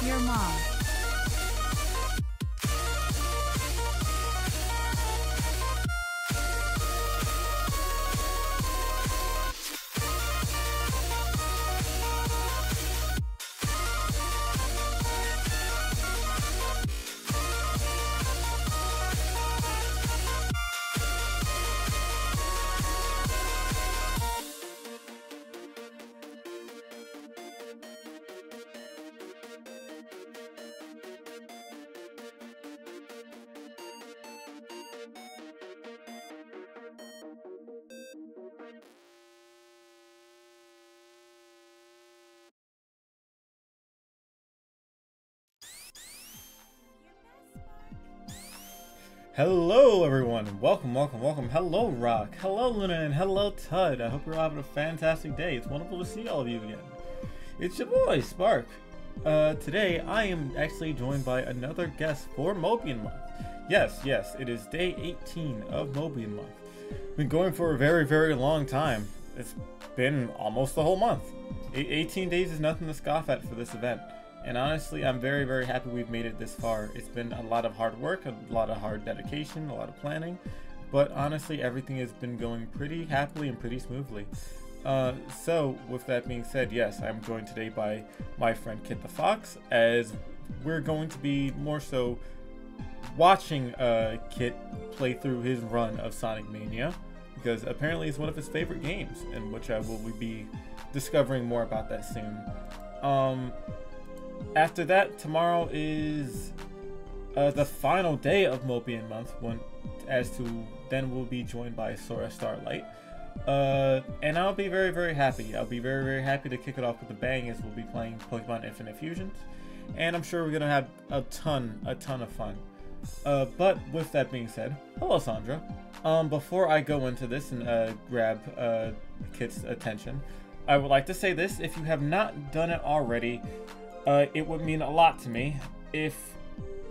Your mom. Hello everyone, welcome. Hello Rock, hello Luna, and hello Tud. I hope you're all having a fantastic day. It's wonderful to see all of you again. It's your boy, Spark. Today I am actually joined by another guest for Mobian Month. Yes, it is day 18 of Mobian Month. Been going for a very long time. It's been almost the whole month. 18 days is nothing to scoff at for this event. And honestly, I'm very happy we've made it this far. It's been a lot of hard work, a lot of hard dedication, a lot of planning, but honestly, everything has been going pretty happily and pretty smoothly. So with that being said, yes, I'm joined today by my friend Kit the Fox, as we're going to be more so watching Kit play through his run of Sonic Mania, because apparently it's one of his favorite games, in which I will be discovering more about that soon. After that, tomorrow is the final day of Mobian Month, then we'll be joined by Sora Starlight. And I'll be very happy. I'll be very happy to kick it off with a bang, as we'll be playing Pokemon Infinite Fusions. And I'm sure we're going to have a ton of fun. But with that being said, hello Sandra. Before I go into this and grab Kit's attention, I would like to say this: if you have not done it already, it would mean a lot to me if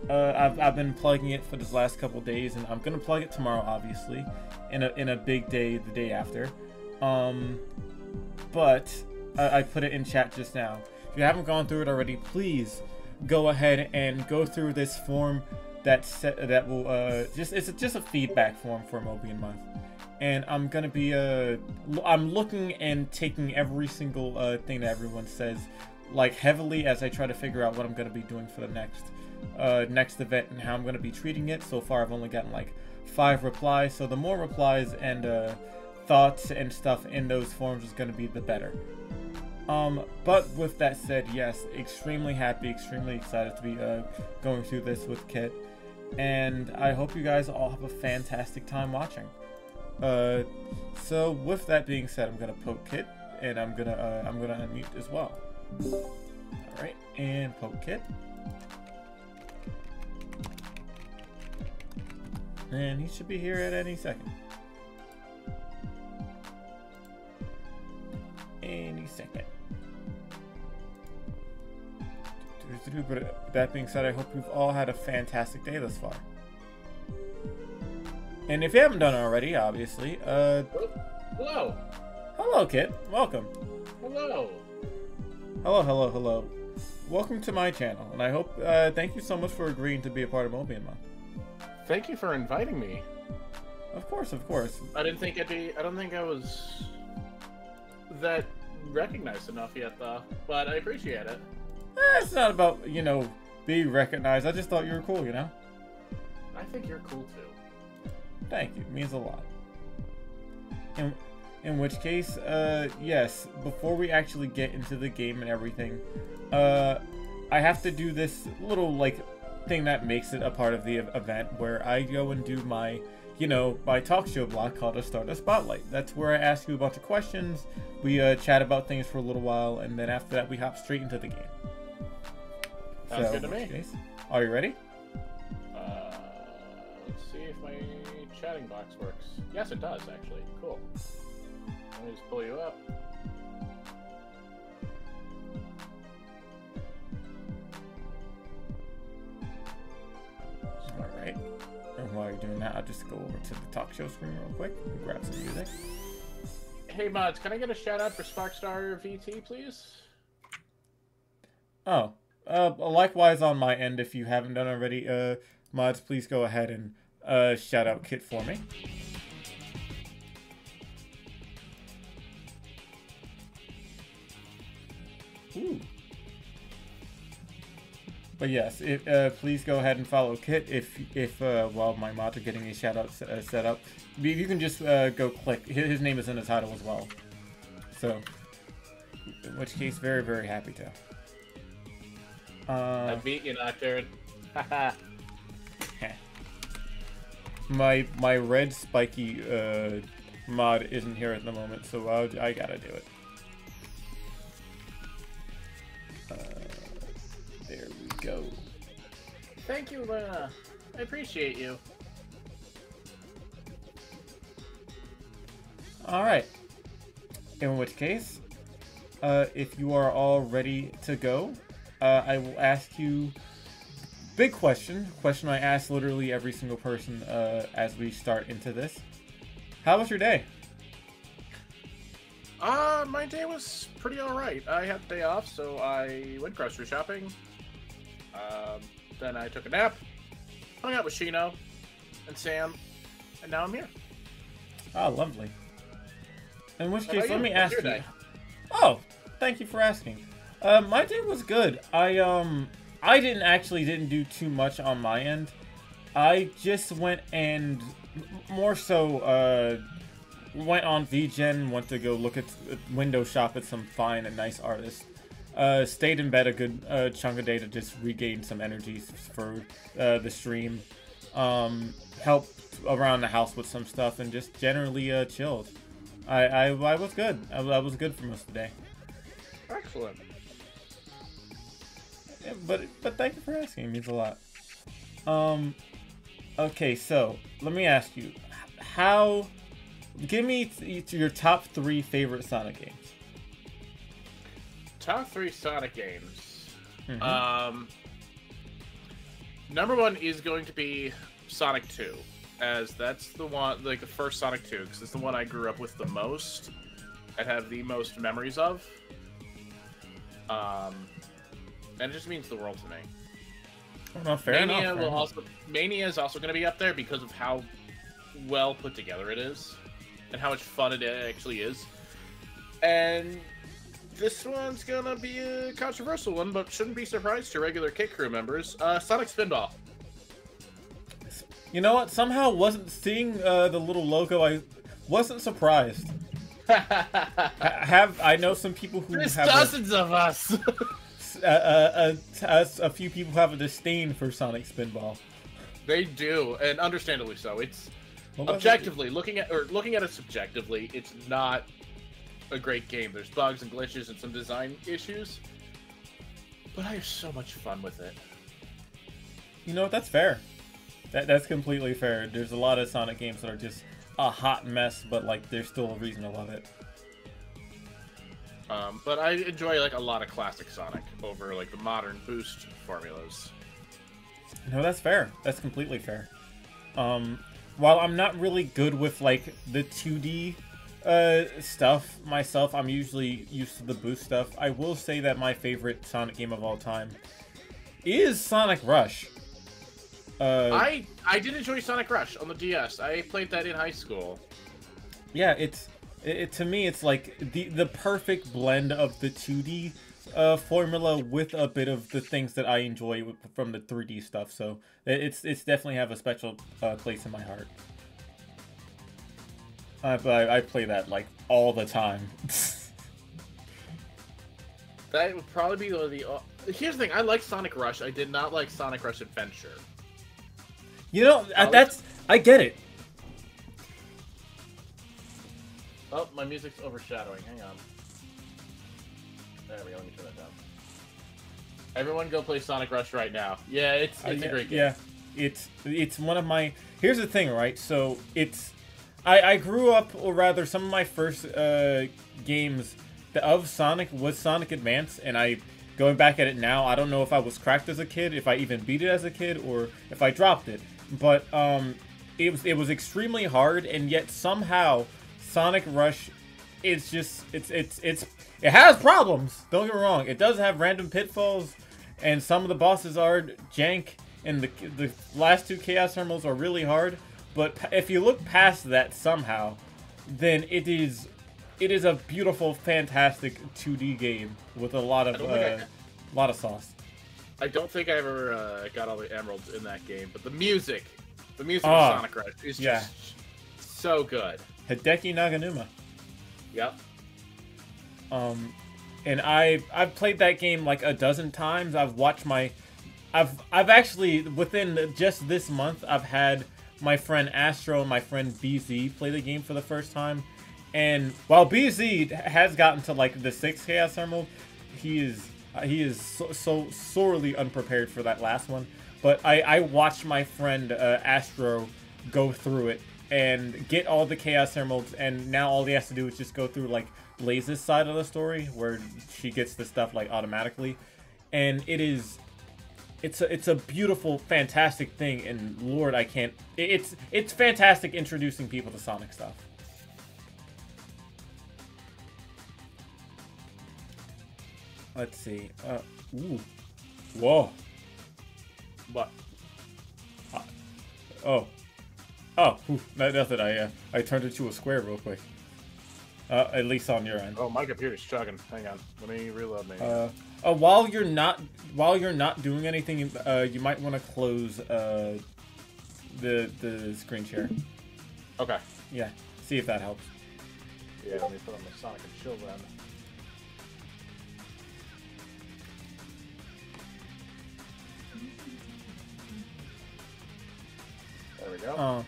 I've been plugging it for this last couple days, and I'm gonna plug it tomorrow, obviously, in a big day the day after. But I put it in chat just now. If you haven't gone through it already, please go ahead and go through this form that will it's just a feedback form for Mobian Month. And I'm gonna be I'm looking and taking every single thing that everyone says, like, heavily, as I try to figure out what I'm going to be doing for the next event and how I'm going to be treating it. So far I've only gotten like 5 replies, so the more replies and thoughts and stuff in those forums is going to be the better. But with that said, yes, extremely happy, extremely excited to be going through this with Kit, and I hope you guys all have a fantastic time watching. So with that being said, I'm going to poke Kit, and I'm gonna unmute as well. Alright, and poke Kit. And he should be here at any second. Any second. But that being said, I hope you've all had a fantastic day thus far. And if you haven't done it already, obviously, Hello. Hello, Kit. Welcome. Hello. Hello. Welcome to my channel, and I hope, thank you so much for agreeing to be a part of Mobian Month. Thank you for inviting me. Of course. I don't think I was that recognized enough yet, though, but I appreciate it. It's not about, being recognized. I just thought you were cool, I think you're cool, too. Thank you. It means a lot. In which case, yes, before we actually get into the game and everything, I have to do this little, like, thing that makes it a part of the event where I go and do my, my talk show block called a Stardust Spotlight. That's where I ask you a bunch of questions, we chat about things for a little while, and then after that we hop straight into the game. Sounds good to me. Case, are you ready? Let's see if my chatting box works. Yes, it does, actually. Cool. Let me just pull you up. Alright. And while you're doing that, I'll just go over to the talk show screen real quick and grab some music. Hey, mods, can I get a shout out for Sparkstar VT, please? Oh. Likewise on my end, if you haven't done already, mods, please go ahead and shout out Kit for me. Ooh. But yes, please go ahead and follow Kit if while my mods are getting these shoutouts set up. You can just go click. His name is in the title as well. So, in which case, very, very happy to. I beat you, Nocturne. Haha. my red spiky mod isn't here at the moment, so I gotta do it. There we go. Thank you, Luna. I appreciate you. Alright. In which case, if you are all ready to go, I will ask you big question I ask literally every single person as we start into this. How was your day? My day was pretty alright. I had the day off, so I went grocery shopping. Then I took a nap, hung out with Shino and Sam, and now I'm here. Oh, lovely. In which case, let me How's ask your you. day? Oh, thank you for asking. My day was good. I didn't do too much on my end. I just went and more so went on VGen, went to go look at window shop at some fine and nice artists. Stayed in bed a good chunk of day to just regain some energy for the stream. Helped around the house with some stuff and just generally chilled. I was good. I was good for most of the day. Excellent. Yeah, but thank you for asking. It means a lot. Okay, so let me ask you, give me your top 3 favorite Sonic games. Top 3 Sonic games. Mm-hmm. Number 1 is going to be Sonic 2, as that's the one, like the first Sonic 2, because it's the one I grew up with the most and have the most memories of. And it just means the world to me. Oh, no, fair enough. Mania is also going to be up there because of how well put together it is and how much fun it actually is. And this one's gonna be a controversial one, but shouldn't be surprised to regular Kit Crew members. Sonic Spinball. You know what? Somehow wasn't seeing the little logo. I wasn't surprised. I know some people who There's have dozens of us. a few people have a disdain for Sonic Spinball. They do, and understandably so. It's What was objectively looking at it subjectively, it's not a great game. There's bugs and glitches and some design issues, but I have so much fun with it. You know what? That's fair. That's completely fair. There's a lot of Sonic games that are just a hot mess, but like there's still a reason to love it. But I enjoy like a lot of classic Sonic over like the modern boost formulas. No, that's fair. That's completely fair. While I'm not really good with like the 2D stuff myself, I'm usually used to the boost stuff. I will say that my favorite Sonic game of all time is Sonic Rush. I did enjoy Sonic Rush on the DS. I played that in high school. Yeah, to me it's like the perfect blend of the 2D formula with a bit of the things that I enjoy from the 3D stuff. So it's definitely have a special place in my heart. I play that like all the time. That would probably be the. Here's the thing: I like Sonic Rush. I did not like Sonic Rush Adventure. You know, I get it. Oh, my music's overshadowing. Hang on. There we go. Let me turn that down. Everyone, go play Sonic Rush right now. Yeah, it's a great game. Yeah, it's one of my. Here's the thing, right? So I grew up, or rather, some of my first games of Sonic was Sonic Advance, and going back at it now, I don't know if I was cracked as a kid, if I even beat it as a kid, or if I dropped it. But it was extremely hard, and yet somehow Sonic Rush, it has problems. Don't get me wrong, it does have random pitfalls, and some of the bosses are jank, and the last two Chaos Emeralds are really hard. But if you look past that somehow, then it is a beautiful, fantastic 2D game with a lot of sauce. I don't think I ever got all the emeralds in that game, but the music of Sonic Rush is just so good. Hideki Naganuma. Yep. And I've played that game like a dozen times. I've actually, within just this month, I've had my friend Astro and my friend BZ play the game for the first time. And while BZ has gotten to like the 6th Chaos Emerald, he is so sorely unprepared for that last one. But I watched my friend Astro go through it and get all the Chaos Emeralds, and now all he has to do is just go through like Blaze's side of the story, where she gets the stuff like automatically, and it's a beautiful, fantastic thing. And Lord, it's fantastic introducing people to Sonic stuff. Let's see. Ooh. Whoa. What? Oh. Ooh, nothing. I turned it to a square real quick. At least on your end. Oh, my computer's chugging. Hang on. Let me reload me. While you're not doing anything, you might want to close the screen share. Okay. Yeah. See if that helps. Yeah. Let me put on my Sonic and Chill then. There we go.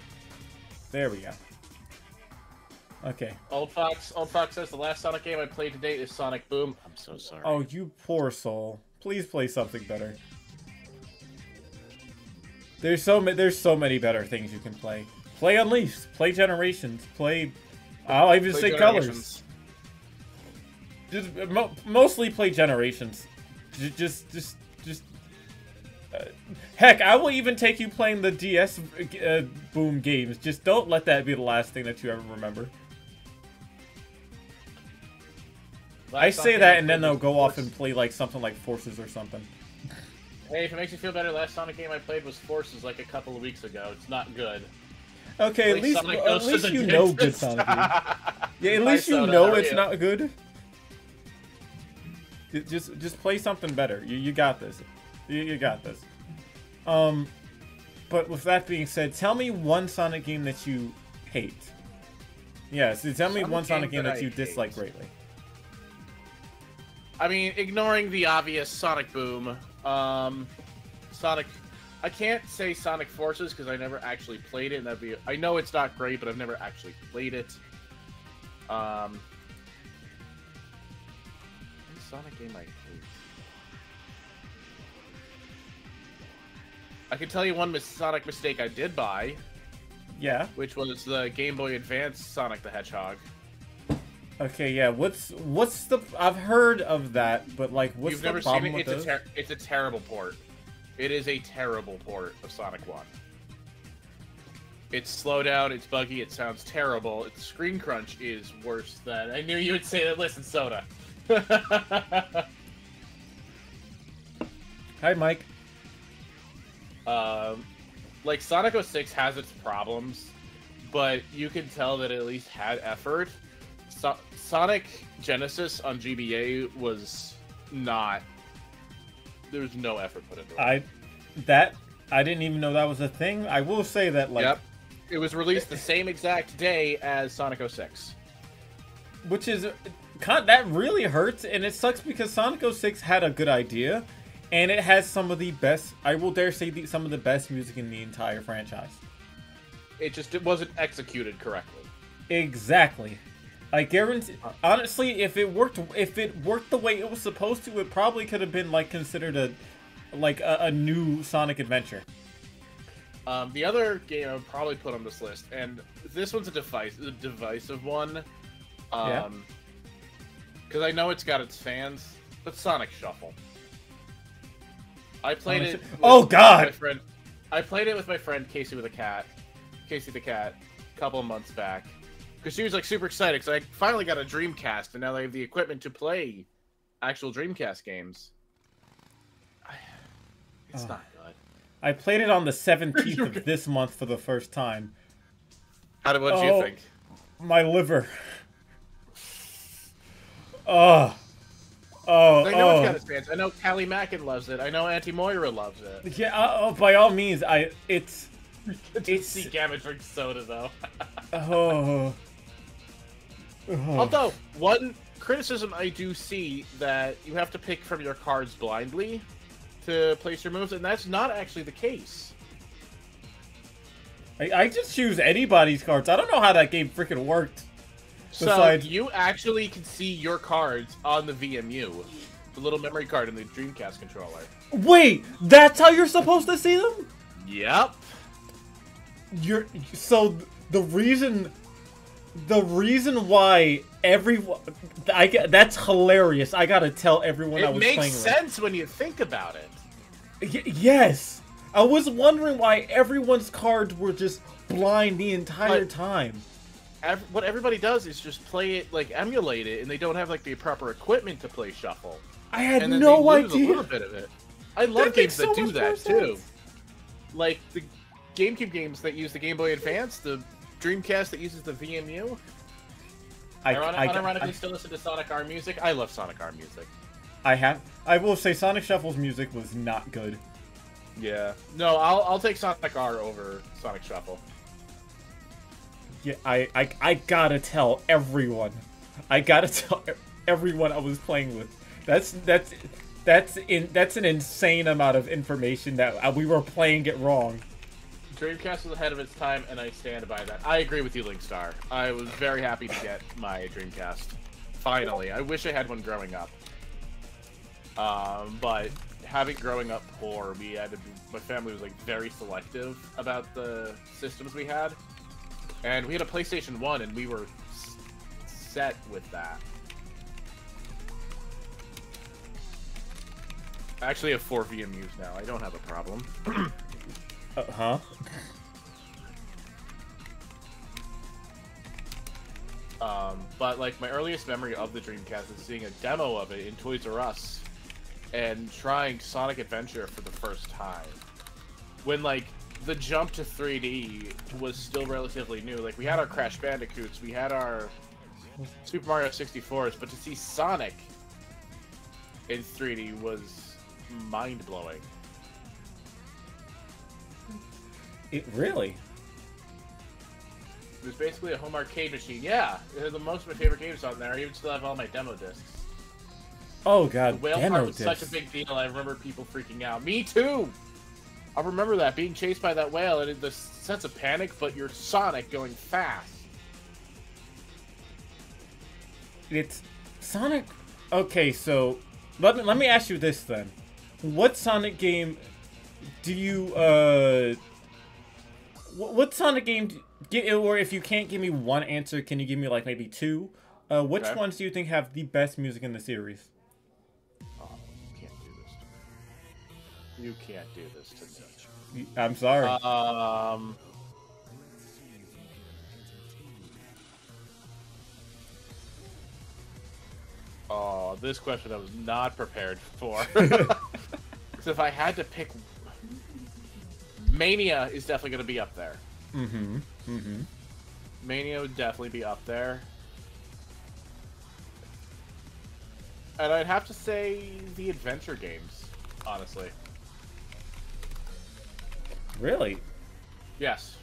There we go. Okay. Old Fox says the last Sonic game I played to date is Sonic Boom. I'm so sorry. Oh, you poor soul. Please play something better. There's so many better things you can play. Play Unleashed. Play Generations. Play. I'll even say Colors. Just mostly play Generations. Just. Heck, I will even take you playing the DS Boom games. Just don't let that be the last thing that you ever remember. I say that, and then they'll go off and play like something like Forces or something. Hey, if it makes you feel better, last Sonic game I played was Forces like a couple of weeks ago. It's not good. Okay, at least you know good Sonic games. Yeah, at least you know it's not good. Just play something better. You got this. You got this. But with that being said, tell me one Sonic game that you hate. Yes, tell me one Sonic game that you dislike greatly. I mean, ignoring the obvious Sonic Boom, Sonic... I can't say Sonic Forces because I never actually played it, and I know it's not great, but I've never actually played it. Sonic game I hate. I can tell you one Sonic mistake I did buy. Yeah. Which was the Game Boy Advance Sonic the Hedgehog. Okay, yeah. What's the? I've heard of that, but like, what's You've the never problem seen it? with those? It's a terrible port. It is a terrible port of Sonic 1. It's slow down, it's buggy, it sounds terrible. Its screen crunch is worse than... I knew you would say that. Listen, Soda. Hi, Mike. Like, Sonic 06 has its problems, but you can tell that it at least had effort. Sonic Genesis on GBA was not... There was no effort put into it. I didn't even know that was a thing. I will say that, like, yep. It was released the same exact day as Sonic 06. Which is... that really hurts, and it sucks because Sonic 06 had a good idea, and it has some of the best, I will dare say, some of the best music in the entire franchise. It wasn't executed correctly. Exactly. I guarantee, honestly, if it worked the way it was supposed to, it probably could have been, like, considered a new Sonic adventure. The other game I would probably put on this list, and this one's a divisive one. Yeah. Because I know it's got its fans, but Sonic Shuffle. I played it. Oh God! I played it with my friend Casey the cat, a couple of months back, because she was like super excited because I finally got a Dreamcast and now I have the equipment to play actual Dreamcast games. It's not good. I played it on the 17th of this month for the first time. What did you think? My liver. I know it's got its fans. I know Callie Mackin loves it. I know Auntie Moira loves it. Yeah, by all means, it's see Gamma drink soda though. Although one criticism I do see that you have to pick from your cards blindly to place your moves, and that's not actually the case. I just choose anybody's cards. I don't know how that game freaking worked. Besides... So you actually can see your cards on the VMU, the little memory card in the Dreamcast controller. Wait, that's how you're supposed to see them? Yep. So the reason why everyone that's hilarious. I gotta tell everyone I was playing with. It makes sense when you think about it. Yes, I was wondering why everyone's cards were just blind the entire time. What everybody does is just play it, like, emulate it, and they don't have, like, the proper equipment to play Shuffle. I had no idea. A little bit of it. I love games that do that, too. Like, the GameCube games that use the Game Boy Advance, the Dreamcast that uses the VMU. Ironically, still listen to Sonic R music. I love Sonic R music. I will say Sonic Shuffle's music was not good. Yeah. No, I'll take Sonic R over Sonic Shuffle. Yeah, I gotta tell everyone. I gotta tell everyone I was playing with. That's an insane amount of information that we were playing it wrong. Dreamcast was ahead of its time, and I stand by that. I agree with you, Linkstar. I was very happy to get my Dreamcast. Finally. I wish I had one growing up. But having growing up poor, my family was like very selective about the systems we had. And we had a PlayStation 1, and we were set with that. I actually have 4 VMUs now. I don't have a problem. Huh? But, like, my earliest memory of the Dreamcast is seeing a demo of it in Toys R Us and trying Sonic Adventure for the first time. When, like, the jump to 3D was still relatively new. Like, we had our Crash Bandicoots, we had our Super Mario 64s, but to see Sonic in 3D was mind-blowing. It really? It was basically a home arcade machine. Yeah, it had most of my favorite games on there. I even still have all my demo discs. Oh god, the whale part was such a big deal. I remember people freaking out. Me too! I remember that, being chased by that whale, and the sense of panic, but you're Sonic going fast. It's Sonic. Okay, so let me ask you this then: what Sonic game do you What Sonic game? Or if you can't give me one answer, can you give me like maybe 2? Which ones do you think have the best music in the series? Oh, you can't do this to me. You can't do this to me. I'm sorry. Oh, this question I was not prepared for. So if I had to pick, Mania is definitely going to be up there. Mm-hmm. Mm-hmm. Mania would definitely be up there. And I'd have to say the adventure games, honestly. Really? Yes.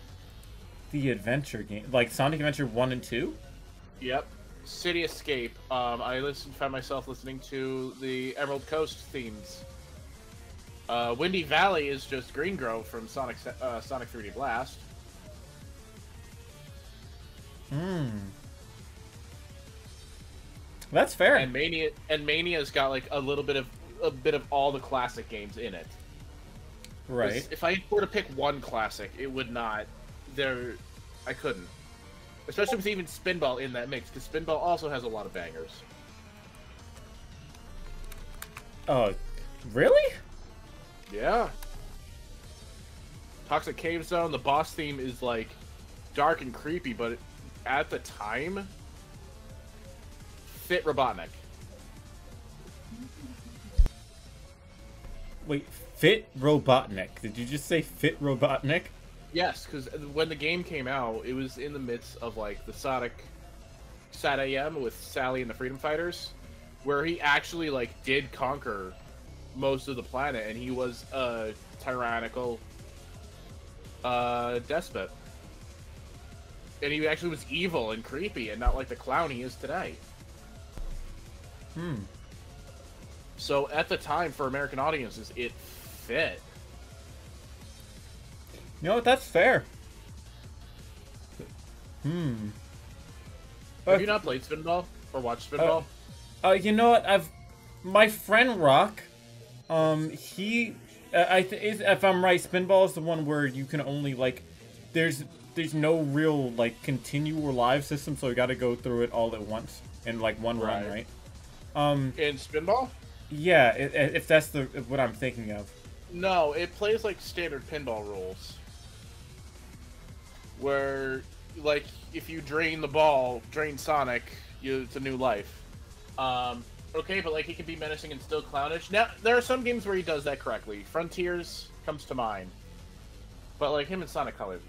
the adventure game, like Sonic Adventure 1 and 2. Yep. City Escape. I found myself listening to the Emerald Coast themes. Windy Valley is just Green Grove from Sonic 3D Blast. That's fair. And Mania's got like a bit of all the classic games in it. Right. If I were to pick one classic, it would not. I couldn't. Especially with even Spinball in that mix, because Spinball also has a lot of bangers. Oh, really? Yeah. Toxic Cave Zone, the boss theme is like dark and creepy, but at the time, fit Robotnik. Wait, Fit Robotnik? Did you just say Fit Robotnik? Yes, because when the game came out, it was in the midst of like the Sonic Sat AM with Sally and the Freedom Fighters, where he actually like did conquer most of the planet, and he was a tyrannical despot. And he actually was evil and creepy, and not like the clown he is today. So at the time, for American audiences, it fit. You know what? That's fair. Have you not played Spinball or watched Spinball? You know what? My friend Rock. If I'm right, Spinball is the one where you can only like, there's no real like continual live system, so you got to go through it all at once in like one run, right? In Spinball? Yeah, if that's what I'm thinking of. No, it plays like standard pinball rules. Where, like, if you drain the ball, drain Sonic, it's a new life. Okay, but like he can be menacing and still clownish. Now, there are some games where he does that correctly. Frontiers comes to mind. But like him and Sonic Colors.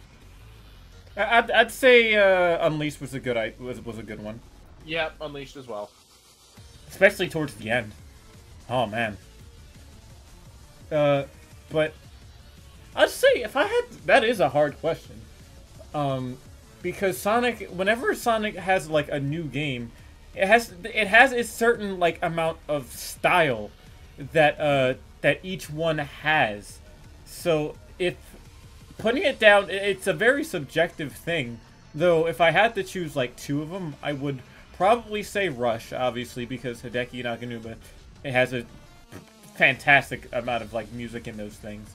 I'd say Unleashed was a good one. Yeah, Unleashed as well. Especially towards the end. Oh man. But I'd say if I had, that is a hard question. Because Sonic, whenever Sonic has like a new game, it has a certain like amount of style that each one has. So if putting it down, it's a very subjective thing. Though if I had to choose like two of them, I would probably say Rush, obviously, because Hideki Nakanuma, it has a fantastic amount of like music in those things.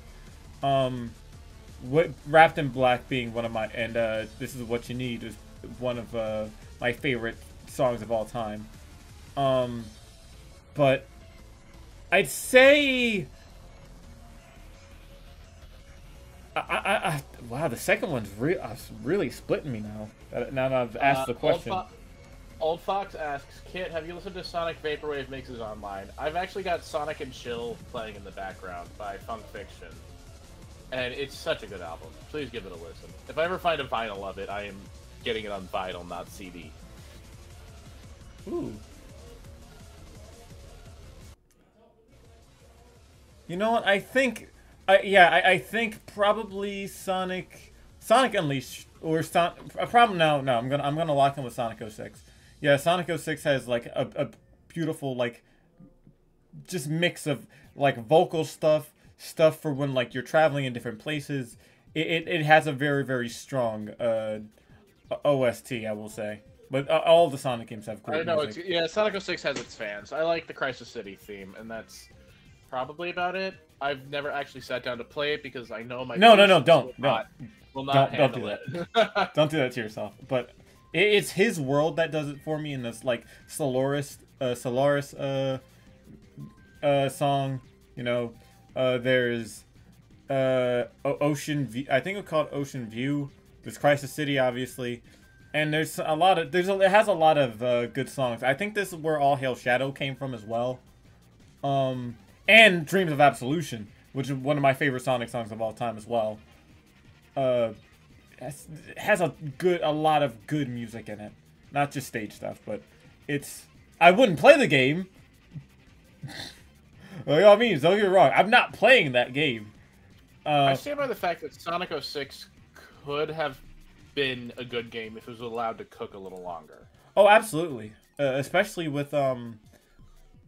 Wrapped in Black being one of my, and This Is What You Need is one of my favorite songs of all time. But I'd say wow, the second one's really splitting me now. Now that I've asked the question. Old Fox asks, Kit, have you listened to Sonic Vaporwave Mixes Online? I've actually got Sonic and Chill playing in the background by Funk Fiction. And it's such a good album. Please give it a listen. If I ever find a vinyl of it, I am getting it on vinyl, not CD. Ooh. You know what? I think probably Sonic Unleashed or probably no. I'm gonna lock in with Sonic 06. Yeah, Sonic 06 has like a beautiful like just mix of like vocal stuff for when like you're traveling in different places. It has a very, very strong OST, I will say. But all the Sonic games have great music. Yeah, Sonic 06 has its fans. I like the Crisis City theme, and that's probably about it. I've never actually sat down to play it because I know my don't handle do that. Don't do that to yourself. But it's his world that does it for me in this like Solaris song. You know, there's Ocean View. I think it's called Ocean View. There's Crisis City, obviously, and it has a lot of good songs. I think this is where All Hail Shadow came from as well. And Dreams of Absolution, which is one of my favorite Sonic songs of all time as well. Has a lot of good music in it. Not just stage stuff, but I wouldn't play the game. By all means, don't get me wrong. I'm not playing that game. I stand by the fact that Sonic 06 could have been a good game if it was allowed to cook a little longer. Oh, absolutely. Especially with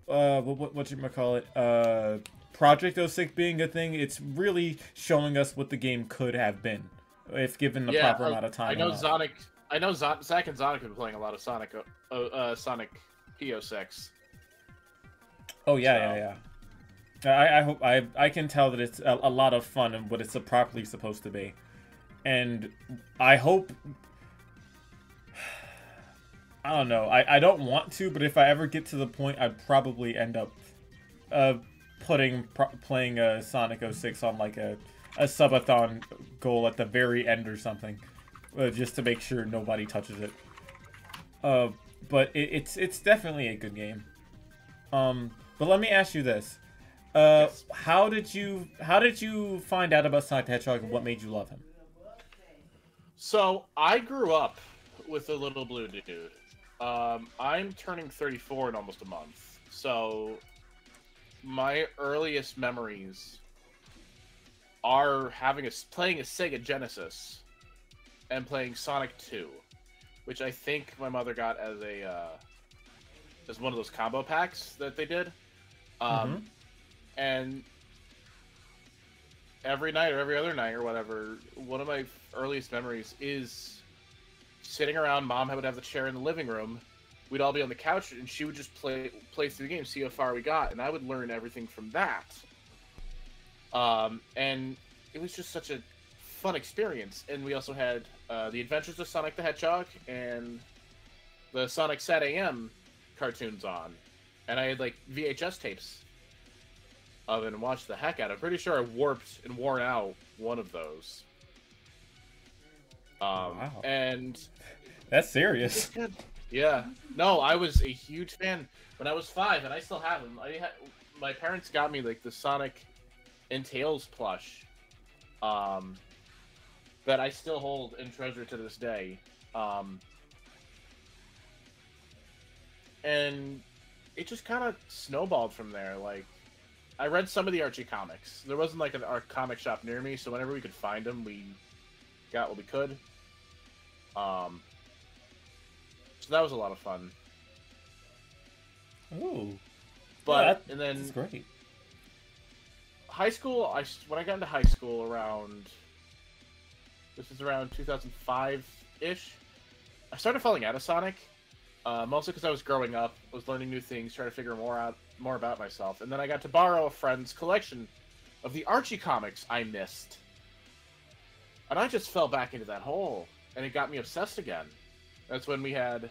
what you call it? Project 06 being a thing. It's really showing us what the game could have been if given the proper amount of time. I know Zach and Sonic have been playing a lot of Sonic P06. Oh yeah. I hope I can tell that it's a lot of fun and what it's properly supposed to be, and I hope. I don't know. I don't want to, but if I ever get to the point, I'd probably end up playing Sonic 06 on like a subathon goal at the very end or something, just to make sure nobody touches it. But it's definitely a good game. But let me ask you this: Yes. how did you find out about Sonic the Hedgehog and what made you love him? So I grew up with a little blue dude. I'm turning 34 in almost a month. So my earliest memories are playing a Sega Genesis and playing Sonic 2, which I think my mother got as one of those combo packs that they did. And every night or every other night or whatever, one of my earliest memories is sitting around. Mom would have the chair in the living room. We'd all be on the couch, and she would just play through the game, see how far we got, and I would learn everything from that. And it was just such a fun experience. And we also had The Adventures of Sonic the Hedgehog and the Sonic Sat AM cartoons on, and I had like VHS tapes of it and watched the heck out of it. I'm pretty sure I warped and worn out one of those. Wow. And that's serious. Yeah. No, I was a huge fan when I was 5, and I still have them. My parents got me like the Sonic and Tails plush, that I still hold and treasure to this day. And it just kind of snowballed from there. Like, I read some of the Archie comics. There wasn't like our comic shop near me, so whenever we could find them, we got what we could. So that was a lot of fun. Ooh. But yeah, and then that's great. High school. When I got into high school around 2005-ish. I started falling out of Sonic, mostly because I was growing up, was learning new things, trying to figure more about myself, and then I got to borrow a friend's collection of the Archie comics I missed, and I just fell back into that hole, and it got me obsessed again. That's when we had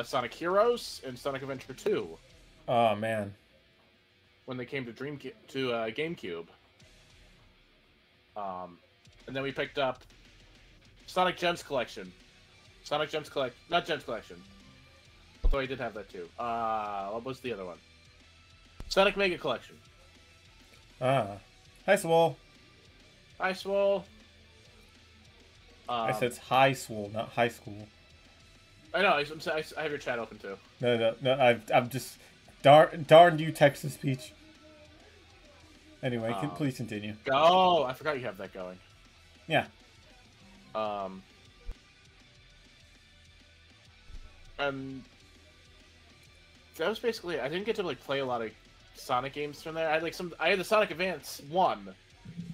Sonic Heroes and Sonic Adventure 2. Oh man. When they came to GameCube. And then we picked up Sonic Gems Collection. Not Gems Collection. Although I did have that too. What was the other one? Sonic Mega Collection. Hi, Swole. Hi, Swole. I said it's high swole, not high school. I know. I have your chat open too. No. I'm just darn you, Texas Peach. Anyway, please continue. Oh, I forgot you have that going. Yeah. And that was basically. I didn't get to like play a lot of Sonic games from there. I had the Sonic Advance 1.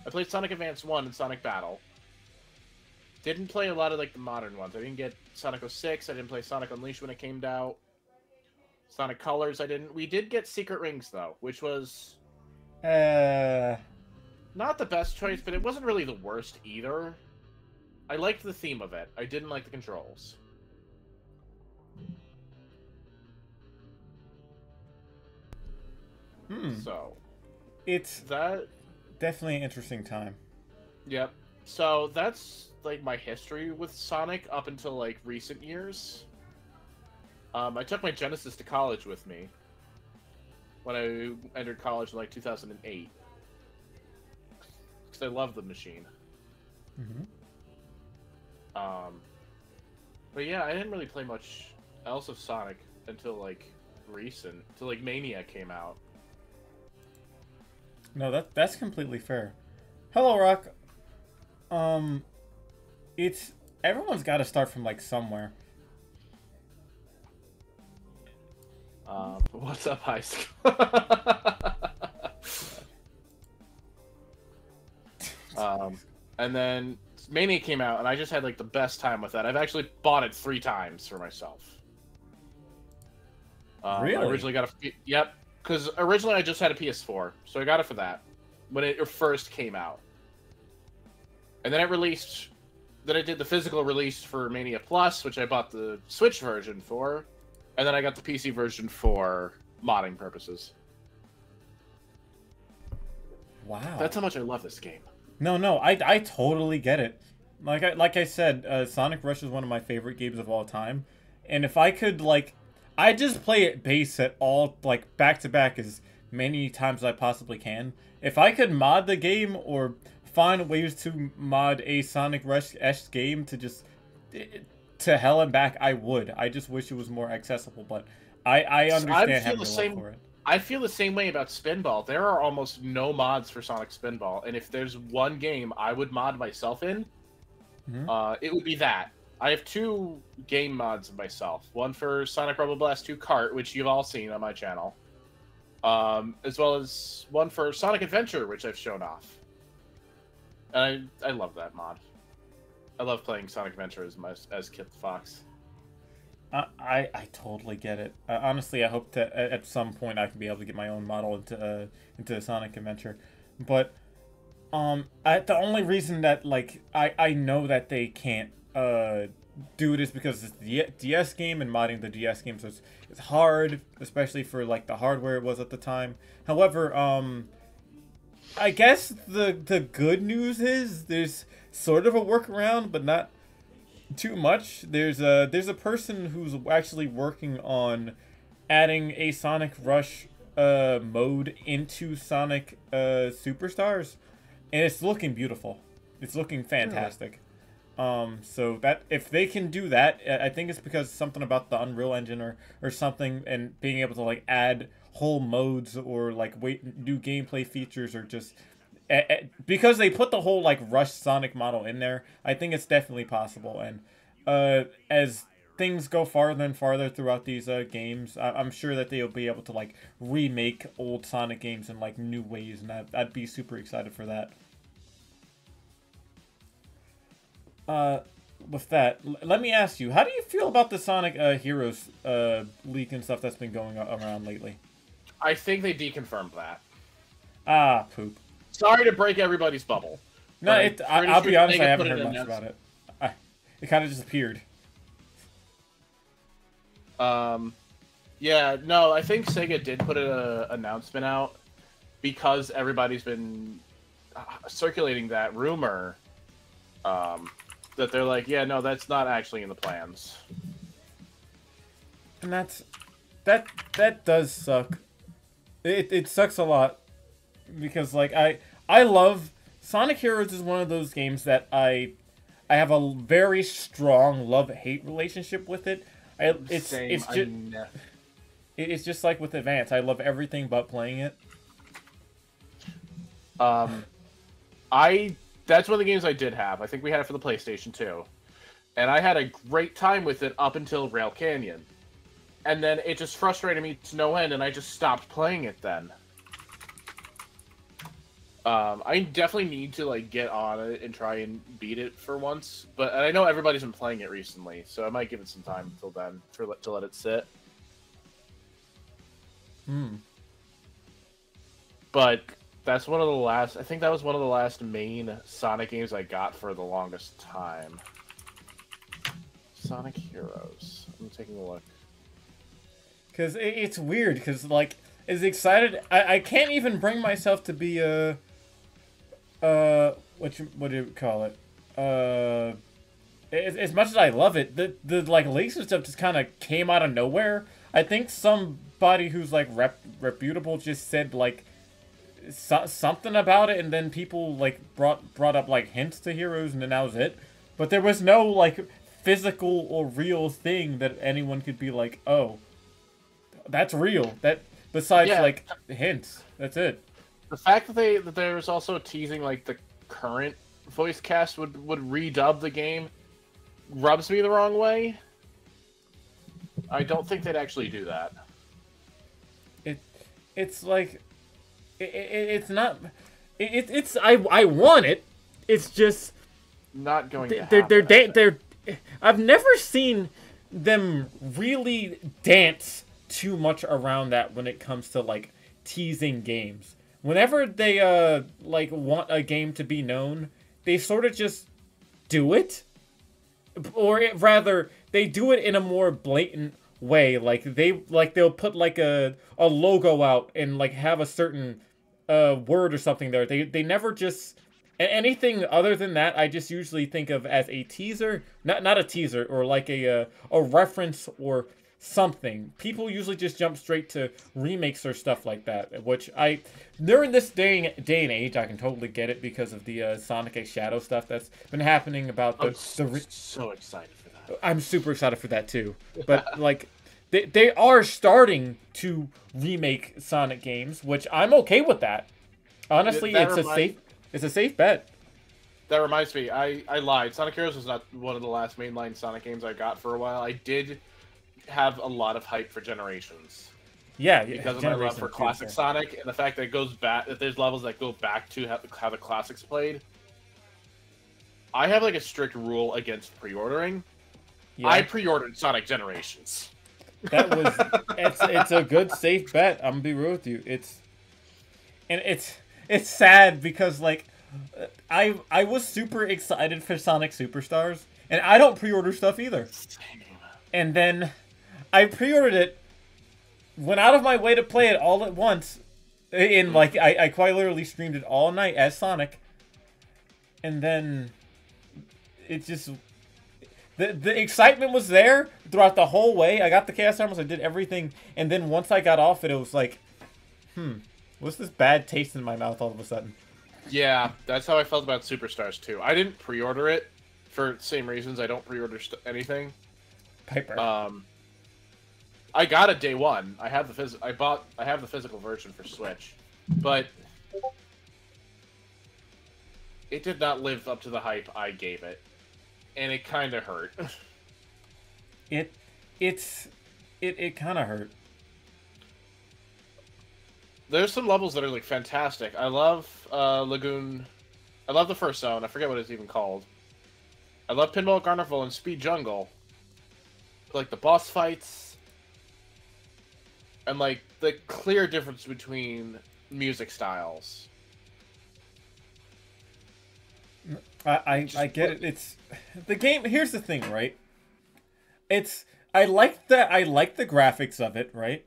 I played Sonic Advance 1 and Sonic Battle. Didn't play a lot of like the modern ones. I didn't get Sonic 06. I didn't play Sonic Unleashed when it came out. Sonic Colors. I didn't. We did get Secret Rings though, which was not the best choice, but it wasn't really the worst either. I liked the theme of it. I didn't like the controls. So it's that definitely an interesting time. Yep. So that's like my history with Sonic up until like recent years. I took my Genesis to college with me when I entered college in like 2008 because I love the machine. But yeah, I didn't really play much else of Sonic until like until like Mania came out. No, that's completely fair. Hello, Rock. It's everyone's got to start from like somewhere. What's up, high school? And then Mania came out, and I just had like the best time with that. I've actually bought it 3 times for myself. Really? I originally got a yep, because originally I just had a PS4, so I got it for that when it first came out, and then it released. Then I did the physical release for Mania Plus, which I bought the Switch version for, and then I got the PC version for modding purposes. Wow. That's how much I love this game. No, I totally get it. Like I said, Sonic Rush is one of my favorite games of all time, and if I could I just play it base at all back to back as many times as I possibly can. If I could mod the game or find ways to mod a Sonic Rush-esque game to hell and back, I would. I just wish it was more accessible, but I understand having a love for it. I feel the same way about Spinball. There are almost no mods for Sonic Spinball, and if there's one game I would mod myself in, it would be that. I have 2 game mods of myself. One for Sonic Rumble Blast 2 Kart, which you've all seen on my channel, as well as one for Sonic Adventure, which I've shown off. And I love that mod. I love playing Sonic Adventure as Kip the Fox. I totally get it. Honestly, I hope that at some point I can be able to get my own model into Sonic Adventure. But the only reason that I know that they can't do it is because it's the DS game, and modding the DS game, so it's hard, especially for the hardware it was at the time. However, I guess the good news is there's sort of a workaround, but not too much. There's a person who's actually working on adding a Sonic Rush mode into Sonic Superstars, and it's looking beautiful. It's looking fantastic. So that if they can do that, I think it's because something about the Unreal Engine or something, and being able to add whole modes or new gameplay features, or just because they put the whole Rush Sonic model in there. I think it's definitely possible, and as things go farther and farther throughout these games, I'm sure that they'll be able to remake old Sonic games in new ways, and I'd be super excited for that. With that, let me ask you, how do you feel about the Sonic Heroes leak and stuff that's been going around lately? I think they deconfirmed that. Ah, poop. Sorry to break everybody's bubble. No, I'll be honest, I haven't heard much about it. It kind of just appeared. Yeah, no, I think Sega did put an announcement out because everybody's been circulating that rumor. That they're like, yeah, no, that's not actually in the plans. And that does suck. It sucks a lot, because I love Sonic Heroes is one of those games that I have a very strong love-hate relationship with it. It's just like with Advance. I love everything but playing it. That's one of the games I did have. I think we had it for the PlayStation 2. And I had a great time with it up until Rail Canyon. And then it just frustrated me to no end, and I just stopped playing it then. I definitely need to get on it and try and beat it for once. But I know everybody's been playing it recently, so I might give it some time until then to let it sit. But that's one of the last... I think that was one of the last main Sonic games I got for the longest time. Sonic Heroes. I'm taking a look. Because it's weird, because, as excited... I can't even bring myself to be, what do you call it? As much as I love it, the laser stuff just kind of came out of nowhere. I think somebody who's, reputable just said, something about it, and then people brought up hints to Heroes, and then that was it. But there was no physical or real thing that anyone could be oh, that's real. That besides hints, that's it. The fact that there was also teasing the current voice cast would redub the game rubs me the wrong way. I don't think they'd actually do that. It's like, it's not. It's I want it. It's just not going to happen. They're. I've never seen them really dance too much around that when it comes to like teasing games. Whenever they like want a game to be known, they sort of just do it, or rather, they do it in a more blatant way. Like they'll put like a logo out and like have a certain word or something there. They never just anything other than that. I just usually think of as a teaser, not a teaser, or like a reference or something. People usually just jump straight to remakes or stuff like that, which during this day and age, I can totally get it because of the Sonic X Shadow stuff that's been happening about I'm so excited for that. I'm super excited for that too. But like they are starting to remake Sonic games, which I'm okay with that. Honestly, it's a safe bet. That reminds me, I lied. Sonic Heroes was not one of the last mainline Sonic games I got for a while. I did have a lot of hype for Generations. Yeah, because of my love for classic Sonic and the fact that it goes back, that there's levels that go back to how the classics played. I have like a strict rule against pre-ordering. Yeah. I pre-ordered Sonic Generations. That was it's a good safe bet. I'm gonna be real with you. It's sad because like I was super excited for Sonic Superstars, and I don't pre-order stuff either. And then I pre-ordered it, went out of my way to play it all at once, and like I quite literally streamed it all night as Sonic, and then it just the excitement was there throughout the whole way. I got the Chaos Armors, I did everything, and then once I got off it, it was like, what's this bad taste in my mouth all of a sudden? Yeah, that's how I felt about Superstars too. I didn't pre-order it for the same reasons I don't pre-order anything. Piper. I got it day one. I have the physical version for Switch, but it did not live up to the hype I gave it, and it kind of hurt. It kind of hurt. There's some levels that are like fantastic. I love Lagoon. I love the first zone. I forget what it's even called. I love Pinball Carnival and Speed Jungle. Like the boss fights, and like the clear difference between music styles. I get it. It's the game. Here's the thing, right? I like the graphics of it, right?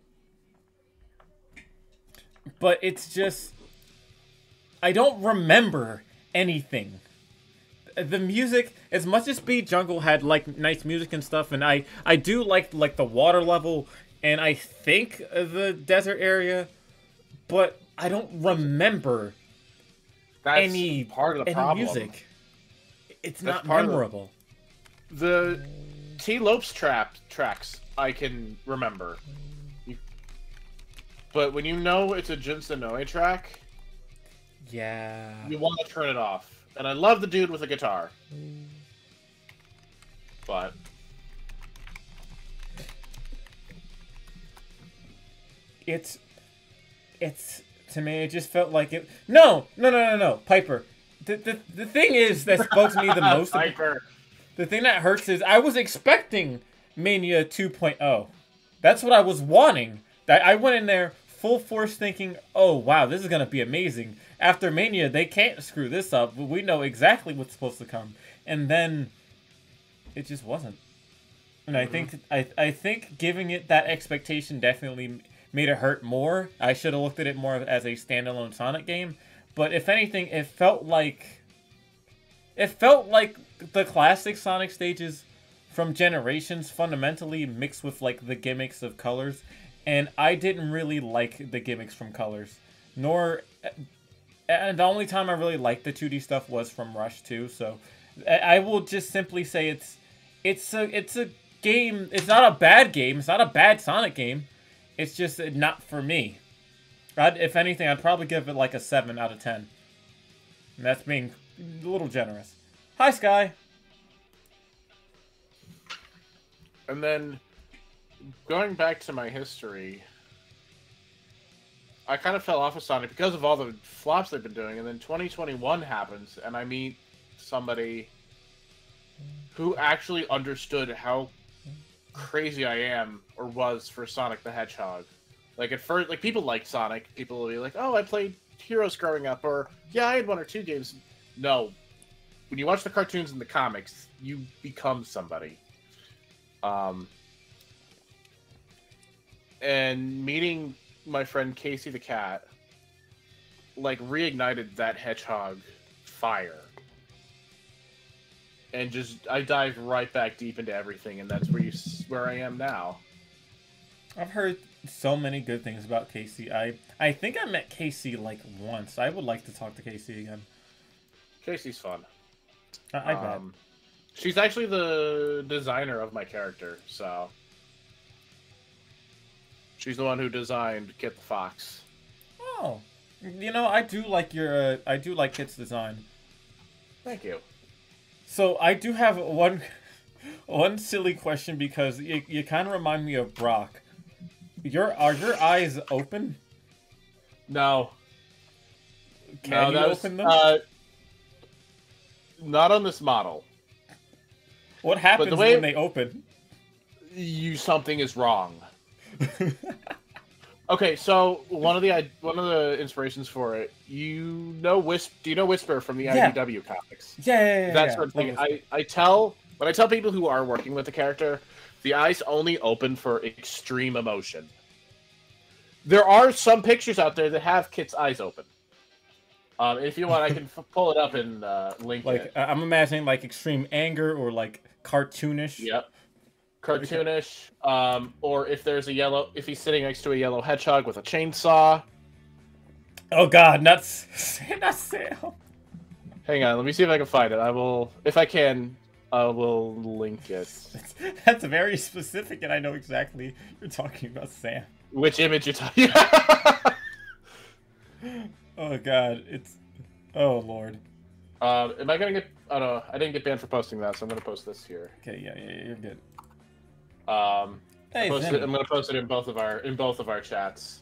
But it's just I don't remember anything. The music, as much as Speed Jungle had like nice music and stuff, and I do like the water level, and I think the desert area, but I don't remember any part of the problem. Music. It's not memorable. The T-Lopes tracks I can remember, but when you know it's a Jun Senoue track, yeah, you want to turn it off. And I love the dude with a guitar. But it's to me, it just felt like it. No, Piper. The thing is that bugs me the most. Piper. The thing that hurts is I was expecting Mania 2.0. That's what I was wanting. I went in there full force thinking, oh wow, this is gonna be amazing. After Mania, they can't screw this up. We know exactly what's supposed to come, and then it just wasn't. And I think giving it that expectation definitely made it hurt more. I should have looked at it more as a standalone Sonic game. But if anything, it felt like the classic Sonic stages from Generations fundamentally mixed with like the gimmicks of Colors, and I didn't really like the gimmicks from Colors. And the only time I really liked the 2D stuff was from Rush 2. So I will just simply say it's a game. It's not a bad game. It's not a bad Sonic game. It's just not for me. If anything, I'd probably give it like a 7 out of 10. And that's being a little generous. Hi, Sky. And then, going back to my history, I kind of fell off of Sonic because of all the flops they've been doing, and then 2021 happens, and I meet somebody who actually understood how crazy I am, or was, for Sonic the Hedgehog. Like, at first, like, people like Sonic. People will be like, oh, I played Heroes growing up, or, yeah, I had 1 or 2 games. No. When you watch the cartoons and the comics, you become somebody. And meeting my friend Casey the Cat, like, reignited that Hedgehog fire. And just, I dived right back deep into everything, and that's where I am now. I've heard so many good things about Casey. I think I met Casey, like, once. I would like to talk to Casey again. Casey's fun. I bet. She's actually the designer of my character, so... She's the one who designed Kit the Fox. Oh. You know, I do like Kit's design. Thank you. So, I do have one silly question, because you kind of remind me of Brock. Are your eyes open? No. Can you open them? Not on this model. What happens when they open? Something is wrong. Okay, so one of the inspirations for it, do you know Whisper from the IDW comics? Yeah. That sort of thing. When I tell people who are working with the character, the eyes only open for extreme emotion. There are some pictures out there that have Kit's eyes open. If you want, I can pull it up and link it. I'm imagining like extreme anger or like cartoonish. Yep. Cartoonish. Or if he's sitting next to a yellow hedgehog with a chainsaw. Oh God, not Sam. Hang on, let me see if I can find it. If I can, I will link it. That's very specific, and I know exactly you're talking about, Sam. Which image you're talking? Oh God, oh Lord. Am I gonna get? Oh no, I didn't get banned for posting that, so I'm gonna post this here. Okay, yeah, you're good. I'm gonna post it in both of our chats.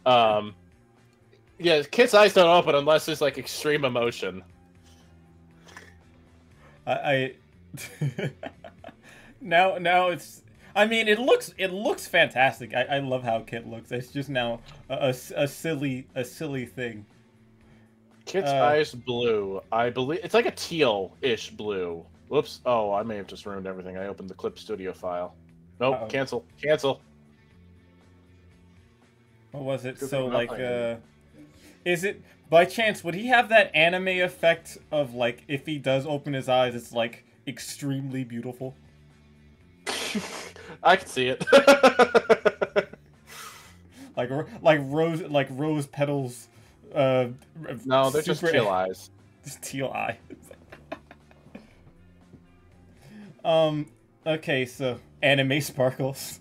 Yeah, Kit's eyes don't open unless there's like extreme emotion. Now it's. I mean, it looks fantastic. I love how Kit looks. It's just now a silly thing. Kit's eyes blue. I believe it's like a teal-ish blue. Whoops. Oh, I may have just ruined everything. I opened the Clip Studio file. Nope. Cancel. What was it? So like, is it by chance? Would he have that anime effect of like if he does open his eyes, it's like extremely beautiful? I can see it. like rose petals. No, they're just teal eyes. Just teal eyes. Okay, so anime sparkles.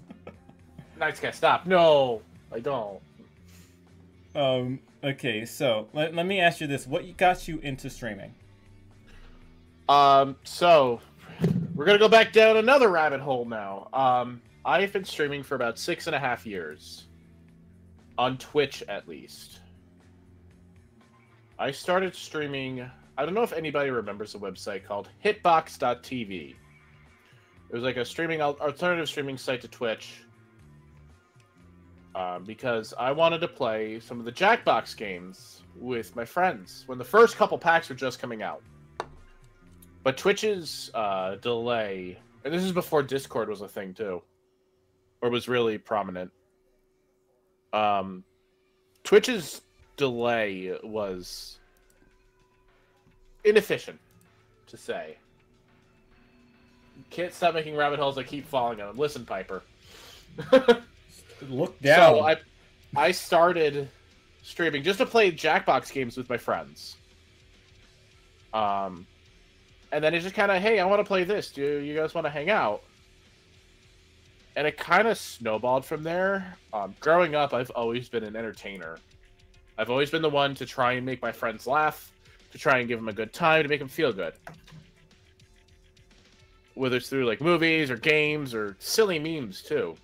Nice guy, stop. No, I don't. Okay, so let me ask you this: what got you into streaming? So we're gonna go back down another rabbit hole now. I've been streaming for about 6.5 years. On Twitch, at least. I started streaming... I don't know if anybody remembers a website called hitbox.tv. It was like a alternative streaming site to Twitch. Because I wanted to play some of the Jackbox games with my friends when the first couple packs were just coming out. But Twitch's delay... And this is before Discord was a thing, too. Or was really prominent. Twitch's delay was inefficient, to say. Can't stop making rabbit holes. I keep falling on them. Listen, Piper. Look down. So I started streaming just to play Jackbox games with my friends. And then it's just kind of, hey, I want to play this. Do you guys want to hang out? And it kind of snowballed from there. Growing up, I've always been an entertainer. I've always been the one to try and make my friends laugh, to try and give them a good time, to make them feel good. whether it's through like movies or games or silly memes too.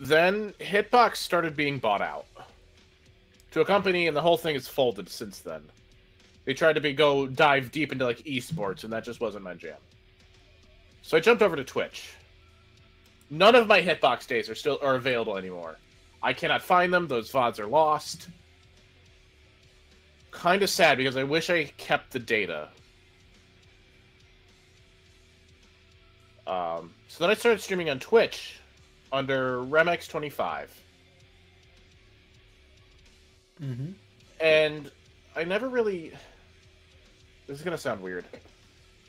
Then Hitbox started being bought out to a company, and the whole thing has folded since then. They tried to go dive deep into like esports, and that just wasn't my jam. So I jumped over to Twitch. None of my Hitbox days are available anymore. I cannot find them. Those VODs are lost. Kind of sad because I wish I kept the data. So then I started streaming on Twitch under Remx25. Mm-hmm. And I never really... This is going to sound weird.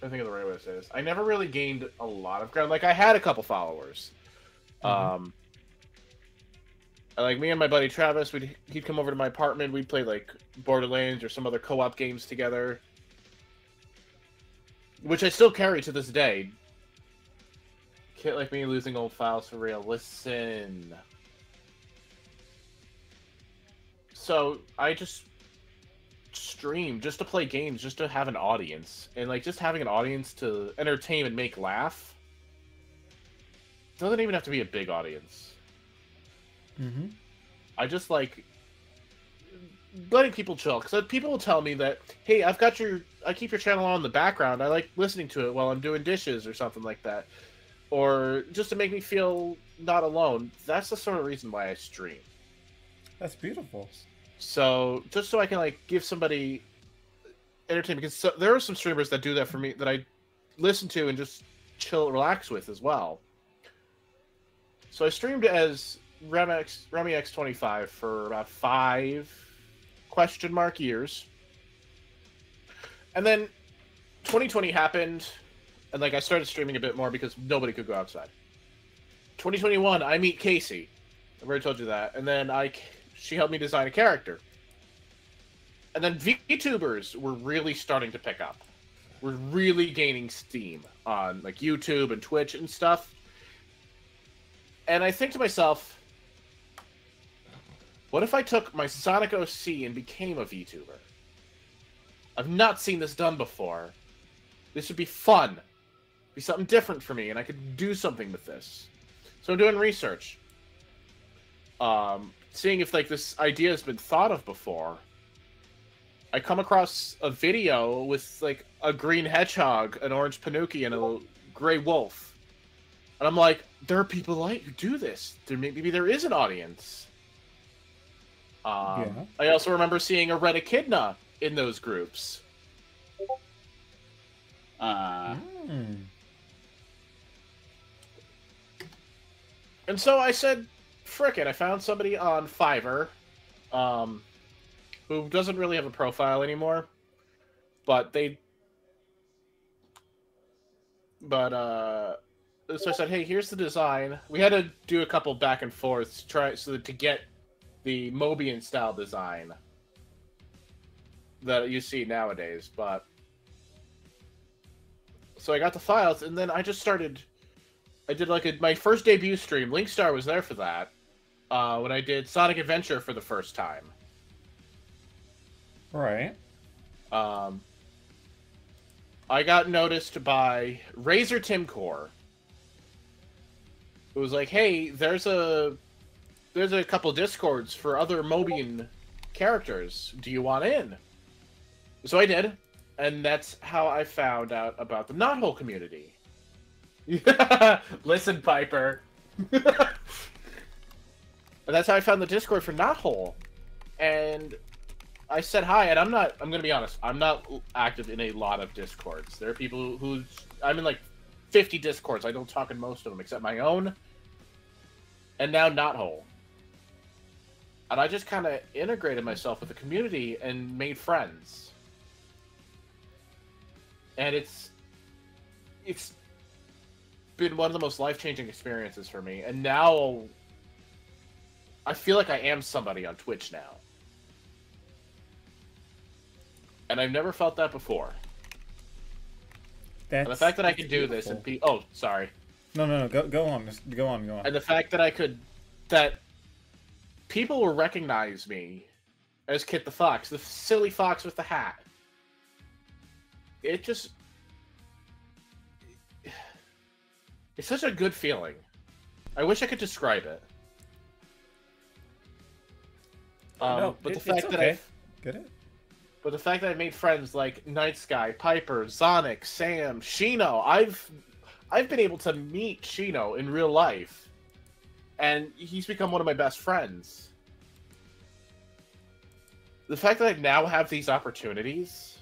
I think of the right way to say this. I never really gained a lot of ground. Like, I had a couple followers. Mm-hmm. Like, me and my buddy Travis, he'd come over to my apartment. We'd play, like, Borderlands or some other co-op games together. Which I still carry to this day. Kid like me losing old files for real. Listen. So, I just stream just to play games, just to have an audience. And, like, just having an audience to entertain and make laugh. Doesn't even have to be a big audience. Mm-hmm. I just like letting people chill, because people will tell me that, hey, I keep your channel on in the background. I like listening to it while I'm doing dishes or something like that, or just to make me feel not alone. That's the sort of reason why I stream. That's beautiful. So just so I can like give somebody entertainment, because there are some streamers that do that for me that I listen to and just chill, relax with as well. So I streamed as RemiX25 for about 5 years. And then 2020 happened, and like I started streaming a bit more because nobody could go outside. 2021, I meet Casey. I've already told you that. And then she helped me design a character. And then VTubers were really starting to pick up. We're really gaining steam on like YouTube and Twitch and stuff. And I think to myself, what if I took my Sonic OC and became a VTuber? I've not seen this done before. This would be fun. Be something different for me, and I could do something with this. So I'm doing research. Seeing if like this idea has been thought of before. I come across a video with like a green hedgehog, an orange Panuki, and a gray wolf. And I'm like, there are people like who do this. Maybe there is an audience. Yeah. I also remember seeing a Red Echidna in those groups. And so I said, frick it. I found somebody on Fiverr who doesn't really have a profile anymore. So I said, hey, here's the design. We had to do a couple back and forths to get the Mobian style design that you see nowadays. But so I got the files, and then I just started. I did like my first debut stream. Linkstar was there for that when I did Sonic Adventure for the first time. Right. I got noticed by Razor Timcore. It was like, hey, there's a couple Discords for other Mobian characters. Do you want in? So I did, and that's how I found out about the Knothole community. Listen, Piper. And that's how I found the Discord for Knothole. And I said hi, and I'm gonna be honest, I'm not active in a lot of Discords. There are people I'm in like 50 Discords. I don't talk in most of them, except my own. And now Knothole. And I just kind of integrated myself with the community and made friends. And it's been one of the most life-changing experiences for me. And now I feel like I am somebody on Twitch now. And I've never felt that before. And the fact that I can do this and be... Oh, sorry. No. Go on. Just go on. And the fact that that people will recognize me as Kit the Fox, the silly fox with the hat. It just It's such a good feeling. I wish I could describe it. No, but the it's fact that okay. Get it? But the fact that I made friends like Night Sky, Piper, Zonic, Sam, Shino, I've been able to meet Shino in real life, and he's become one of my best friends. The fact that I now have these opportunities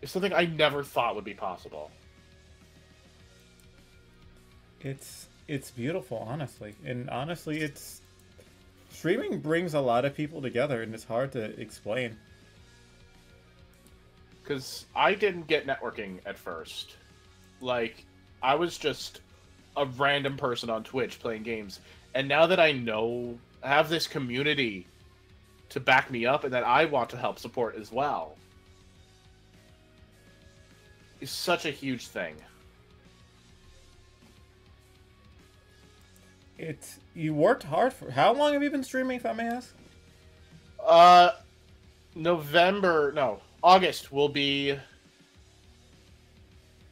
is something I never thought would be possible. It's beautiful, honestly, and honestly, it's streaming brings a lot of people together, and it's hard to explain. Because I didn't get networking at first. Like, I was just a random person on Twitch playing games. And now that I have this community to back me up and that I want to help support as well, is such a huge thing. You worked hard for... How long have you been streaming, if I may ask? August will be...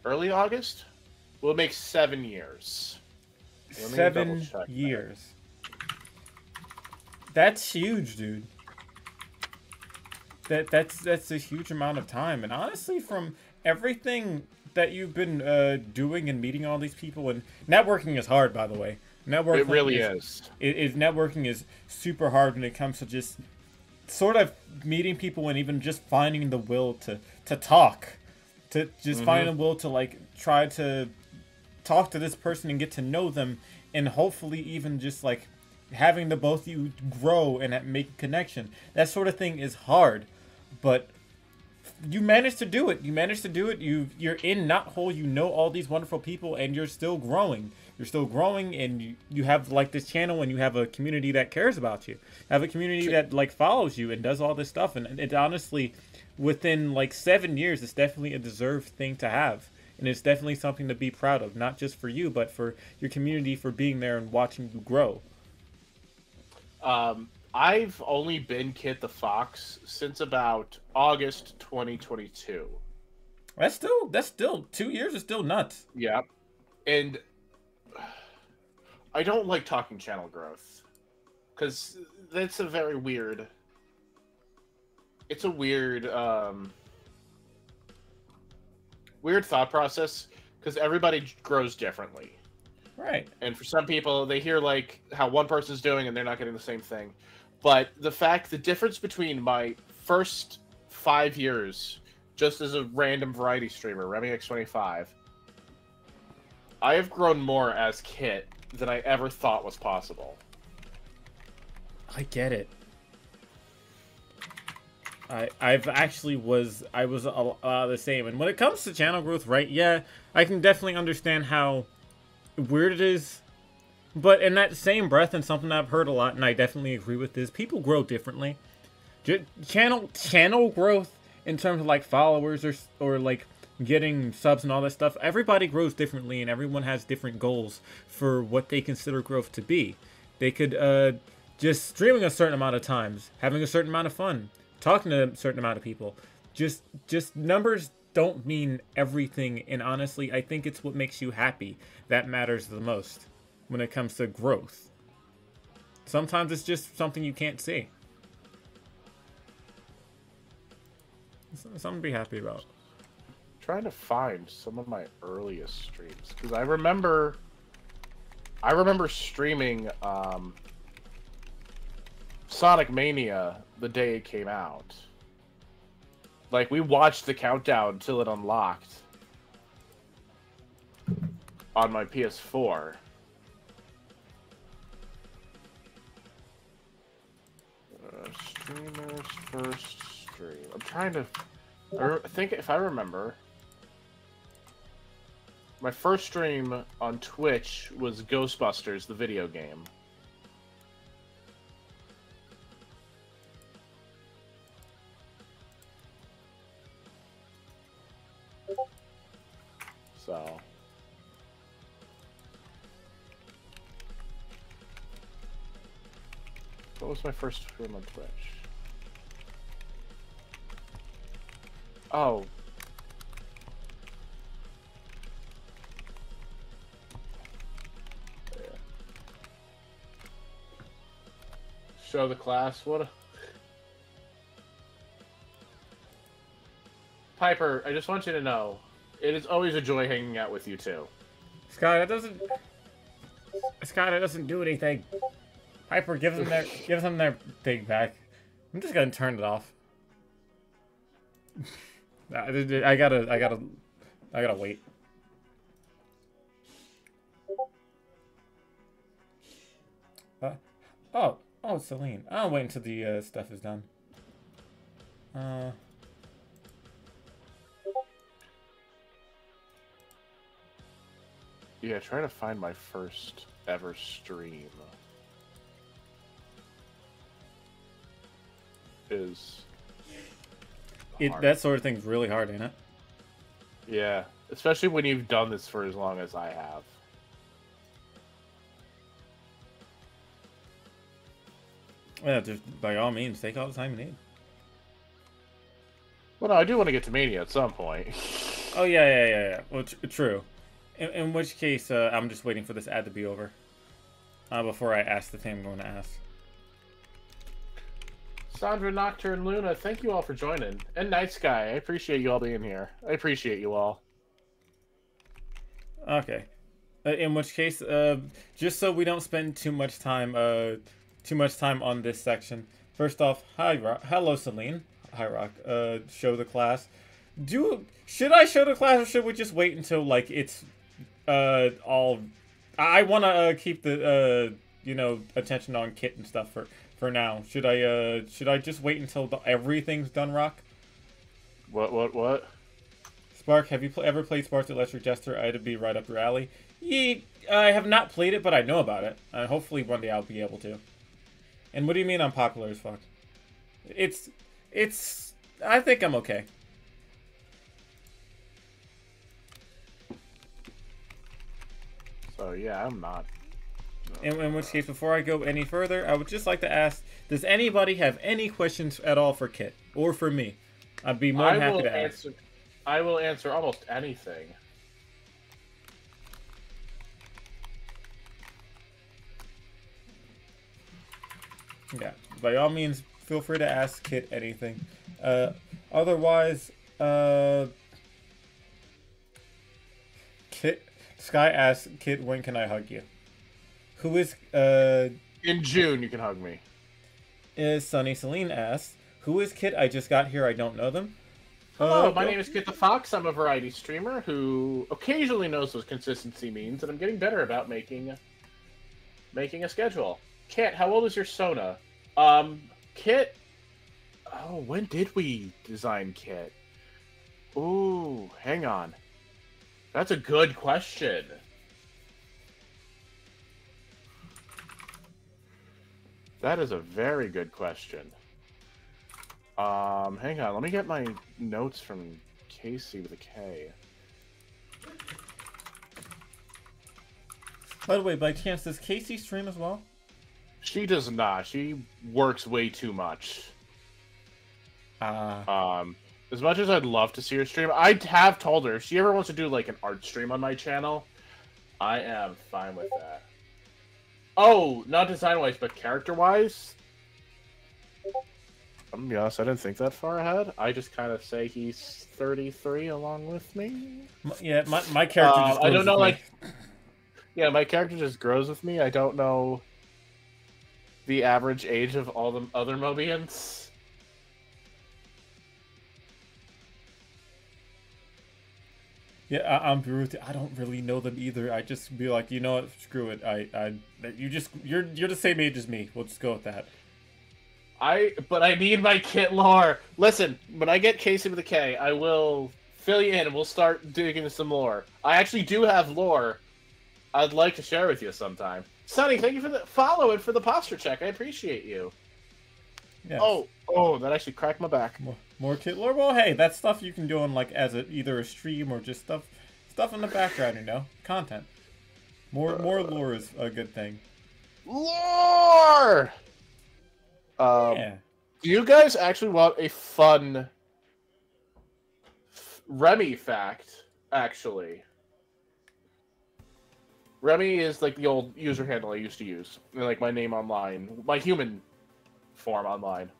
Early August? We'll make 7 years. 7 years. That's huge, dude. That's a huge amount of time. And honestly, from everything that you've been doing and meeting all these people, and networking is hard, by the way. Networking it really is. Networking is super hard when it comes to just sort of meeting people and even just finding the will to talk. To just find the will to, like, try to talk to this person and get to know them, and hopefully even just, like, having the both of you grow and make a connection. That sort of thing is hard, but you managed to do it. You managed to do it. You're in Knothole. You know all these wonderful people, and you're still growing. You're still growing, and you have, like, this channel, and you have a community that cares about you. You have a community that, like, follows you and does all this stuff, and it honestly, within, like, 7 years, it's definitely a deserved thing to have. And it's definitely something to be proud of, not just for you, but for your community, for being there and watching you grow. I've only been Kit the Fox since about August 2022. That's still 2 years is still nuts. Yeah. And I don't like talking channel growth, because that's a very weird... It's a weird thought process, because everybody grows differently. Right. And for some people, they hear, like, how one person's doing and they're not getting the same thing. But the difference between my first 5 years, just as a random variety streamer, RemiX25, I have grown more as Kit than I ever thought was possible. I get it. I was the same. And when it comes to channel growth, right, yeah, I can definitely understand how weird it is. But in that same breath, and something I've heard a lot, and I definitely agree with this, people grow differently. Channel growth in terms of, like, followers or like getting subs and all that stuff, everybody grows differently, and everyone has different goals for what they consider growth to be. They could just streaming a certain amount of times, having a certain amount of fun, talking to a certain amount of people. Just numbers don't mean everything, and honestly, I think it's what makes you happy that matters the most when it comes to growth. Sometimes it's just something you can't see. Something to be happy about. Trying to find some of my earliest streams, because I remember streaming Sonic Mania the day it came out. Like, we watched the countdown until it unlocked on my PS4. Streamer's first stream. I'm trying to think if I remember. My first stream on Twitch was Ghostbusters, the video game. So... what was my first stream on Twitch? Oh. Show the class. What? Piper, I just want you to know, it is always a joy hanging out with you too. Sky, that doesn't. Sky, that doesn't do anything. Piper, give them their thing back. I'm just gonna turn it off. I gotta wait. Oh, Celine. I'll wait until the stuff is done. Yeah, trying to find my first ever stream is hard. That sort of thing's really hard, ain't it? Yeah, especially when you've done this for as long as I have. Yeah, just by all means, take all the time you need. Well, no, I do want to get to Mania at some point. Oh, yeah. Well, true. In which case, I'm just waiting for this ad to be over. Before I ask the thing I'm going to ask. Sandra, Nocturne, Luna, thank you all for joining. And Night Sky, I appreciate you all being here. I appreciate you all. Okay. In which case, just so we don't spend too much time on this section. First off, hello, Celine. Hi, Rock. Show the class. Should I show the class, or should we just wait until like it's all? I want to keep the attention on Kit and stuff for now. Should I just wait until everything's done, Rock? What? Spark, have you ever played Spark's Electric Jester? I'd be right up your alley. Yeah, I have not played it, but I know about it. Hopefully one day I'll be able to. And what do you mean I'm popular as fuck? I think I'm okay. So yeah, I'm not. In which case, before I go any further, I would just like to ask, does anybody have any questions at all for Kit? Or for me? I'd be more than happy to ask. I will answer almost anything. Yeah, by all means, feel free to ask Kit anything. Otherwise, Sky asks Kit, when can I hug you? Who is In June, you can hug me. Sunny Celine asks, who is Kit? I just got here. I don't know them. Hello, my name is Kit the Fox. I'm a variety streamer who occasionally knows what consistency means, and I'm getting better about making a schedule. Kit, how old is your Sona? Kit. Oh, when did we design Kit? Ooh, hang on. That's a good question. That is a very good question. Hang on, let me get my notes from Casey with a K. By the way, by chance, does Casey stream as well? She does not. She works way too much. As much as I'd love to see her stream, I have told her if she ever wants to do like an art stream on my channel, I am fine with that. Oh, not design-wise, but character-wise? I'm gonna be honest, I didn't think that far ahead. I just kind of say he's 33 along with me. Yeah, my character just grows I don't know, with me. Yeah, my character just grows with me. I don't know the average age of all the other Mobians. Yeah, I'm Groot. I don't really know them either. I just be like, you know what? Screw it. You're the same age as me. We'll just go with that. But I need my Kit lore. Listen, when I get Casey with a K, I will fill you in and we'll start digging into some lore. I actually do have lore I'd like to share with you sometime. Sonny, thank you for the follow and for the posture check. I appreciate you. Yes. Oh, that actually cracked my back. More Kit lore? Well, hey, that's stuff you can do on like either a stream or just stuff in the background, you know, content. More lore is a good thing. Lore. Yeah. Do you guys actually want a fun Remy fact? Actually, Remy is like the old user handle I used to use, like my name online, my human form online.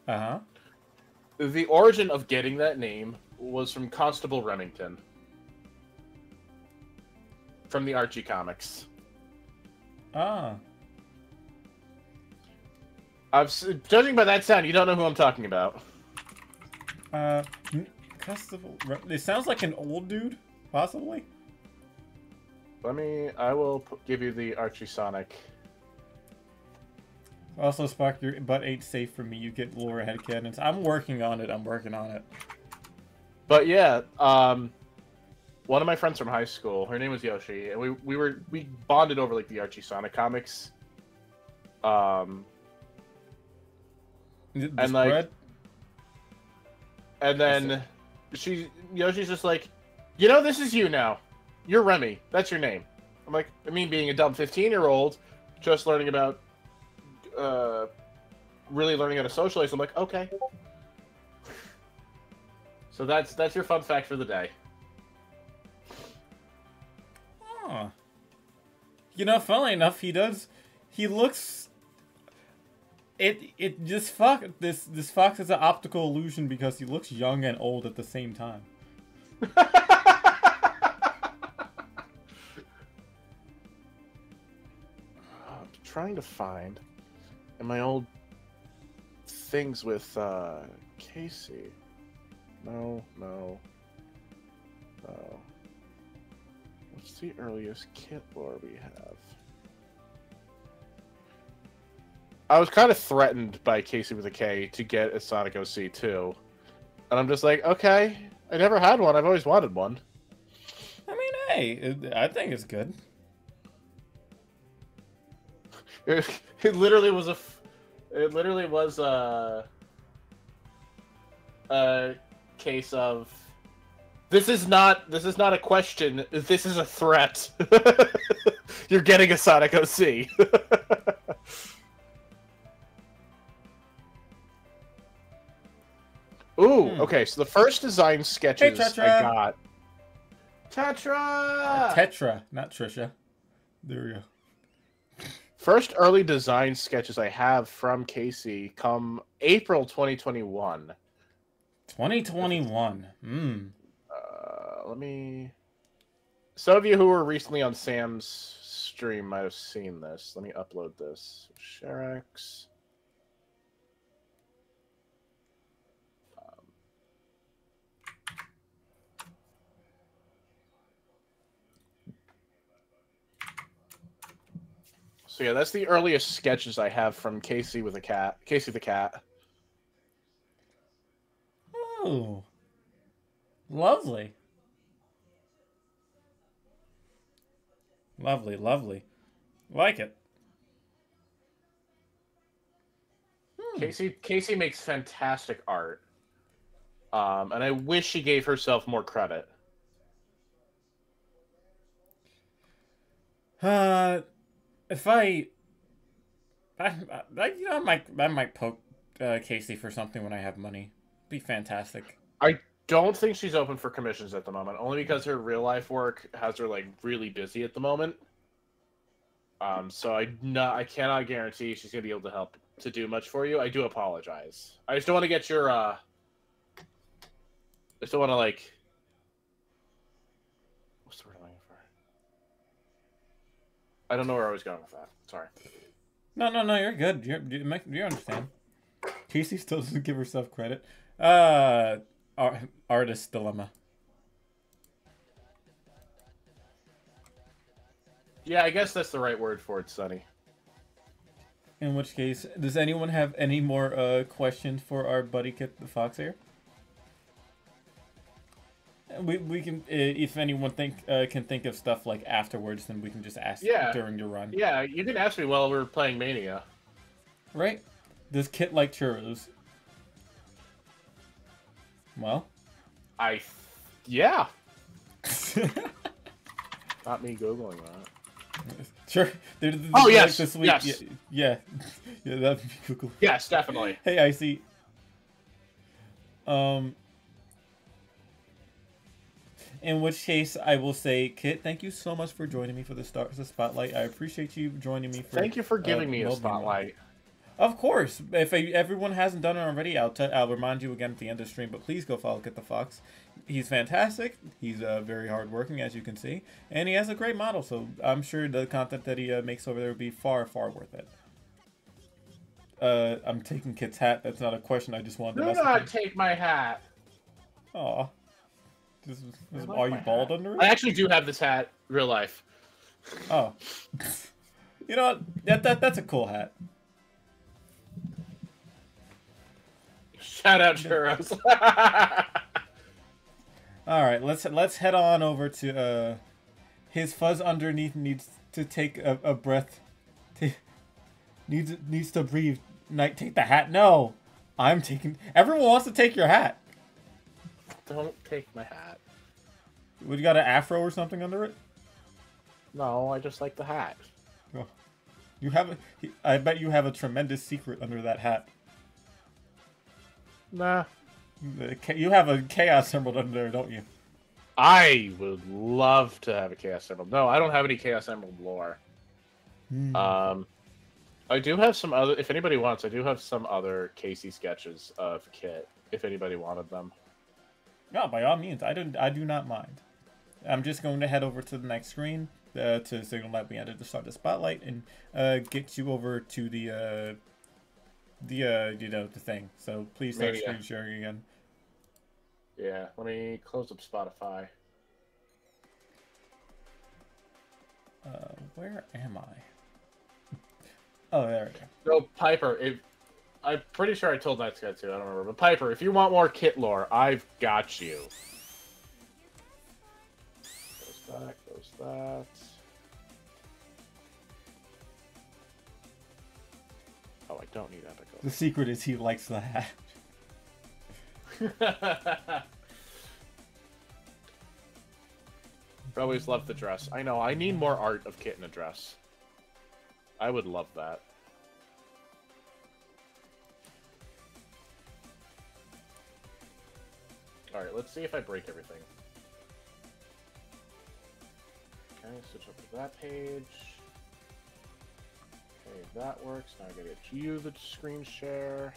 Uh-huh. The origin of getting that name was from Constable Remington. From the Archie comics. Ah. Judging by that sound, you don't know who I'm talking about. Constable... It sounds like an old dude, possibly. I will give you the Archie Sonic. Also, Spark, your butt ain't safe for me. You get lower headcanons. I'm working on it. But yeah, one of my friends from high school, her name was Yoshi, and we bonded over like the Archie Sonic comics. And then Yoshi's just like, this is you now. You're Remy. That's your name. I'm like, being a dumb 15-year-old, just learning about, really learning how to socialize. I'm like, okay. So that's your fun fact for the day. Huh. Funnily enough, he looks... This fox is an optical illusion because he looks young and old at the same time. I'm trying to find in my old things with Casey. No. What's the earliest kit lore we have? I was kind of threatened by Casey with a K to get a Sonic OC too. And I'm just like, okay, I never had one. I've always wanted one. Hey, I think it's good. It literally was a case of this is not a question, this is a threat. You're getting a Sonic OC. Ooh, okay, so the first design sketches I got. Tetra! Tetra, not Trisha. There we go. First early design sketches I have from Casey come April 2021. 2021. Let me... Some of you who were recently on Sam's stream might have seen this. Let me upload this. ShareX. So yeah, that's the earliest sketches I have from Casey with a cat. Casey the cat. Oh. Lovely. Lovely. Like it. Casey makes fantastic art. And I wish she gave herself more credit. If I might poke Casey for something when I have money. Be fantastic. I don't think she's open for commissions at the moment, only because her real life work has her like really busy at the moment. So I cannot guarantee she's gonna be able to help to do much for you. I do apologize. I just don't want to get your I just don't want to like. What's the word I'm looking for? I don't know where I was going with that. Sorry. No, you're good. You understand. Casey still doesn't give herself credit. Artist dilemma. Yeah, I guess that's the right word for it, Sonny. In which case, does anyone have any more questions for our buddy Kit the Fox here? We can, if anyone can think of stuff like afterwards, then we can just ask during the run. Yeah, you can ask me while we're playing Mania. Right? Does Kit like churros? Well, yeah. Not me googling that. Sure. Oh yes, like this week. Yes. Yeah, that'd be cool. Yes, definitely. Hey, I see. In which case, I will say, Kit, thank you so much for joining me for the spotlight. I appreciate you joining me for. Thank you for giving me a Mobian. spotlight. Of course. If everyone hasn't done it already, I'll remind you again at the end of the stream. But please go follow Get the Fox. He's fantastic. He's very hardworking, as you can see, and he has a great model. So I'm sure the content that he makes over there will be far, far worth it. I'm taking Kit's hat. That's not a question. I just wanted to. Do not take my hat. Aw. Are you bald under it? I actually do have this hat, real life. Oh. You know what? That's a cool hat. Shout out Churros. All right, let's head on over to his fuzz underneath needs to take a breath. Needs to breathe. Night, take the hat. No, I'm taking. Everyone wants to take your hat. Don't take my hat. What, you got an afro or something under it? No, I just like the hat. Oh. You have I bet you have a tremendous secret under that hat. Nah. You have a Chaos Emerald under there, don't you? I would love to have a Chaos Emerald. No, I don't have any Chaos Emerald lore. I do have some other. If anybody wants, I do have some other Casey sketches of Kit. If anybody wanted them. No, by all means. I do not mind. I'm just going to head over to the next screen to signal that we ended to start the spotlight and get you over to the thing. So please start screen sharing again. Yeah, let me close up Spotify. Where am I? Oh, there we go. So Piper, I'm pretty sure I told that guy too. I don't remember, but Piper, if you want more Kit lore, I've got you. Close that. Oh, I don't need Epic. The secret is he likes the hat. Always loved the dress. I know. I need more art of Kit in a dress. I would love that. Alright, let's see if I break everything. Okay, switch up to that page. Okay, that works. Now I gotta get you the screen share.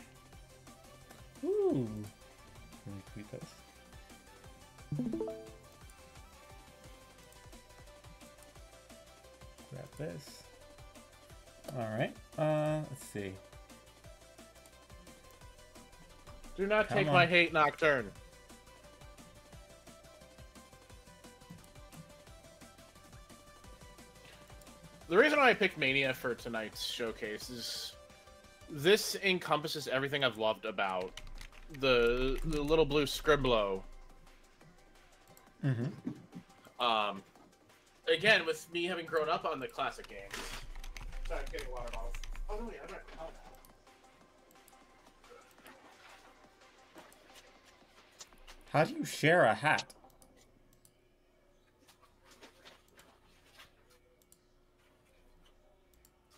Ooh. Let me tweet this. Grab this. Alright, let's see. Do not take my hate, Nocturne. The reason why I picked Mania for tonight's showcase is this encompasses everything I've loved about the little blue Scribblo. Again, with me having grown up on the classic games. Sorry, I'm getting water bottles. Oh no, wait, I'm not. Oh. How do you share a hat?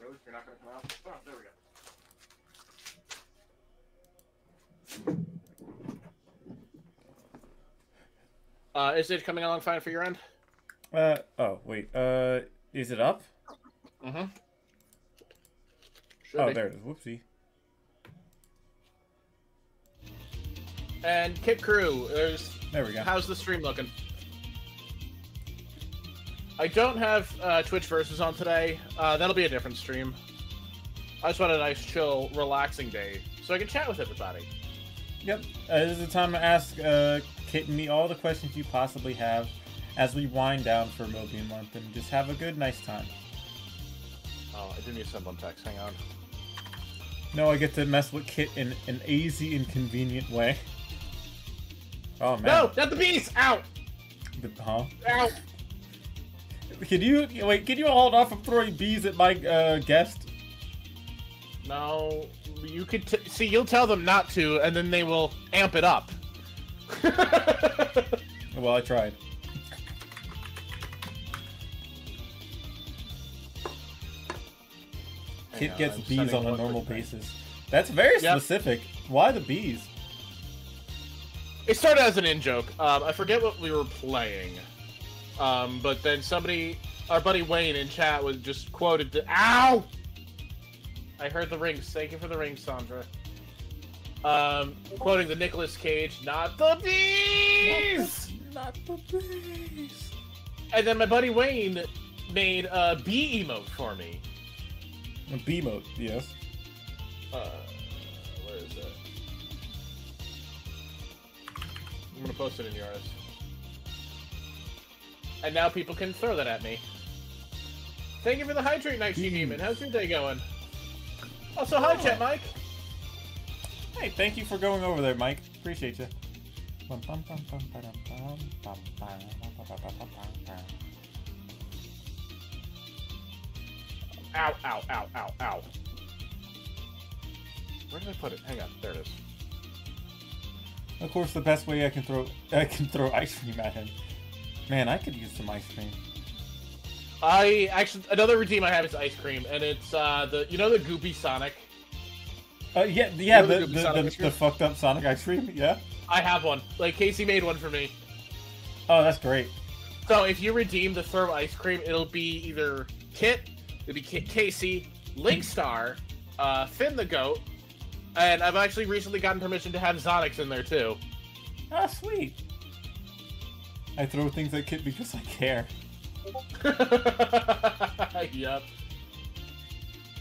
Really? You're not gonna come out? Oh, there we go. Is it coming along fine for your end? Oh, wait. Is it up? Mm-hmm. Oh, there it is. Whoopsie. And Kit Crew, there we go. How's the stream looking? I don't have Twitch Versus on today. That'll be a different stream. I just want a nice, chill, relaxing day so I can chat with everybody. Yep. This is the time to ask Kit and me all the questions you possibly have as we wind down for Mobian month and just have a good, nice time. Oh, I do need to send one text. Hang on. No, I get to mess with Kit in an easy and convenient way. Oh, man. No! Not the bees! Ow! Huh? Ow! Can you hold off from throwing bees at my guest? No, you could see. You'll tell them not to, and then they will amp it up. Well, I tried. Kit gets bees on a normal basis. That's very specific. Why the bees? It started as an in-joke. I forget what we were playing. But then our buddy Wayne in chat was just quoted the, ow! I heard the rings. Thank you for the rings, Sandra. Quoting the Nicolas Cage, not the bees! Not the bees! And then my buddy Wayne made a bee emote for me. A bee emote, yes. Where is it? I'm gonna post it in yours. And now people can throw that at me. Thank you for the hydrate, Night Demon. How's your day going? Also, hi, Chat Mike. Hey, thank you for going over there, Mike. Appreciate you. Ow, ow, ow, ow, ow. Where did I put it? Hang on, there it is. Of course, the best way I can throw ice cream at him. Man, I could use some ice cream. Another redeem I have is ice cream, and it's the Goopy Sonic. Yeah, the fucked up Sonic ice cream. Yeah. I have one. Like Casey made one for me. Oh, that's great. So if you redeem the Throw ice cream, it'll be either Kit, it'll be Casey, Linkstar, Finn the Goat, and I've actually recently gotten permission to have Zonix in there too. Ah, sweet. I throw things at Kit because I care. Yep.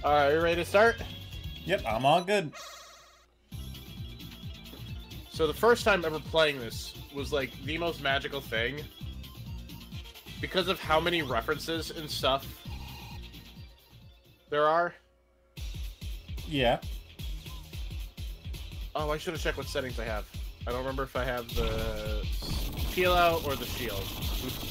Alright, you ready to start? Yep, I'm all good. So the first time ever playing this was like the most magical thing. Because of how many references and stuff there are. Yeah. Oh, I should have checked what settings I have. I don't remember if I have the peel out or the shield. Oops.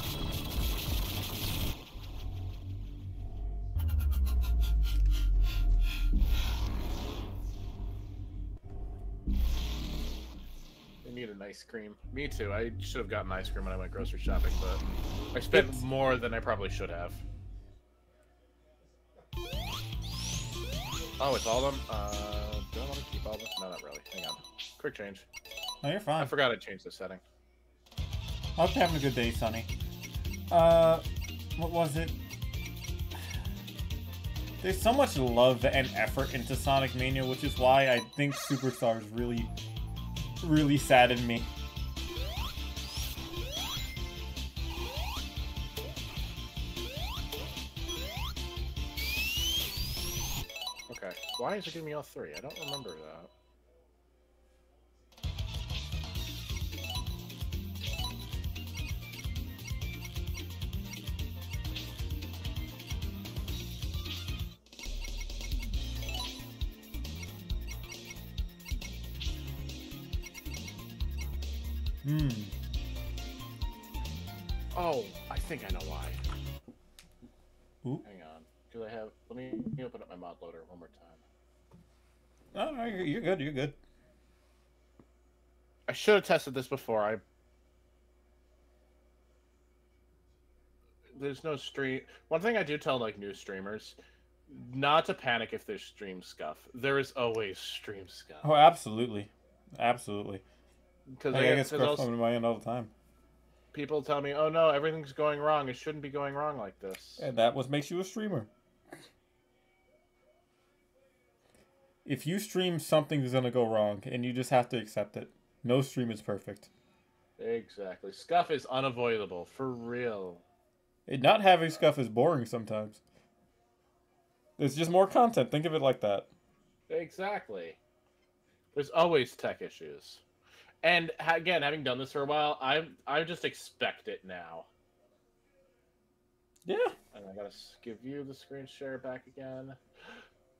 I need an ice cream. Me too. I should have gotten ice cream when I went grocery shopping, but I spent more than I probably should have. Oh, it's all of them? Do I want to keep all of them? No, not really. Hang on. Quick change. No, you're fine. I forgot I changed the setting. I hope you're having a good day, Sonny. What was it? There's so much love and effort into Sonic Mania, which is why I think Superstars really saddened me. Okay. Why is it giving me all three? I don't remember that. Oh, I think I know why. Ooh. Hang on. Do I have... Let me open up my mod loader one more time. Oh, no, you're good, you're good. I should have tested this before. There's no stream... One thing I do tell, like, new streamers, not to panic if there's stream scuff. There is always stream scuff. Oh, absolutely. Absolutely. Because I get scuff coming to my end all the time. People tell me, oh no, everything's going wrong. It shouldn't be going wrong like this. And that what makes you a streamer. If you stream, something's gonna go wrong, and you just have to accept it. No stream is perfect. Exactly. Scuff is unavoidable, for real. And not having scuff is boring sometimes. There's just more content. Think of it like that. Exactly. There's always tech issues. And again, having done this for a while, I just expect it now. Yeah. And I gotta give you the screen share back again.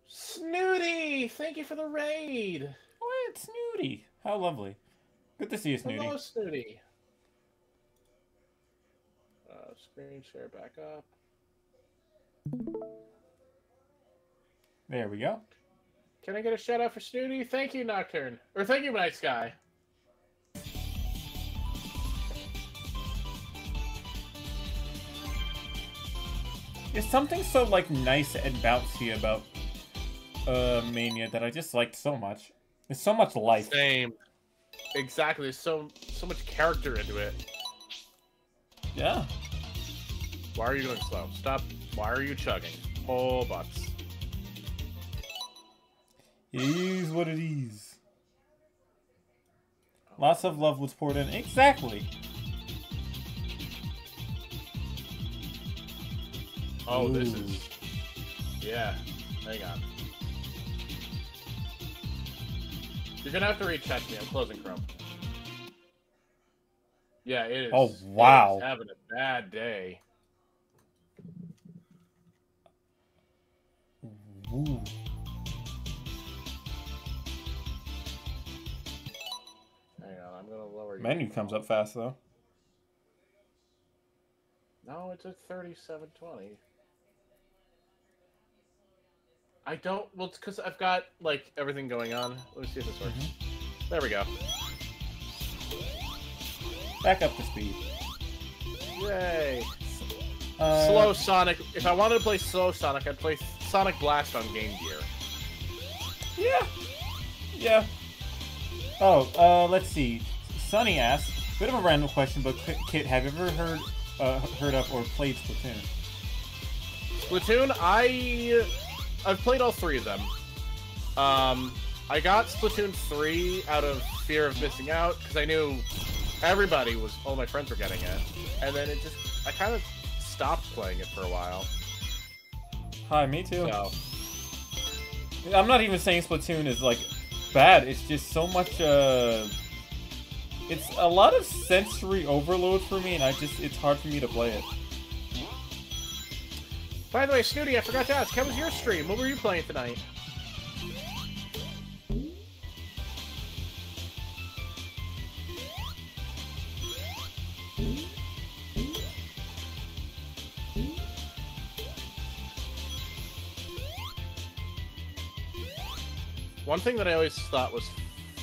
Snooty! Thank you for the raid! Oh, it's Snooty. How lovely. Good to see you, Snooty. Hello, Snooty. Screen share back up. There we go. Can I get a shout out for Snooty? Thank you, Nocturne. Or thank you, Night Sky. There's something so, like, nice and bouncy about Mania that I just liked so much. There's so much life. Same. Exactly. There's so much character into it. Yeah. Why are you going slow? Stop. Why are you chugging? Whole butts. It is what it is. Lots of love was poured in. Exactly. Oh, Ooh. this is... Yeah. Hang on. You're gonna have to recheck me. I'm closing Chrome. Yeah, it is. Oh, wow. It is having a bad day. Ooh. Hang on, I'm gonna lower you. Menu comes up fast though. No, it's at 3720. I don't. Well, it's because I've got like everything going on. Let me see if this works. There we go. Back up to speed. Yay! Slow Sonic. If I wanted to play slow Sonic, I'd play Sonic Blast on Game Gear. Yeah. Yeah. Oh, let's see. Sunny asked, bit of a random question, but Kit, have you ever heard of or played Splatoon? Splatoon, I've played all three of them. I got Splatoon 3 out of fear of missing out, because I knew all my friends were getting it. And then I kind of stopped playing it for a while. Hi, me too. So. I'm not even saying Splatoon is, like, bad. It's just so much, it's a lot of sensory overload for me, and it's hard for me to play it. By the way, Snooty, I forgot to ask, how was your stream? What were you playing tonight? One thing that I always thought was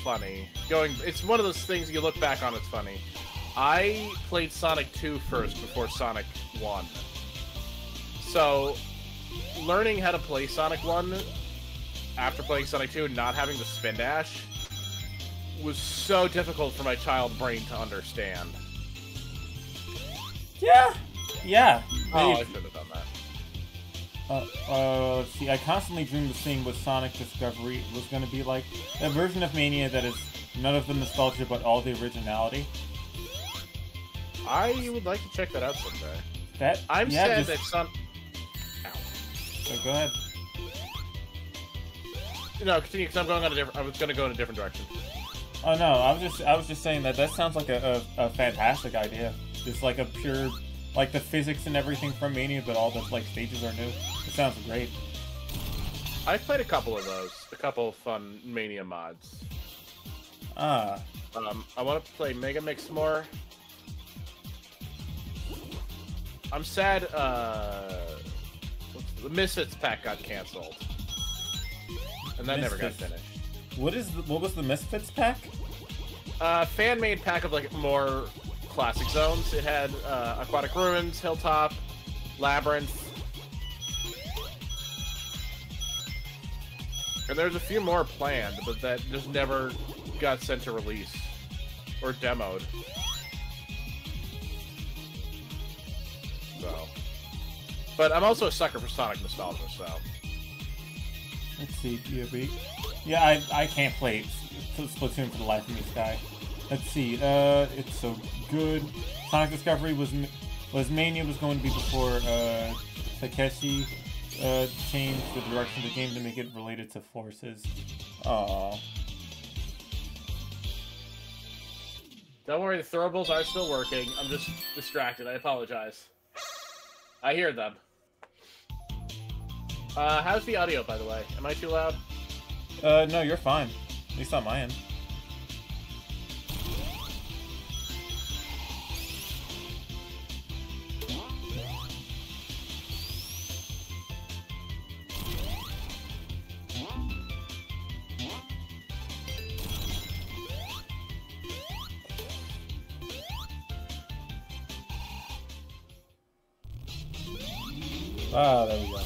funny, it's one of those things you look back on, it's funny. I played Sonic 2 first before Sonic 1. So, learning how to play Sonic 1 after playing Sonic 2 and not having the spin dash was so difficult for my child brain to understand. Yeah. Yeah. Oh, I should have done that. Let's see, I constantly dreamed of seeing what Sonic Discovery was going to be like. A version of Mania that is none of the nostalgia but all the originality. I would like to check that out someday. I'm sad that Sonic... So go ahead. No, continue, because I was going to go in a different direction. Oh no, I was just saying that sounds like a fantastic idea. Just like a pure... Like the physics and everything from Mania, but all the like stages are new. It sounds great. I've played a couple of those. A couple of fun Mania mods. I want to play Mega Mix more. I'm sad, the Misfits pack got canceled. And that never got finished. What was the Misfits pack? Fan-made pack of like more classic zones. It had Aquatic Ruins, Hilltop, Labyrinth. And there's a few more planned, but that just never got sent to release. Or demoed. So. But I'm also a sucker for Sonic nostalgia, so. Let's see, POV. Yeah, I can't play Splatoon for the life of me, Sky. Let's see, it's so good. Sonic Discovery was Mania was going to be before Takeshi changed the direction of the game to make it related to forces. Aww. Don't worry, the throwables are still working. I'm just distracted. I apologize. I hear them. How's the audio, by the way? Am I too loud? No, you're fine. At least on my end. Ah, there we go.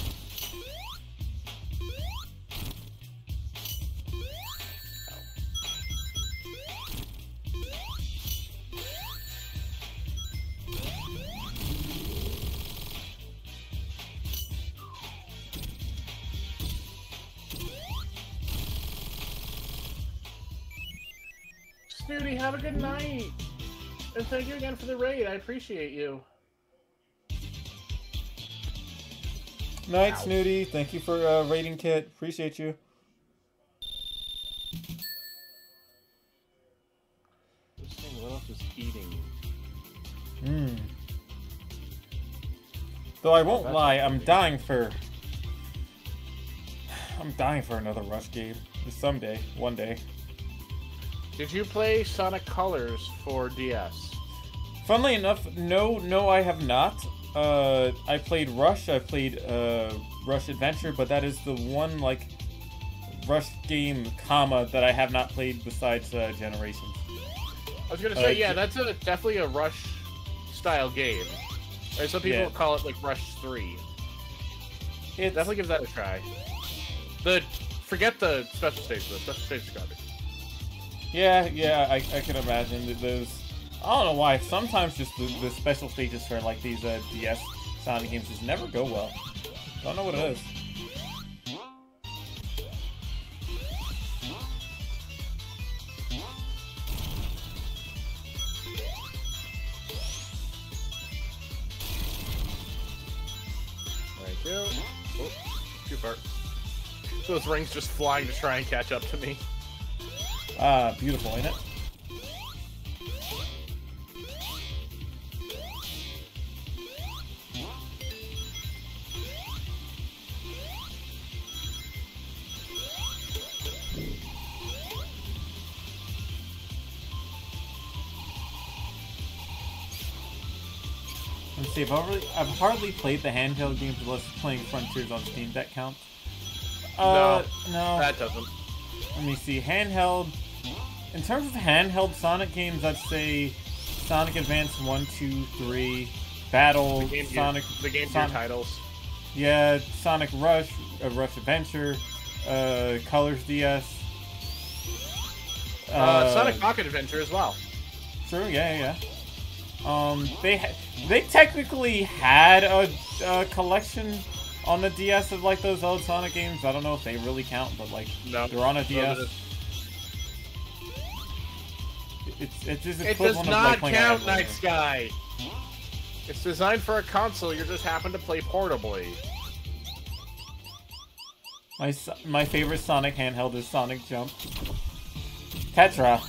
Snooty. Have a good night. And thank you again for the raid. I appreciate you. Night, Snooty. Thank you for raiding Kit. Appreciate you. This thing, what else is eating? Though I won't lie, I'm dying for another Rush game. Someday, one day. Did you play Sonic Colors for DS? Funnily enough, no, I have not. I played Rush. I played Rush Adventure, but that is the one like Rush game, that I have not played besides Generations. I was gonna say, yeah, that's definitely a Rush style game. Or some people call it like Rush 3. Definitely give that a try. Forget the special stages. The special stages are garbage. Yeah, I can imagine that those. I don't know why. Sometimes just the special stages for like these DS Sonic games just never go well. Don't know what it is. Thank you. Oh, too far. Those rings just flying to try and catch up to me. Beautiful, ain't it? Let's see, I've hardly played the handheld games unless playing Frontiers on Steam. That counts? No, no. That doesn't. Let me see. Handheld. In terms of handheld Sonic games, I'd say Sonic Advance 1, 2, 3, Battle, Sonic... The Game Gear titles. Yeah, Sonic Rush, Rush Adventure, Colors DS. Sonic Pocket Adventure as well. True, yeah. They technically had a collection on the DS of like those old Sonic games. I don't know if they really count, but like they're on a DS. It's just it does not count, Night Sky. It's designed for a console. You just happen to play portably. My favorite Sonic handheld is Sonic Jump. Tetra.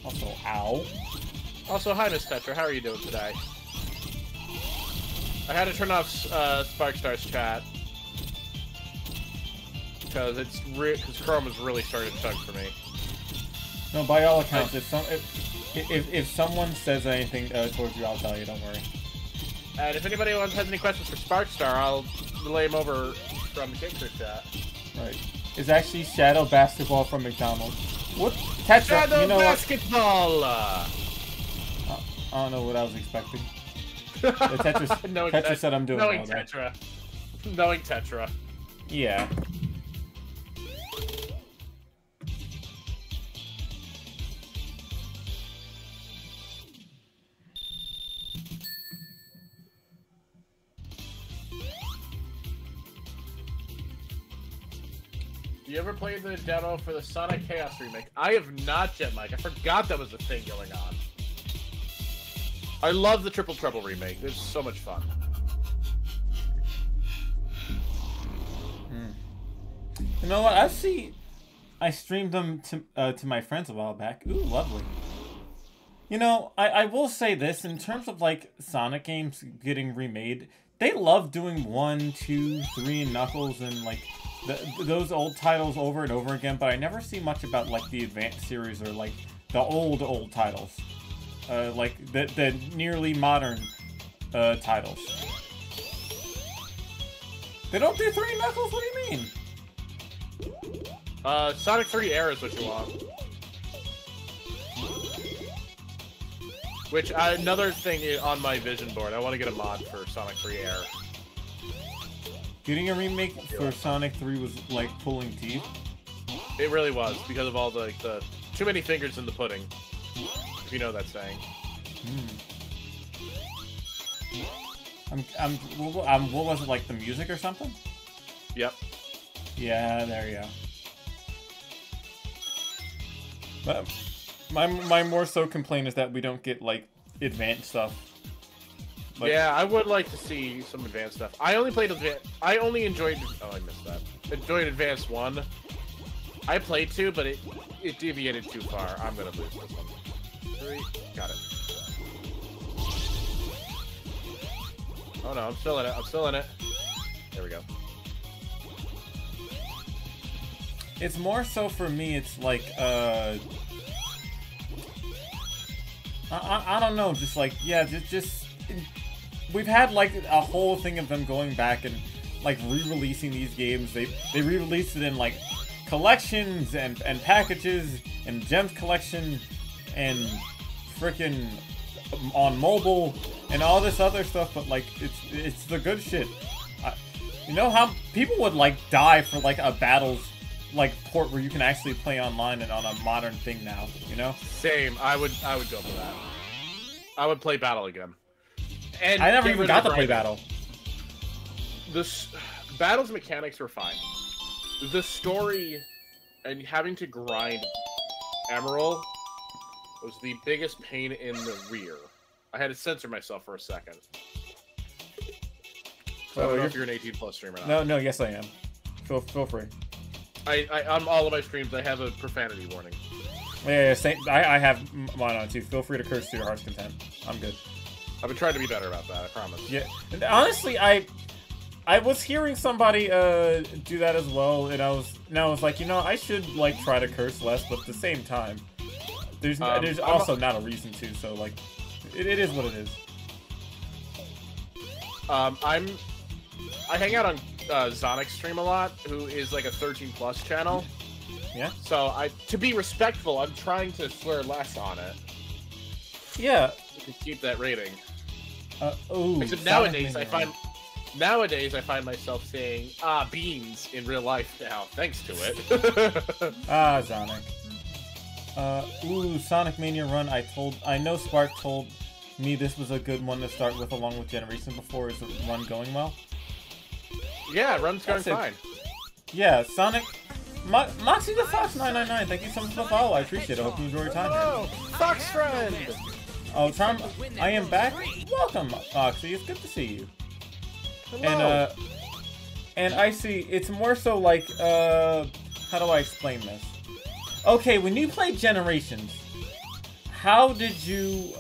Also, ow. Also, hi, Miss Tetra. How are you doing today? I had to turn off Sparkstar's chat because Chrome is really starting to chug for me. No, by all accounts, if someone says anything towards you, I'll tell you. Don't worry. And if anybody has any questions for Sparkstar, I'll relay them over from the Kickstarter chat. Right. It's actually Shadow Basketball from McDonald's. What? Tetra, Shadow you know Basketball! I don't know what I was expecting. Tetra said I'm doing knowing well, Tetra. Right? Knowing Tetra. Yeah. Do you ever play the demo for the Sonic Chaos remake? I have not yet, Mike. I forgot that was a thing going on. I love the Triple Trouble remake. It's so much fun. You know what? I streamed them to my friends a while back. Ooh, lovely. You know, I will say this, in terms of like Sonic games getting remade, they love doing 1, 2, 3 Knuckles and like those old titles over and over again, but I never see much about like the Advanced series or like the old titles. Like the nearly modern titles. They don't do 3 Knuckles? What do you mean? Sonic 3 Air is what you want. Which, another thing on my vision board, I want to get a mod for Sonic 3 Air. Getting a remake for Sonic 3 was like pulling teeth. It really was, because of all the too many fingers in the pudding. If you know that saying. What was it, like the music or something? Yep. Yeah, there you go. But my more so complaint is that we don't get like advanced stuff. Like, yeah, I would like to see some advanced stuff. I only played I only enjoyed. Oh, I missed that. Enjoyed Advanced 1. I played 2, but it deviated too far. I'm gonna lose this one. 3. Got it. Oh no, I'm still in it. I'm still in it. There we go. It's more so for me. It's like I don't know. Just like just we've had like a whole thing of them going back and like re-releasing these games. They re-released it in like collections and packages and gems collection and frickin' on mobile and all this other stuff, but like it's the good shit. You know how people would like die for like a battles like port where you can actually play online and on a modern thing now, you know? Same. I would go for that. I would play Battle again. And I never even got to play Battle. Battle's mechanics were fine. The story and having to grind Emerald was the biggest pain in the rear. I had to censor myself for a second. So I don't know if you're an 18+ streamer or not. No, yes I am. Feel free. On all of my streams, I have a profanity warning. Yeah, same. I have mine on too. Feel free to curse to your heart's content. I'm good. I've been trying to be better about that, I promise. Yeah, and honestly, I was hearing somebody do that as well, and I was like, you know, I should like try to curse less, but at the same time, there's also not a reason to. So like, it is what it is. I hang out on Zonic's stream a lot, who is like a 13+ channel. Yeah. So to be respectful, I'm trying to swear less on it. Yeah. To keep that rating. Ooh. Except nowadays I find myself saying beans in real life now, thanks to it. Sonic. Sonic Mania Run. I know Spark told me this was a good one to start with along with Generation before. Is the run going well? Yeah, run's going fine. Yeah, Sonic. Moxie the Fox 999. Thank you so much for the follow. I appreciate it. I hope you enjoy your time here. Fox friend. Oh, Tom, I am back. Welcome, Moxie. It's good to see you. Hello. And I see. It's more so like how do I explain this? Okay, when you played Generations, how did you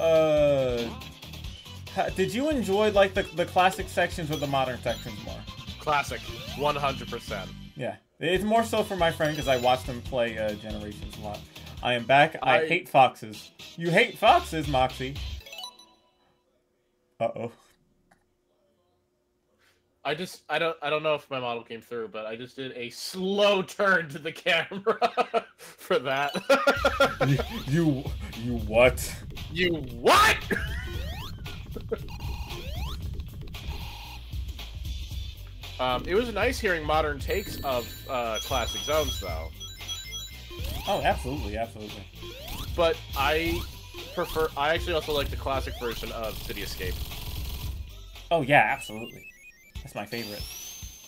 enjoy like the classic sections or the modern sections more? Classic, 100%. Yeah, it's more so for my friend because I watched him play Generations a lot. I am back. I hate foxes. You hate foxes, Moxie. Uh-oh. I don't know if my model came through, but I just did a slow turn to the camera for that. you what? You what? It was nice hearing modern takes of classic zones, though. Oh, absolutely, absolutely. But I actually also like the classic version of City Escape. Oh yeah, absolutely. That's my favorite.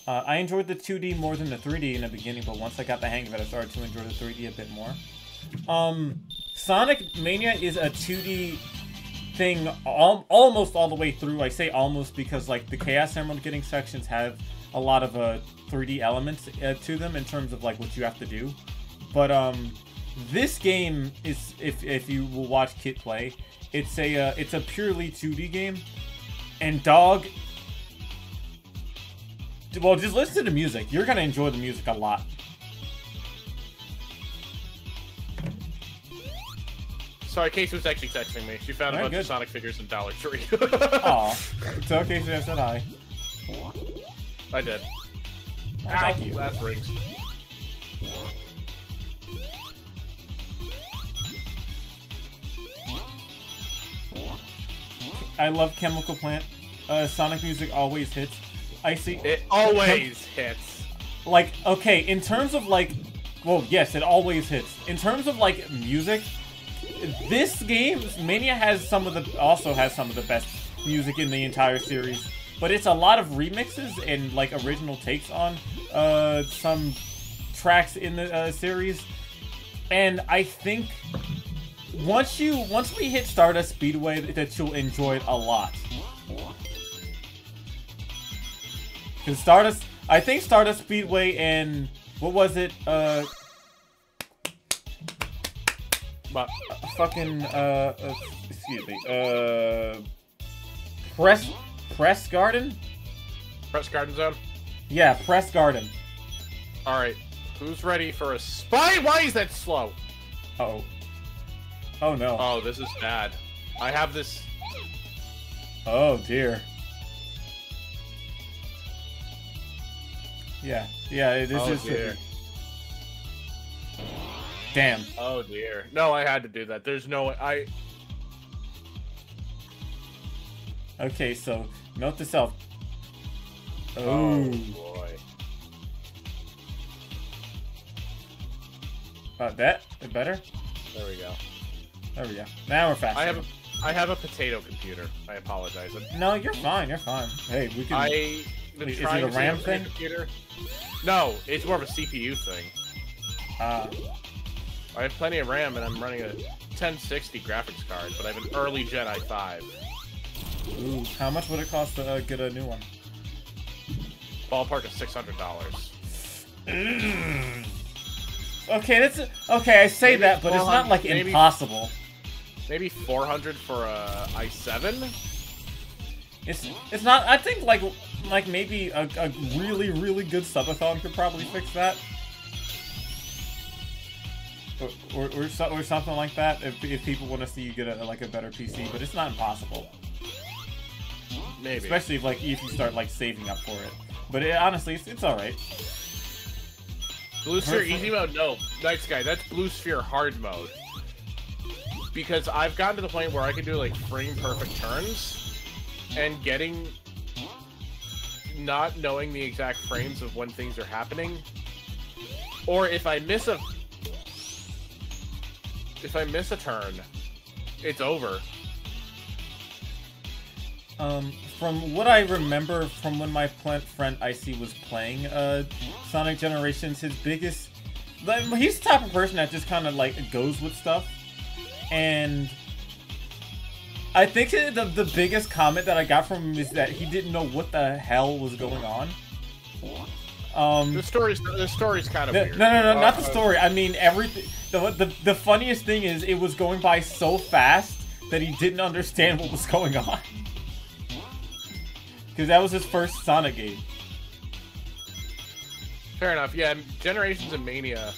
I enjoyed the 2D more than the 3D in the beginning, but once I got the hang of it, I started to enjoy the 3D a bit more. Sonic Mania is a 2D thing almost all the way through. I say almost because like the Chaos Emerald getting sections have a lot of 3D elements to them in terms of like what you have to do. But this game is, if you will watch Kit play, it's a purely 2D game, and dog. Well, just listen to the music. You're gonna enjoy the music a lot. Sorry, Casey was actually texting me. She found a bunch of Sonic figures in Dollar Tree. Aw. So Casey, I said hi. I did. Oh, thank you. Last rings. I love Chemical Plant. Sonic music always hits. I see. It always hits. Like, okay, in terms of like, well, yes, it always hits. In terms of like music, this game, Mania also has some of the best music in the entire series. but it's a lot of remixes and like original takes on some tracks in the series. And I think once we hit Stardust Speedway, that you'll enjoy it a lot. Because I think Stardust Speedway and what was it? Fucking excuse me. Press Garden? Press Garden Zone? Yeah, Press Garden. Alright. Who's ready for a spy? Why is that slow? Uh-oh. Oh no. Oh, this is bad. I have this. Oh dear. Yeah, this is dear. Damn. Oh dear. No, I had to do that. There's no I. Okay, so note to self. Oh boy. That better? There we go. There we go. Now we're fast. I have a potato computer. I apologize. No, you're fine. You're fine. Hey, we can. Is it a RAM thing? Computer? No, it's more of a CPU thing. I have plenty of RAM, and I'm running a 1060 graphics card, but I have an early Gen i5. Ooh, how much would it cost to get a new one? Ballpark of $600. Okay, that's okay. I say maybe that, but it's not like impossible. Maybe 400 for a i7. It's not. I think like maybe a really good subathon could probably fix that, or something like that. If people want to see you get a better PC, but it's not impossible. Maybe, especially if you start saving up for it. But honestly, it's all right. Blue Sphere easy mode? No, Night Sky. That's Blue Sphere hard mode. Because I've gotten to the point where I can do frame perfect turns, and not knowing the exact frames of when things are happening, or if I miss a turn, it's over. From what I remember from when my friend Icy was playing Sonic Generations, his biggest... he's the type of person that just kind of goes with stuff. And I think the biggest comment that I got from him is that he didn't know what the hell was going on. The story's kind of weird. No, not the story. I mean, everything. The funniest thing is it was going by so fast that he didn't understand what was going on. Because that was his first Sonic game. Fair enough. Yeah, Generations and Mania,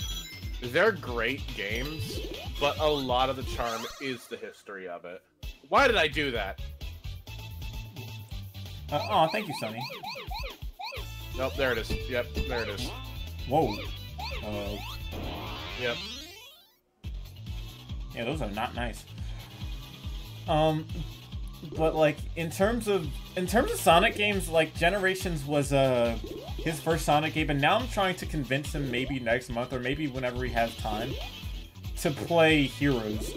they're great games, but a lot of the charm is the history of it. Why did I do that? Oh, thank you, Sonny. Nope, there it is. Yep, there it is. Whoa. Yep. Yeah, those are not nice. But in terms of Sonic games, Generations was his first Sonic game, and now I'm trying to convince him maybe next month or maybe whenever he has time to play Heroes.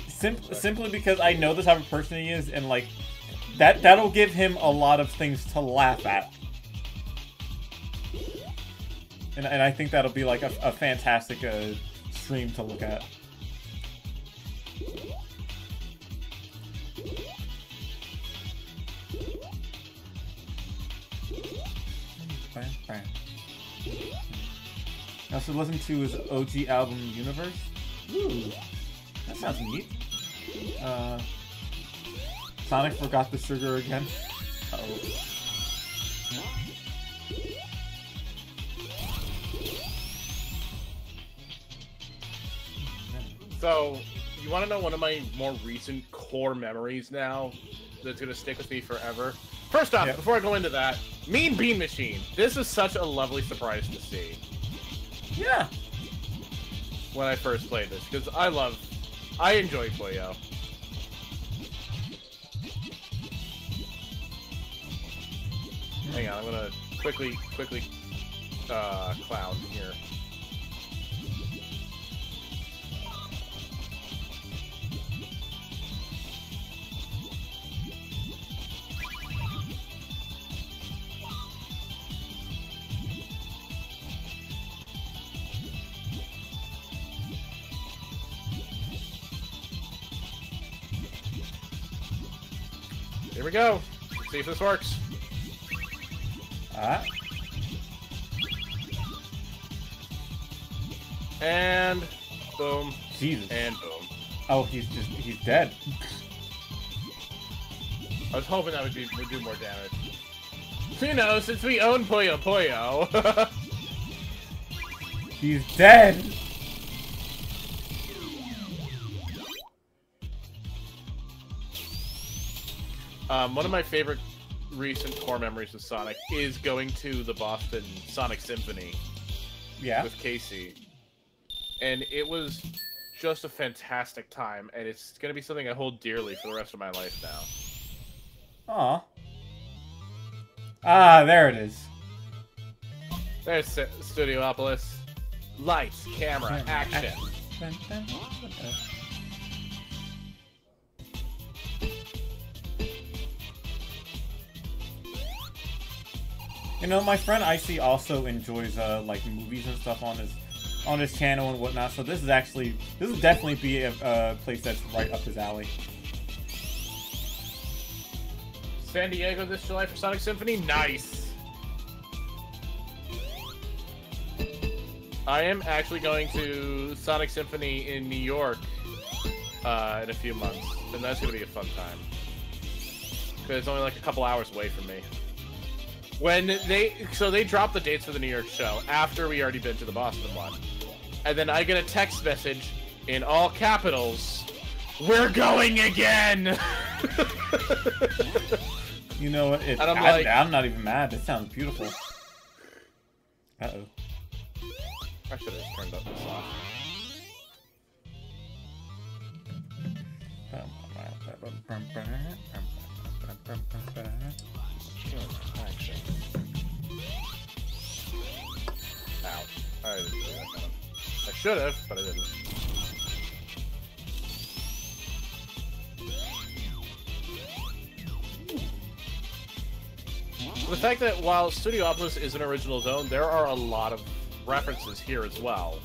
Simply because I know the type of person he is, and that'll give him a lot of things to laugh at. And I think that'll be a fantastic stream to look at. I also listened to his OG album, Universe. Ooh, that sounds neat. Sonic forgot the sugar again. Uh-oh. So, you want to know one of my more recent core memories now that's going to stick with me forever? First off, before I go into that, Mean Bean Machine. This is such a lovely surprise to see. Yeah. When I first played this, because I enjoy Puyo. Hang on, I'm gonna quickly clown here. Here we go. See if this works. Alright. And boom. Jesus. And boom. Oh, he's dead. I was hoping that would do more damage. You know, since we own Puyo Puyo. He's dead. One of my favorite recent core memories of Sonic is going to the Boston Sonic Symphony. Yeah. With Casey. And it was just a fantastic time, and it's going to be something I hold dearly for the rest of my life now. Aw. Ah, there it is. There's Studiopolis. Lights, camera, action. You know, my friend Icy also enjoys like movies and stuff on his channel and whatnot. So this would definitely be a place that's right up his alley. San Diego this July for Sonic Symphony? Nice! I am actually going to Sonic Symphony in New York in a few months, and that's going to be a fun time. Because it's only like a couple hours away from me. So they dropped the dates for the New York show after we already been to the Boston one. And then I get a text message in all capitals, "We're going again!" You know what? I'm not even mad. This sounds beautiful. Uh-oh. I should have turned up this off. Action. Ow. I didn't do that kind of. I should have, but I didn't. The fact that while Studiopolis is an original zone, there are a lot of references here as well.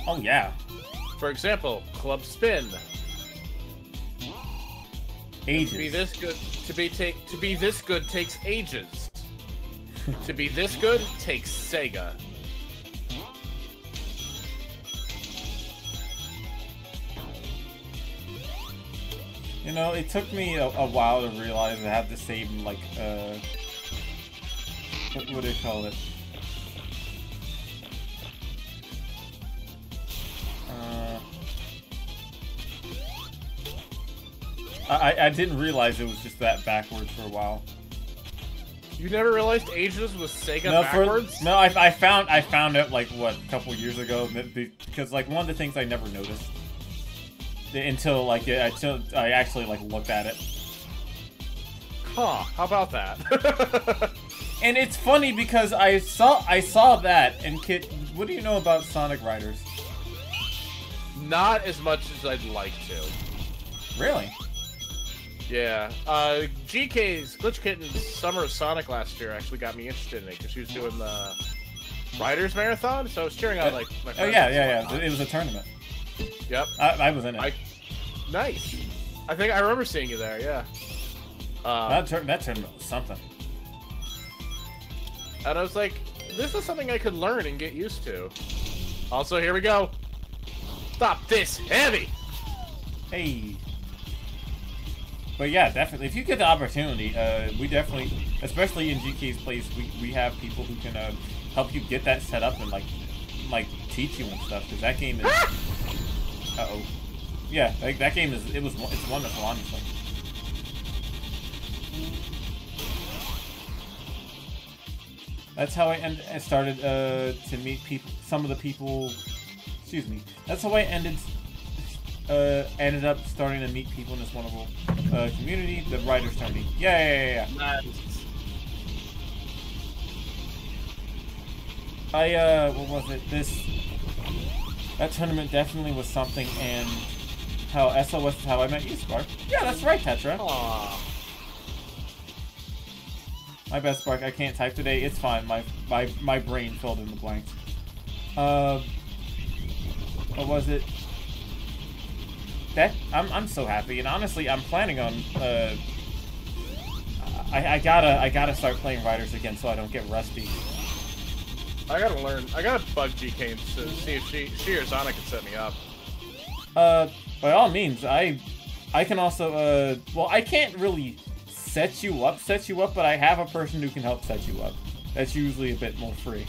Oh yeah. For example, Club Spin. Ages. To be this good, to be this good takes ages. To be this good takes Sega. You know, it took me a while to realize I have the same, like, what do they call it? I didn't realize it was just that backwards for a while. You never realized Ages was Sega backwards? I found out like what, a couple years ago, because like one of the things I never noticed until I actually like looked at it. Huh? How about that? And it's funny because I saw that, and Kit, what do you know about Sonic Riders? Not as much as I'd like to. Really? Yeah. GK's Glitch Kitten's Summer of Sonic last year actually got me interested in it because she was doing the Riders Marathon, so I was cheering on like my friends. Oh yeah. It was a tournament. Yep. I was in it. Nice. I think I remember seeing you there. Yeah. That tournament was something. And I was like, this is something I could learn and get used to. Also, here we go. Stop this heavy. Hey. But yeah, definitely. If you get the opportunity, we definitely, especially in GK's place, we have people who can help you get that set up and like teach you and stuff. Because that game is. Uh-oh. Yeah, like that game is. It's wonderful, honestly. That's how I started to meet people. Some of the people. Excuse me. That's how I ended up starting to meet people in this wonderful community, the Writers Tourney. Yeah. Nice. What was it? That tournament definitely was something, and how SOS is how I met you, Spark. Yeah, that's right, Tetra. Aww. My bad, Spark. I can't type today. It's fine. My brain filled in the blanks. What was it? I'm so happy, and honestly, I'm planning on I gotta start playing Riders again so I don't get rusty. I gotta learn. I gotta bug GK to see if she or Sonic can set me up. By all means, I can also, well, I can't really set you up, but I have a person who can help set you up. That's usually a bit more free.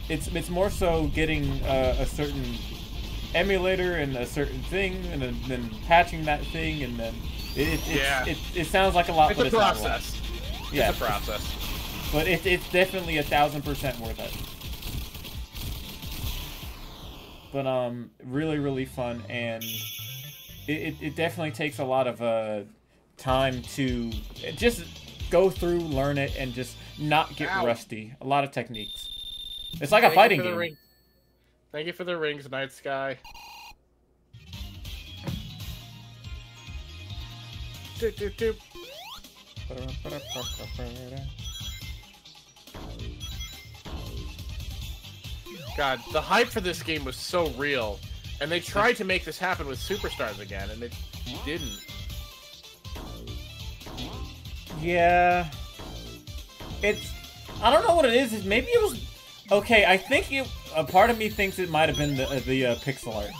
It's more so getting a certain emulator and a certain thing, and then patching that thing, and then it sounds like a lot. It's a process. Yeah, it's a process. But it's definitely 1000% worth it. But really fun, and it definitely takes a lot of time to just go through, learn it, and just not get rusty. A lot of techniques. It's like a fighting game. Thank you for the rings, Night Sky. Doop, doop, doop. God, the hype for this game was so real, and they tried to make this happen with Superstars again, and it didn't. Yeah, I don't know what it is. Maybe it was okay. I think a part of me thinks it might have been the pixel art.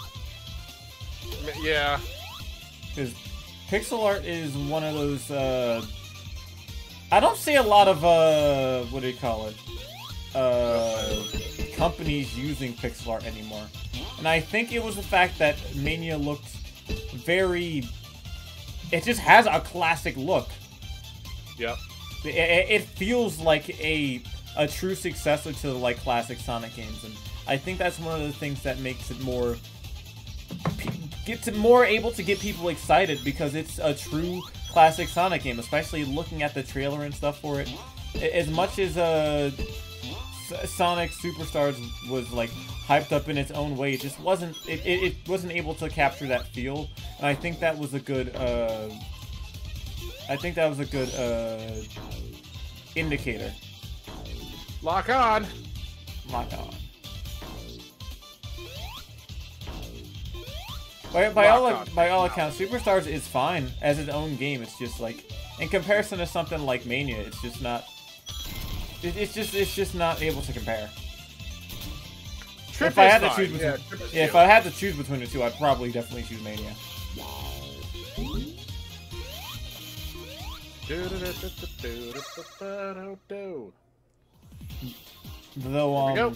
Yeah, because pixel art is one of those. I don't see a lot of what do you call it? Companies using pixel art anymore, and I think it was the fact that Mania looked very. It just has a classic look. Yep. It feels like a true successor to like classic Sonic games, and I think that's one of the things that makes it more able to get people excited, because it's a true classic Sonic game, especially looking at the trailer and stuff for it. As much as Sonic Superstars was like hyped up in its own way, it just wasn't able to capture that feel, and I think that was a good indicator. Lock on. Lock on. By all accounts, Superstars is fine as its own game. It's just like, in comparison to something like Mania, it's just not. It's just not able to compare. Trip if I had fine. to choose between, yeah, if I had to choose between the two, I'd probably definitely choose Mania. Though, Here we go.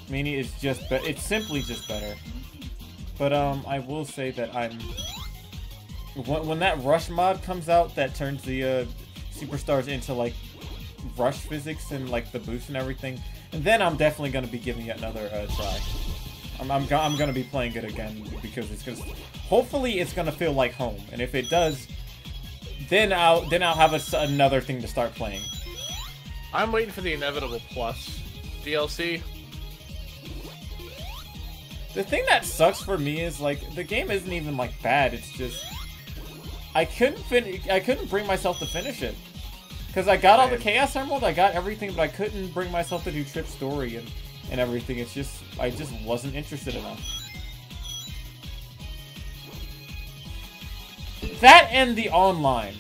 Mania is just it's simply just better. But I will say that when that Rush mod comes out, that turns the Superstars into like Rush physics and like the boost and everything, and then I'm definitely gonna be giving it another try. I'm gonna be playing it again, because hopefully it's gonna feel like home, and if it does, then I'll have another thing to start playing. I'm waiting for the inevitable Plus DLC. The thing that sucks for me is like the game isn't even like bad. It's just I couldn't bring myself to finish it, because I got all the Chaos Emerald, I got everything, but I couldn't bring myself to do Trip's story and everything. It's just I just wasn't interested enough. That and the online,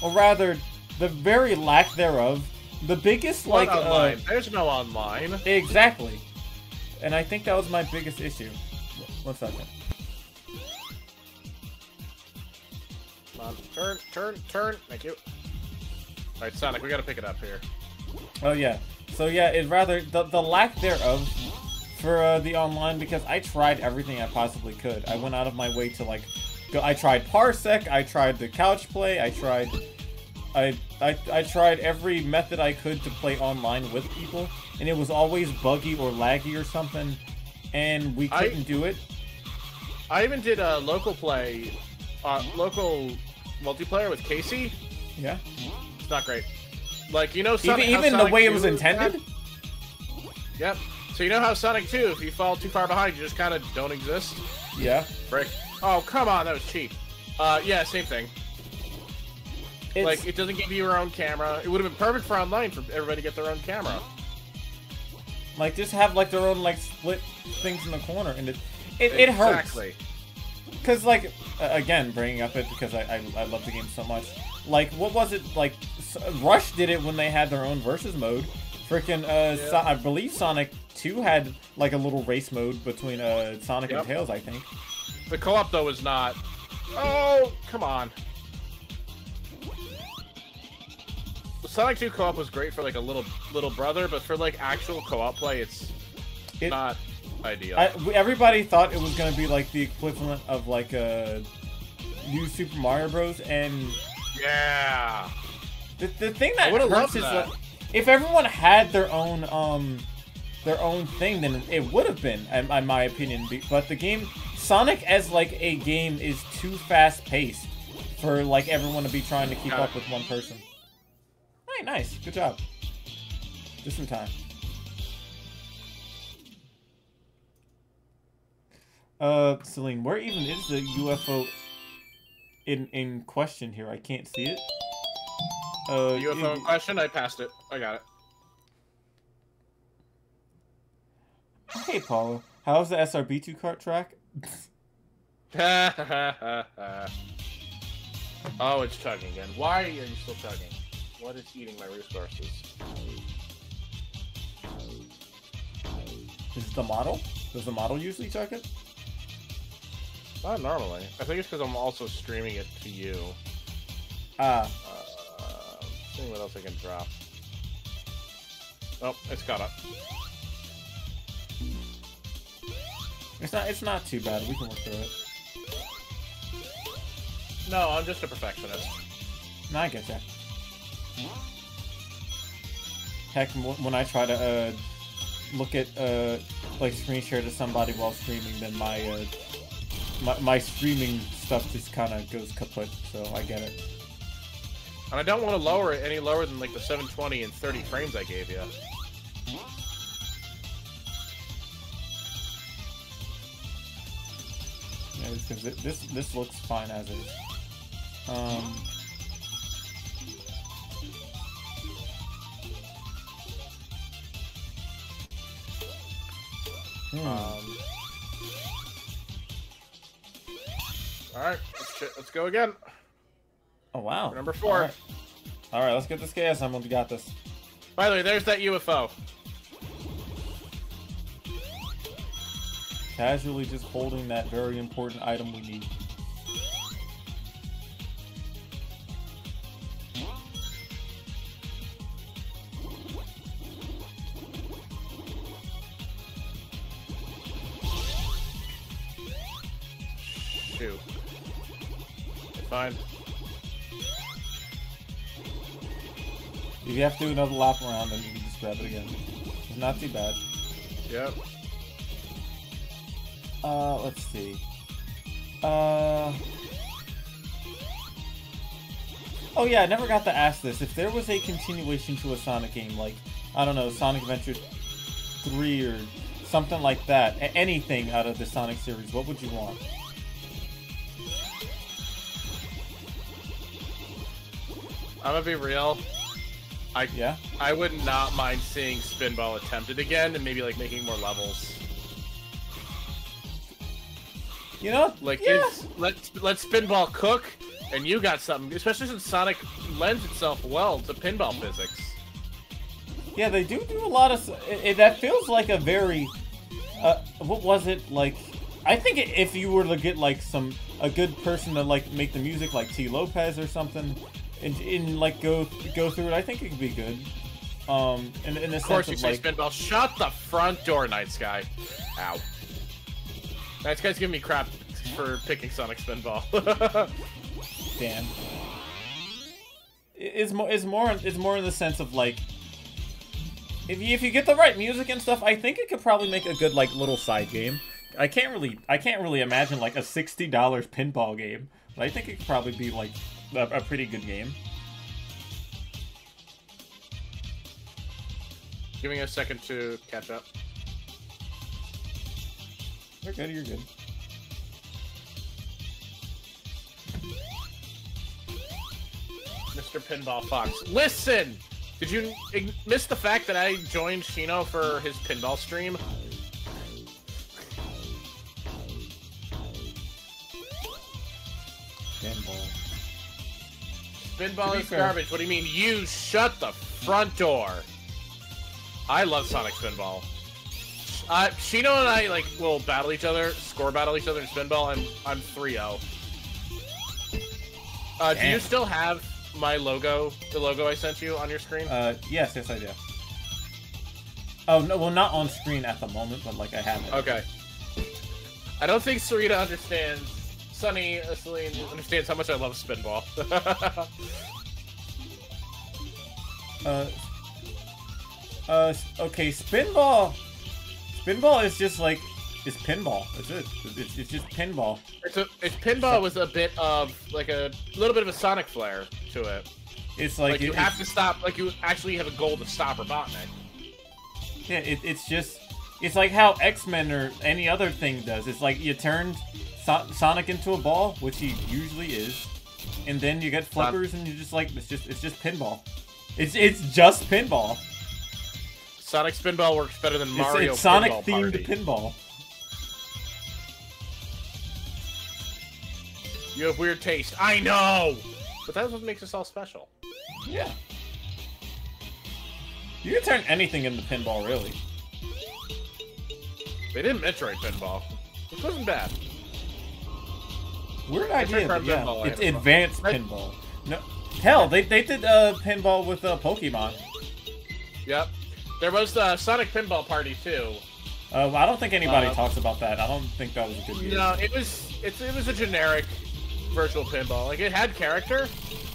or rather, the very lack thereof. The biggest like online? There's no online. Exactly. And I think that was my biggest issue. 1 second. Come on. Turn. Thank you. Alright, Sonic, we gotta pick it up here. Oh, yeah. So, yeah, it rather... The lack thereof for the online, because I tried everything I possibly could. I went out of my way to, like... I tried Parsec, I tried the couch play, I tried... I tried every method I could to play online with people, and it was always buggy or laggy or something, and we couldn't do it. I even did a local play, local multiplayer with Casey. Yeah. It's not great. Like, you know, even the way it was intended? Yep. So you know how Sonic 2, if you fall too far behind, you just kind of don't exist? Yeah. Break. Oh, come on, that was cheap. Yeah, same thing. Like, it doesn't give you your own camera. It would have been perfect for online for everybody to get their own camera. Like, just have, like, their own, like, split things in the corner, and it hurts. Exactly. Cause like again, bringing up it because I love the game so much. Like, what was it like? Rush did it when they had their own versus mode. Freaking I believe Sonic 2 had like a little race mode between Sonic and Tails. I think. The co-op though is not. Oh, come on. The Sonic 2 co-op was great for like a little brother, but for like actual co-op play, it's not ideal. Everybody thought it was gonna be like the equivalent of like a new Super Mario Bros. And yeah, the thing that hurts is that if everyone had their own thing, then it would have been, in my opinion. But the game Sonic as like a game is too fast paced for like everyone to be trying to keep up with one person. Hey, nice, good job. Just in time. Celine, where even is the UFO in question here? I can't see it. UFO in question? I passed it. I got it. Hey, Paulo. How's the SRB2 kart track? Oh, it's chugging again. Why are you still chugging? What is eating my resources? Is it the model? Does the model usually chug it? Not normally. I think it's because I'm also streaming it to you. Seeing what else I can drop. Oh, it's caught up. It's not too bad. We can work through it. No, I'm just a perfectionist. No, I get that. Heck, when I try to look at like screen share to somebody while streaming, then my streaming stuff just kind of goes kaput. So I get it. And I don't want to lower it any lower than like the 720 and 30 frames I gave you. Yeah, because this looks fine as is. Alright, let's go again. Oh, wow. Number 4. Alright, let's get this chaos. We got this. By the way, there's that UFO. Casually just holding that very important item we need. Shoot. Fine. If you have to do another lap around, then you can just grab it again. It's not too bad. Yep. Let's see. Oh yeah, I never got to ask this. If there was a continuation to a Sonic game, like, I don't know, Sonic Adventure 3 or something like that, anything out of the Sonic series, what would you want? I'm gonna be real. Yeah? I would not mind seeing Spinball attempted again and maybe like making more levels. You know, like yeah. let Spinball cook, and you got something. Especially since Sonic lends itself well to pinball physics. Yeah, they do a lot of. That feels like a very. What was it like? I think if you were to get like a good person to like make the music, like T. Lopez or something, and like go through it, I think it could be good. In the of course, sense you of, say Spinball. Shut the front door, Night Sky. Ow. Night Sky's giving me crap for picking Sonic Spinball. Damn. It's more in the sense of like, if you get the right music and stuff, I think it could probably make a good like little side game. I can't really imagine like a $60 pinball game, but I think it could probably be like a pretty good game. Give me a second to catch up. You're good, you're good. Mr. Pinball Fox. Listen! Did you miss the fact that I joined Shino for his pinball stream? Spinball is garbage. What do you mean? You shut the front door. I love Sonic Spinball. Shino and I will battle each other, score battle each other in Spinball. I'm 3-0. Do you still have my logo, the logo I sent you on your screen? Yes, I do. Oh no, well not on screen at the moment, but I have it. Okay. I don't think Sarita understands. Sunny, Celine understands how much I love Spinball. Okay, Spinball. Spinball is just it's pinball. That's it. It's just pinball. It's pinball with a bit of a little bit of a Sonic flair to it. It's you have to stop. You actually have a goal to stop Robotnik. Yeah, it's like how X-Men or any other thing does. It's you turn Sonic into a ball, which he usually is, and then you get flippers, and you just it's just pinball. It's just pinball. Sonic Spinball works better than Mario. It's Sonic themed pinball. You have weird taste. I know, but that's what makes us all special. Yeah. You can turn anything into pinball, really. They didn't Metroid pinball. It wasn't bad. Weird idea, but yeah. It's advanced pinball. No, hell, they did pinball with Pokemon. Yep. There was the Sonic Pinball Party too. I don't think anybody talks about that. I don't think that was a good game. No, it was a generic virtual pinball. It had character,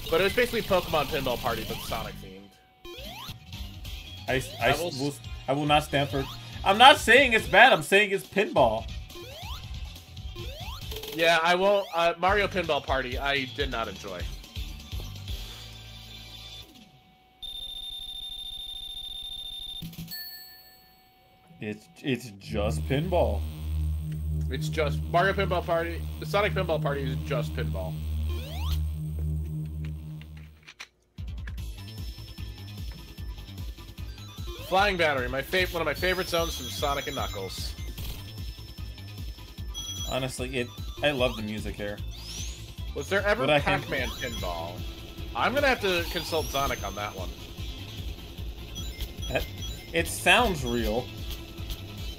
but it was basically Pokemon Pinball Party, but Sonic themed. I will not stand for. I'm not saying it's bad. I'm saying it's pinball. Yeah, I won't. Mario Pinball Party, I did not enjoy. It's just pinball. It's just Mario Pinball Party. The Sonic Pinball Party is just pinball. Flying Battery, one of my favorite zones from Sonic and Knuckles. Honestly, I love the music here. Was there ever Pac-Man pinball? I'm gonna have to consult Sonic on that one. It sounds real.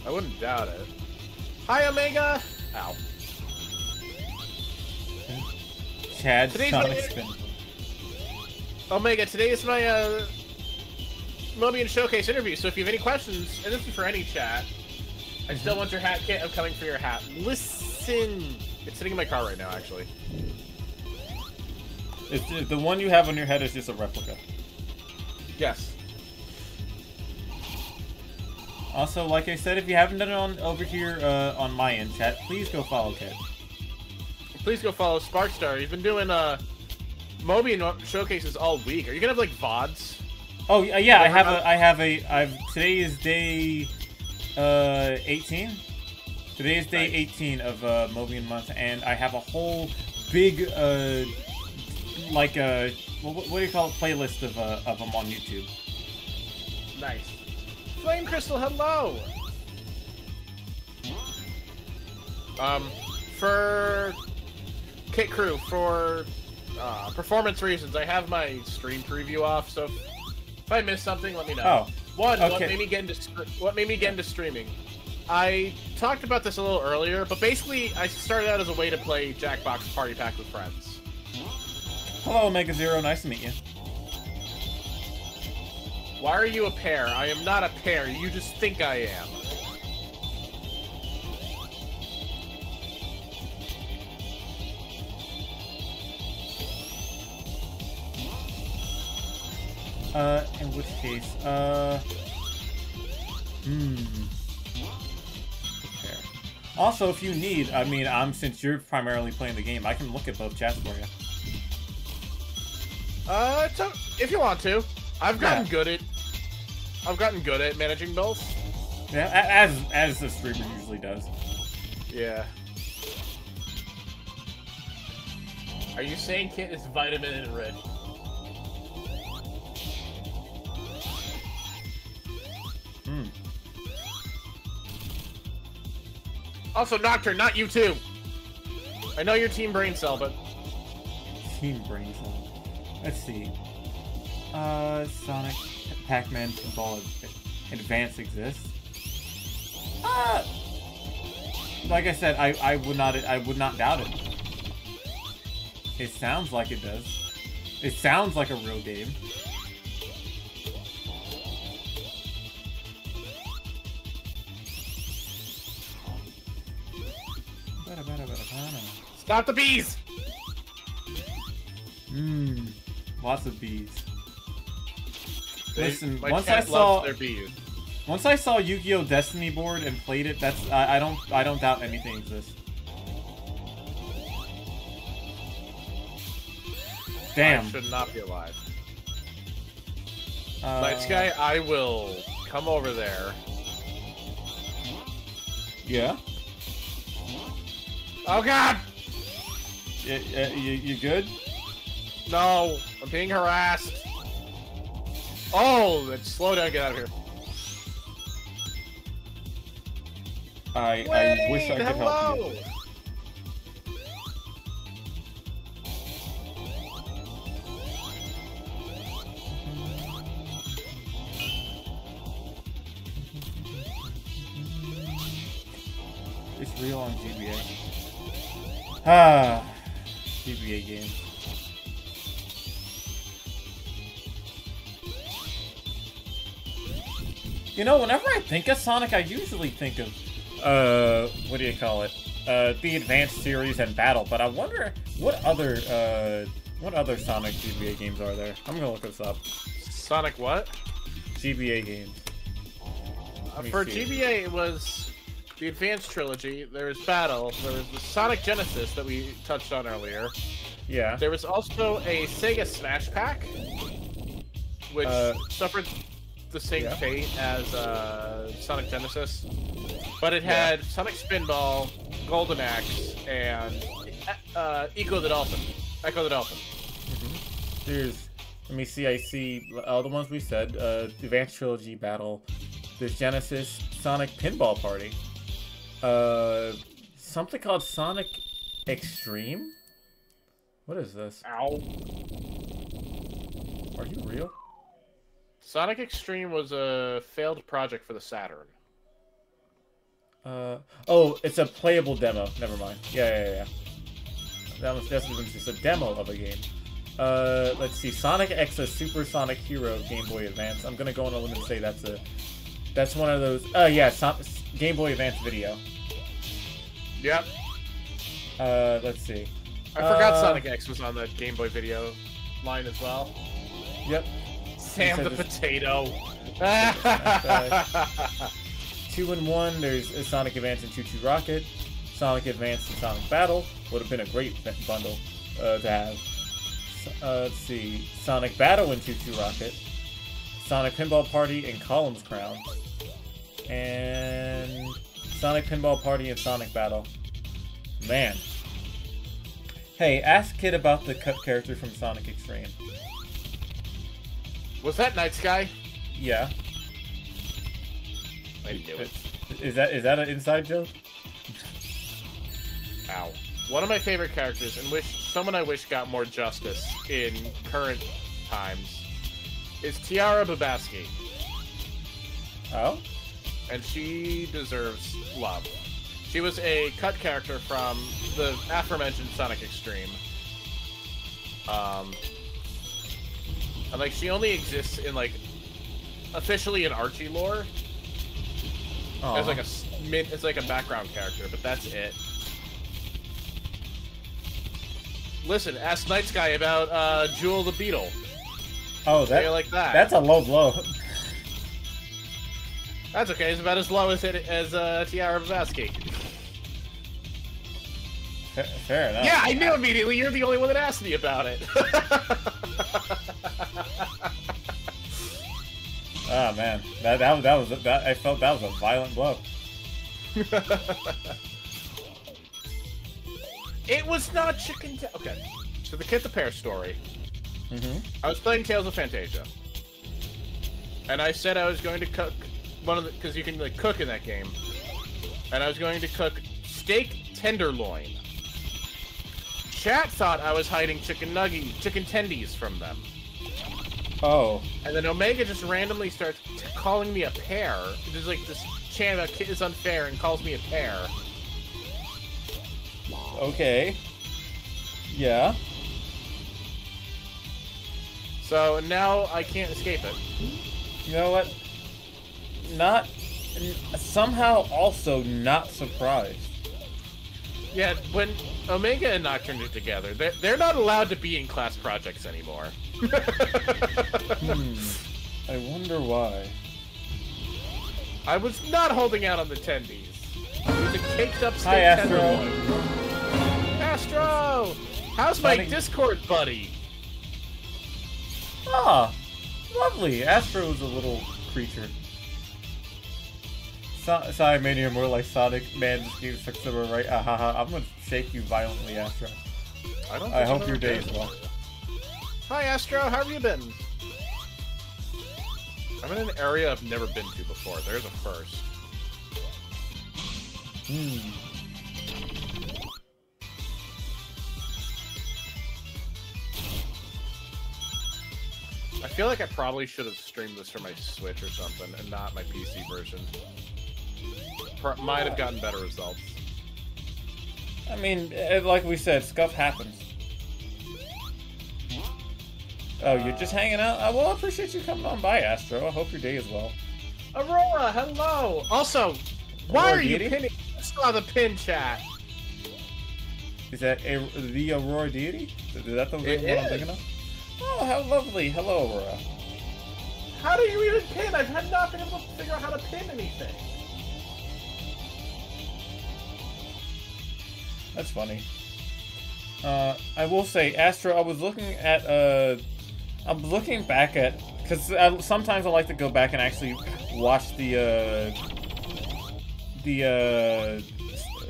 I wouldn't doubt it. Hi, Omega! Ow. Chad Sonic Spin. Omega, today is my Mobian Showcase interview, so if you have any questions, and this is for any chat, I still want your hat kit. I'm coming for your hat. Listen! It's sitting in my car right now, actually. The one you have on your head is just a replica. Yes. Also, like I said, if you haven't done it over here on my end, chat, please go follow Ked. Please go follow Sparkstar. You've been doing Mobian showcases all week. Are you gonna have VODs? Oh yeah, today is day 18. Today is day 18 of Mobian month, and I have a whole big what do you call it, playlist of them on YouTube. Nice. Flame Crystal, hello! For Kit Crew, for performance reasons, I have my stream preview off, so if I miss something, let me know. Oh, okay. What made me get into streaming? I talked about this a little earlier, but basically, I started out as a way to play Jackbox Party Pack with friends. Hello, Omega Zero. Nice to meet you. Why are you a pear? I am not a pear. You just think I am. In which case, Pear. Also, if you need, since you're primarily playing the game, I can look at both chats for you. If you want to. I've gotten good at managing both. Yeah, as the streamer usually does. Yeah. Are you saying Kit is vitamin enriched? Also, Nocturne, not you too. I know you're Team Brain Cell, but Team Brain Cell. Let's see. Sonic, Pac-Man, Pinball Advance exists. Like I said, I would not doubt it. It sounds like it does. It sounds like a real game. Stop the bees! Lots of bees. Listen, my once cat loves their bees. Once I saw Yu-Gi-Oh! Destiny board and played it, that's I don't doubt anything exists. Damn. I should not be alive. Night Sky, I will come over there. Yeah. Oh God! You good? No, I'm being harassed. Oh, let's slow down. Get out of here. I wish I could help you. It's real on GBA. GBA game. You know, whenever I think of Sonic, I usually think of, what do you call it? The Advanced series and Battle, but I wonder what other Sonic GBA games are there? I'm gonna look this up. Sonic what? GBA games. For GBA, it was the Advanced Trilogy, there was Battle, there was the Sonic Genesis that we touched on earlier. Yeah. There was also a Sega Smash Pack, which suffered the same fate as Sonic Genesis, but it had Sonic Spinball, Golden Axe, and Echo the Dolphin. There's, let me see, I see all the ones we said, Advanced Trilogy, Battle, there's Genesis, Sonic Pinball Party, something called Sonic Extreme? What is this? Ow. Are you real? Sonic Extreme was a failed project for the Saturn. Oh, it's a playable demo. Never mind. Yeah. That's just a demo of a game. Let's see. Sonic X, a Super Sonic Hero Game Boy Advance. I'm gonna go on a limb and say that's one of those. Yeah, Game Boy Advance video. Yep. Let's see. I forgot Sonic X was on that Game Boy video line as well. Yep. Sam the Potato. 2-in-1, there's a Sonic Advance and Choo Choo Rocket. Sonic Advance and Sonic Battle would have been a great bundle to have. Let's see. Sonic Battle and Choo Choo Rocket. Sonic Pinball Party and Columns Crown. And Sonic Pinball Party and Sonic Battle. Man. Hey, ask Kid about the cut character from Sonic Extreme. Was that Night Sky? Yeah. I knew it. Is that an inside joke? Ow. One of my favorite characters, and someone I wish got more justice in current times, is Tiara Babasky. Oh? And she deserves love. She was a cut character from the aforementioned Sonic Extreme. And, like, she only exists in, like, officially in Archie lore. As, like, it's like a background character, but that's it. Listen, ask Night Sky about, Jewel the Beetle. Oh, like that. That's a low blow. That's okay, it's about as low as Tiara Babasky. Fair enough. Yeah, I knew immediately. You're the only one that asked me about it. Oh man, I felt that was a violent blow. It was not chicken. Okay, so the Kit the Pear story. I was playing Tales of Fantasia, and I said I was going to cook because you can like cook in that game, and I was going to cook steak tenderloin. chat thought I was hiding chicken tendies from them. Oh. And then Omega just randomly starts calling me a pear. There's like this chant about kid is unfair and calls me a pear. Okay. Yeah. So now I can't escape it. You know what? Not... Somehow also not surprised. Yeah, when Omega and Nocturne are together, they're not allowed to be in class projects anymore. I wonder why. I was not holding out on the tendies. I was a caked up steak Hi, Astro. tenderloin. Astro! How's my Discord buddy? Ah, lovely. Astro is a little creature. Sorry, man, you're more like Sonic. Man, this game sucks to the right. I'm gonna shake you violently, Astro. I hope your day is well. Hi, Astro. How have you been? I'm in an area I've never been to before. There's a first. I feel like I probably should have streamed this for my Switch or something, and not my PC version. Might have gotten better results. I mean, like we said, stuff happens. Oh, you're just hanging out? Well, I appreciate you coming on by, Astro. I hope your day is well. Aurora, hello! Also, why Aurora are you Deity? pinning? I saw the pin chat. Is that the Aurora Deity? Is that the one I'm thinking of? Oh, how lovely. Hello, Aurora. How do you even pin? I've not been able to figure out how to pin anything. That's funny. I will say, Astro, I was looking at, I'm looking back at, because sometimes I like to go back and actually watch the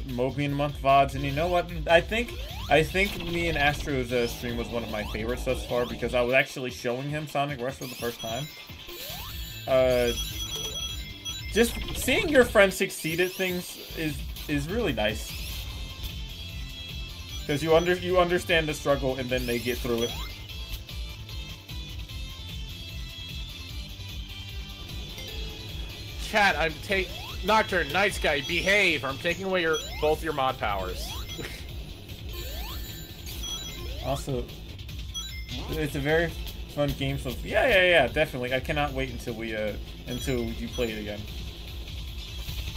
Mobian month VODs, and you know what? I think me and Astro's stream was one of my favorites thus far, because I was actually showing him Sonic Rush for the first time. Just seeing your friend succeed at things is really nice. Because you understand the struggle, and then they get through it. Chat, Nocturne, Night Sky, behave, or I'm taking away both your mod powers. Also, it's a very fun game, so yeah, definitely. I cannot wait until you play it again.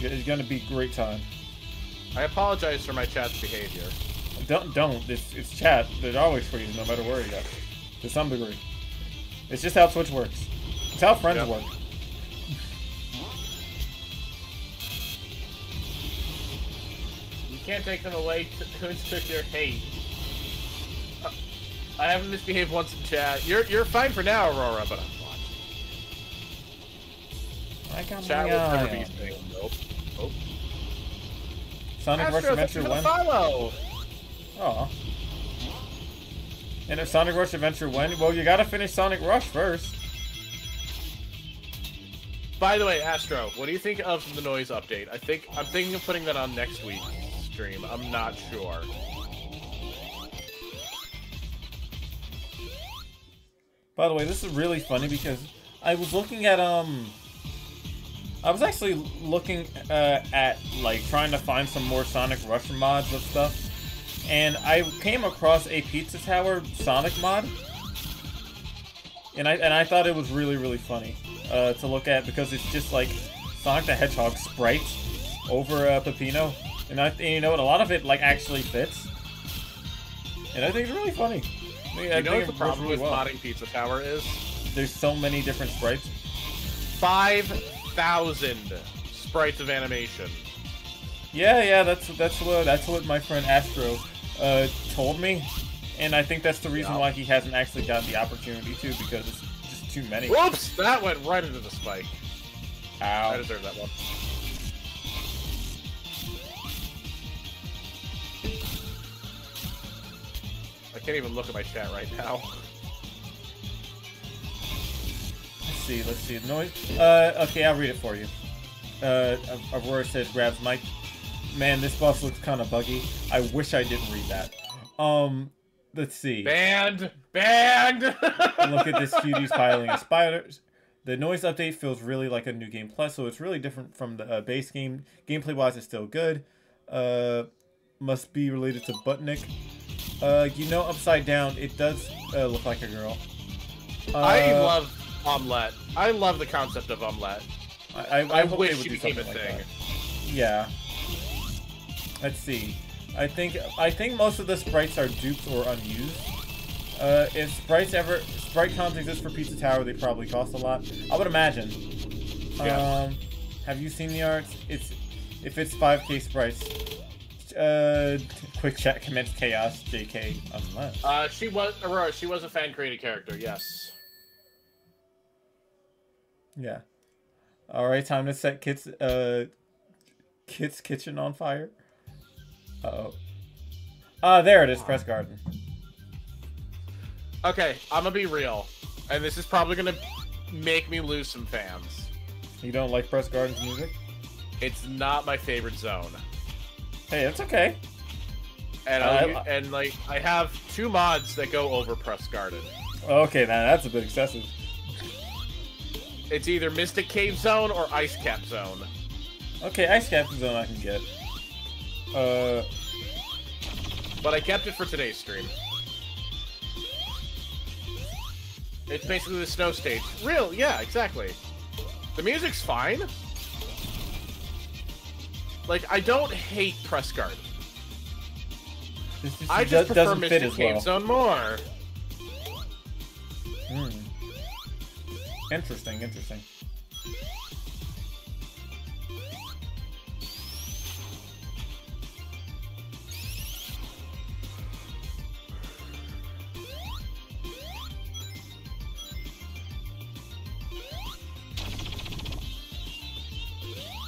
It's gonna be a great time. I apologize for my chat's behavior. Don't. It's chat. They're always freezing, no matter where you go. To some degree. It's just how Twitch works. It's how friends work. You can't take them away. Coons took your hate. I haven't misbehaved once in chat. You're fine for now, Aurora, but I'm watching. I got chat my will never eye be on. safe. Nope. Nope. Sonic Rush Adventure 1. Follow. Aw. And if Sonic Rush Adventure when? Well, you gotta finish Sonic Rush first. By the way, Astro, what do you think of the noise update? I'm thinking of putting that on next week's stream. I'm not sure. By the way, this is really funny because I was looking at I was actually looking at like trying to find some more Sonic Rush mods of stuff. And I came across a Pizza Tower Sonic mod, and I thought it was really funny to look at because it's just like Sonic the Hedgehog sprites over Peppino, and you know what? A lot of it like actually fits, and I think it's really funny. You know what the problem with modding Pizza Tower is? There's so many different sprites. 5,000 sprites of animation. Yeah, that's what my friend Astro told me, and I think that's the reason why he hasn't actually gotten the opportunity to, because it's just too many. Whoops! That went right into the spike. Ow. I deserve that one. I can't even look at my chat right now. Let's see. Noise. Okay, I'll read it for you. Aurora says, grabs mic. Man, this boss looks kind of buggy. I wish I didn't read that. Let's see. Banned! Banned! Look at this cuties piling of spiders. The noise update feels really like a new game plus, so it's really different from the base game. Gameplay-wise, it's still good. Must be related to Buttnick. You know, upside down, it does look like a girl. I love omelette. I love the concept of omelette. I wish hope she they would do became a something like thing. that. Yeah. Let's see. I think most of the sprites are dupes or unused. If sprite cons exist for Pizza Tower, they probably cost a lot. I would imagine. Yeah. Have you seen the arts? If it's 5K sprites. Quick chat commence chaos. JK unless. She was Aurora. She was a fan created character. Yes. Yeah. All right, time to set Kit's kitchen on fire. Uh-oh. Ah, there it is, Press Garden. Okay, I'm gonna be real, and this is probably gonna make me lose some fans. You don't like Press Garden's music? It's not my favorite zone. Hey, it's okay. And I have 2 mods that go over Press Garden. Okay, now that's a bit excessive. It's either Mystic Cave Zone or Ice Cap Zone. Okay, Ice Cap Zone I can get. But I kept it for today's stream. It's basically the snow stage. Real, yeah, exactly. The music's fine. Like, I don't hate Press Garden. I just prefer Mystic Cave Zone more. Hmm. Interesting, interesting.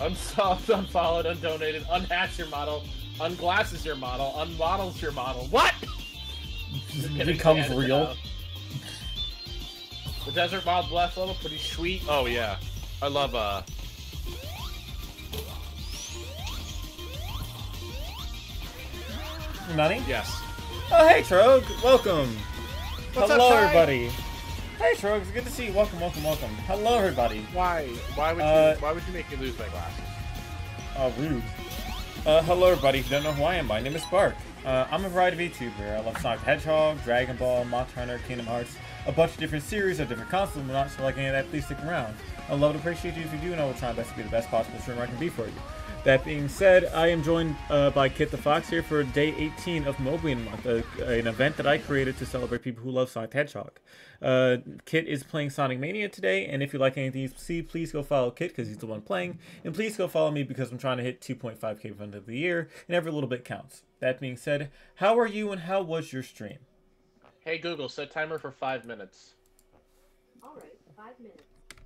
Unsolved, unfollowed, undonated, unhatch your model, unglasses your model, unmodels your model. What? Becomes real. The desert mod blast level, pretty sweet. Oh yeah, I love Nani? Yes. Oh hey Trog, welcome. What's Hello up, Ty? everybody. Hey Trog, it's good to see you. Welcome, welcome, welcome. Hello everybody. Why would you make me lose my glasses? Oh, rude. Hello everybody, if you don't know who I am, my name is Spark. I'm a variety of VTuber. I love Sonic the Hedgehog, Dragon Ball, Monster Hunter, Kingdom Hearts, a bunch of different series of different consoles. I'm not sure like any of that, please stick around. I'd love to appreciate you if you do, and I will try my best to be the best possible streamer I can be for you. That being said, I am joined by Kit the Fox here for day 18 of Mobian Month, an event that I created to celebrate people who love Sonic the Hedgehog. Kit is playing Sonic Mania today, and if you like anything you see, please go follow Kit because he's the one playing, and please go follow me because I'm trying to hit 2.5k by the end of the year, and every little bit counts. That being said, how are you and how was your stream? Hey Google, set timer for 5 minutes. Alright, 5 minutes.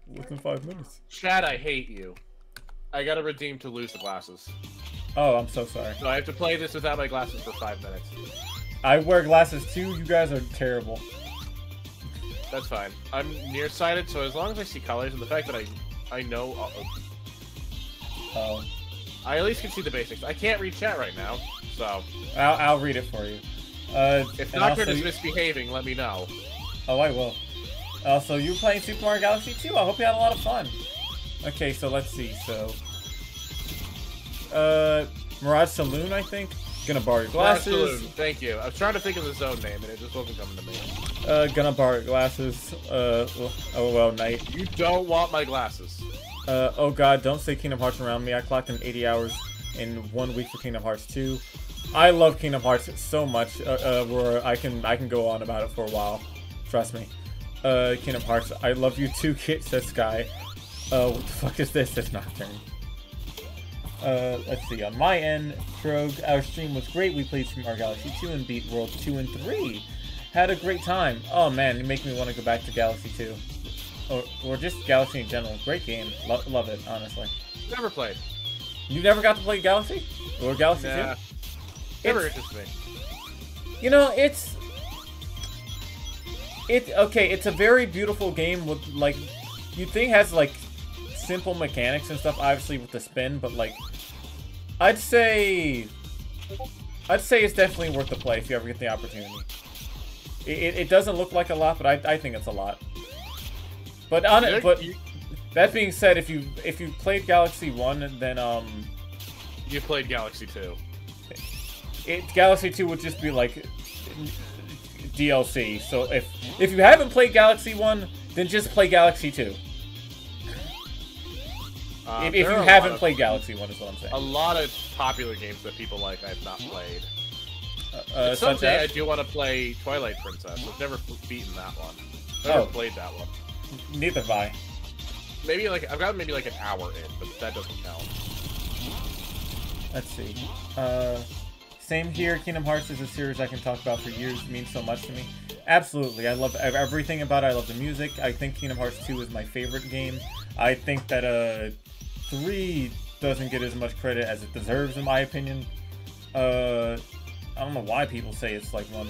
Within 5 minutes. Chad, I hate you. I gotta redeem to lose the glasses. Oh, I'm so sorry. So I have to play this without my glasses for 5 minutes. I wear glasses too. You guys are terrible. That's fine. I'm nearsighted, so as long as I see colors and the fact that I know... Oh. I at least can see the basics. I can't read chat right now, so... I'll read it for you. If Doctor is misbehaving, let me know. Oh, I will. Also, you were playing Super Mario Galaxy 2? I hope you had a lot of fun. Okay, so let's see. So, Mirage Saloon, I think. Gonna borrow your glasses. Mirage Saloon, thank you. I was trying to think of the zone name, and it just wasn't coming to me. Gonna borrow your glasses. LOL night. You don't want my glasses. Oh god, don't say Kingdom Hearts around me. I clocked in 80 hours in 1 week for Kingdom Hearts 2. I love Kingdom Hearts so much, where I can go on about it for a while. Trust me. Kingdom Hearts, I love you too, Kit, says Sky. What the fuck is this? It's Nocturne. Let's see, on my end, Krog, our stream was great. We played Super Mario Galaxy 2 and beat World 2 and 3. Had a great time. Oh man, you make me want to go back to Galaxy 2. Or just Galaxy in general. Great game. Love it, honestly. Never played. You never got to play Galaxy? Or Galaxy 2? Never interested me. You know, it's okay, it's a very beautiful game with, like, you'd think it has, like, simple mechanics and stuff, obviously, with the spin, but, like, I'd say I'd say it's definitely worth the play if you ever get the opportunity. It doesn't look like a lot, but I think it's a lot. But on it, but that being said, if you played Galaxy 1, then you played Galaxy 2. Galaxy 2 would just be like DLC. So if you haven't played Galaxy 1, then just play Galaxy 2. If you haven't played Galaxy 1 is what I'm saying. A lot of popular games that people like I've not played. Someday I do want to play Twilight Princess. I've never beaten that one. Never played that one. Neither have I. Maybe like I've got maybe like an hour in, but that doesn't count. Let's see. Same here. Kingdom Hearts is a series I can talk about for years. It means so much to me. Absolutely. I love everything about it. I love the music. I think Kingdom Hearts 2 is my favorite game. I think that 3 doesn't get as much credit as it deserves, in my opinion. I don't know why people say it's like one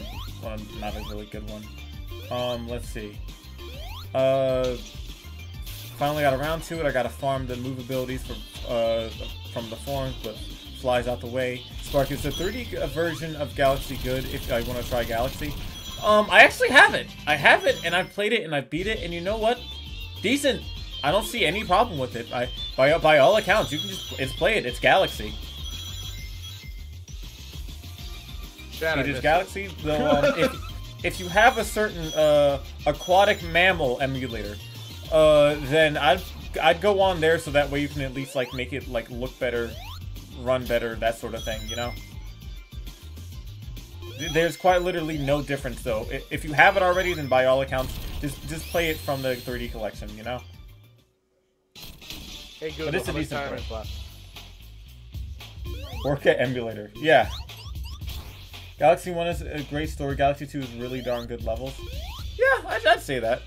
not a really good one. Let's see. Finally got around to it. I gotta farm the move abilities from the forums, but flies out the way. Spark, is the 3D version of Galaxy good if I want to try Galaxy? I actually have it. I have it, and I've played it, and I beat it, and you know what? Decent. I don't see any problem with it. By all accounts, you can just play it. It's Galaxy. It is Galaxy. Though, if you have a certain aquatic mammal emulator, then I'd go on there so that way you can at least like make it like look better, run better, that sort of thing. You know. There's quite literally no difference though. If you have it already, then by all accounts, just play it from the 3D collection. You know. Hey Google, but it's a how much decent time is left? Orca emulator. Yeah. Galaxy 1 is a great story. Galaxy 2 is really darn good levels. Yeah, I'd say that.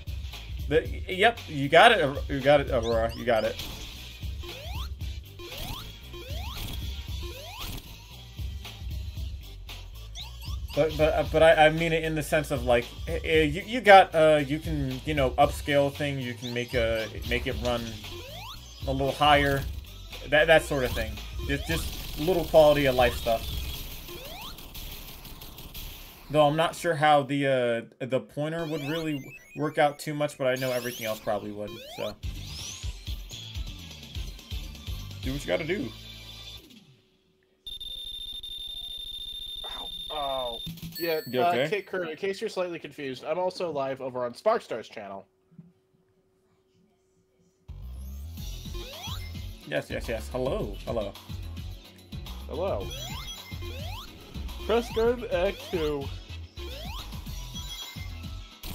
Yep, you got it. You got it, Aurora. You got it. But I mean it in the sense of like you got you can upscale thing. You can make it run a little higher. That sort of thing. Just little quality of life stuff. Though I'm not sure how the pointer would really work out too much, but I know everything else probably would. So do what you gotta do. Oh, yeah. Okay? Kate Curry, in case you're slightly confused, I'm also live over on Sparkstar's channel. Yes. Hello. Hello. Press guard Act 2,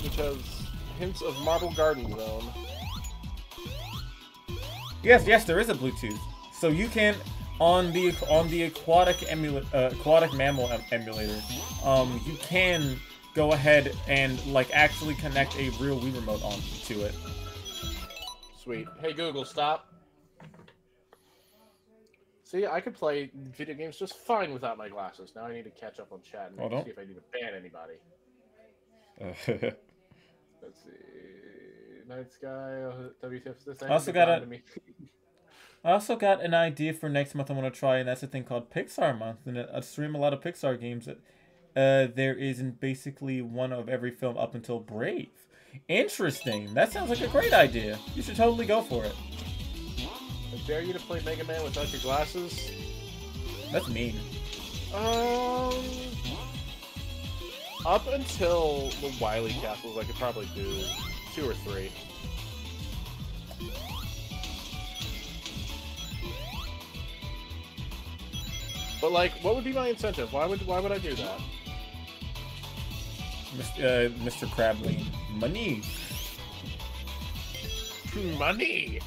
which has hints of Marble Garden Zone. Yes, there is a Bluetooth, so you can on the aquatic mammal emulator, you can go ahead and like actually connect a real Wii remote onto it. Sweet. Hey Google, stop. See, I could play video games just fine without my glasses. Now I need to catch up on chat and see if I need to ban anybody. Let's see. Night Sky, WTF. This I also got an idea for next month I want to try, and that's a thing called Pixar Month. And I stream a lot of Pixar games. There is in basically one of every film up until Brave. Interesting. That sounds like a great idea. You should totally go for it. I dare you to play Mega Man without your glasses? That's mean. Up until the Wily Castles, I could probably do 2 or 3. But like, what would be my incentive? Why would I do that? Mr. Crably, money. Money.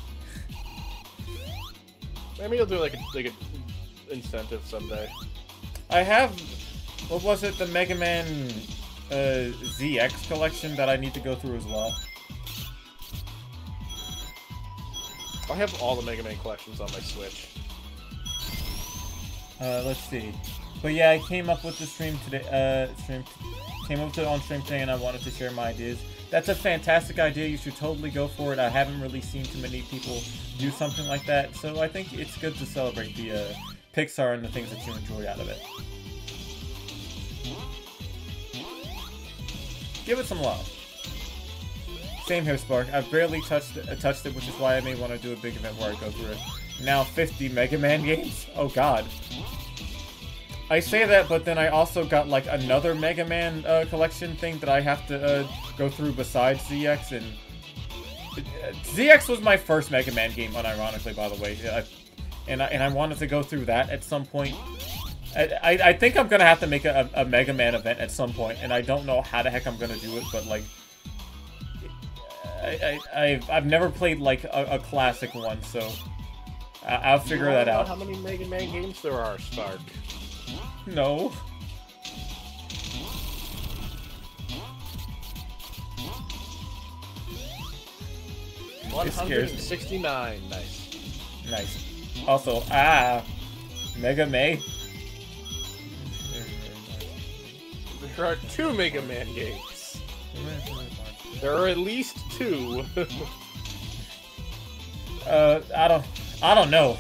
Maybe I'll do like a incentive someday. I have, what was it, the Mega Man ZX collection that I need to go through as well. I have all the Mega Man collections on my Switch. Let's see. But yeah, I came up with the stream today. Came up with it on stream today, and I wanted to share my ideas. That's a fantastic idea. You should totally go for it. I haven't really seen too many people do something like that, so I think it's good to celebrate the Pixar and the things that you enjoy out of it. Give it some love. Same here, Spark. I've barely touched it, which is why I may want to do a big event where I go through it. Now 50 Mega Man games? Oh god. I say that, but then I also got like another Mega Man collection thing that I have to go through besides ZX, and ZX was my first Mega Man game, unironically, by the way. And I wanted to go through that at some point. I think I'm gonna have to make a Mega Man event at some point, and I don't know how the heck I'm gonna do it, but like, I've never played like a classic one, so I'll figure that out. How many Mega Man games there are, Stark? No. It 169. Nice. Nice. Also, Mega May. There are 2 Mega Man games. There are at least 2. I don't know.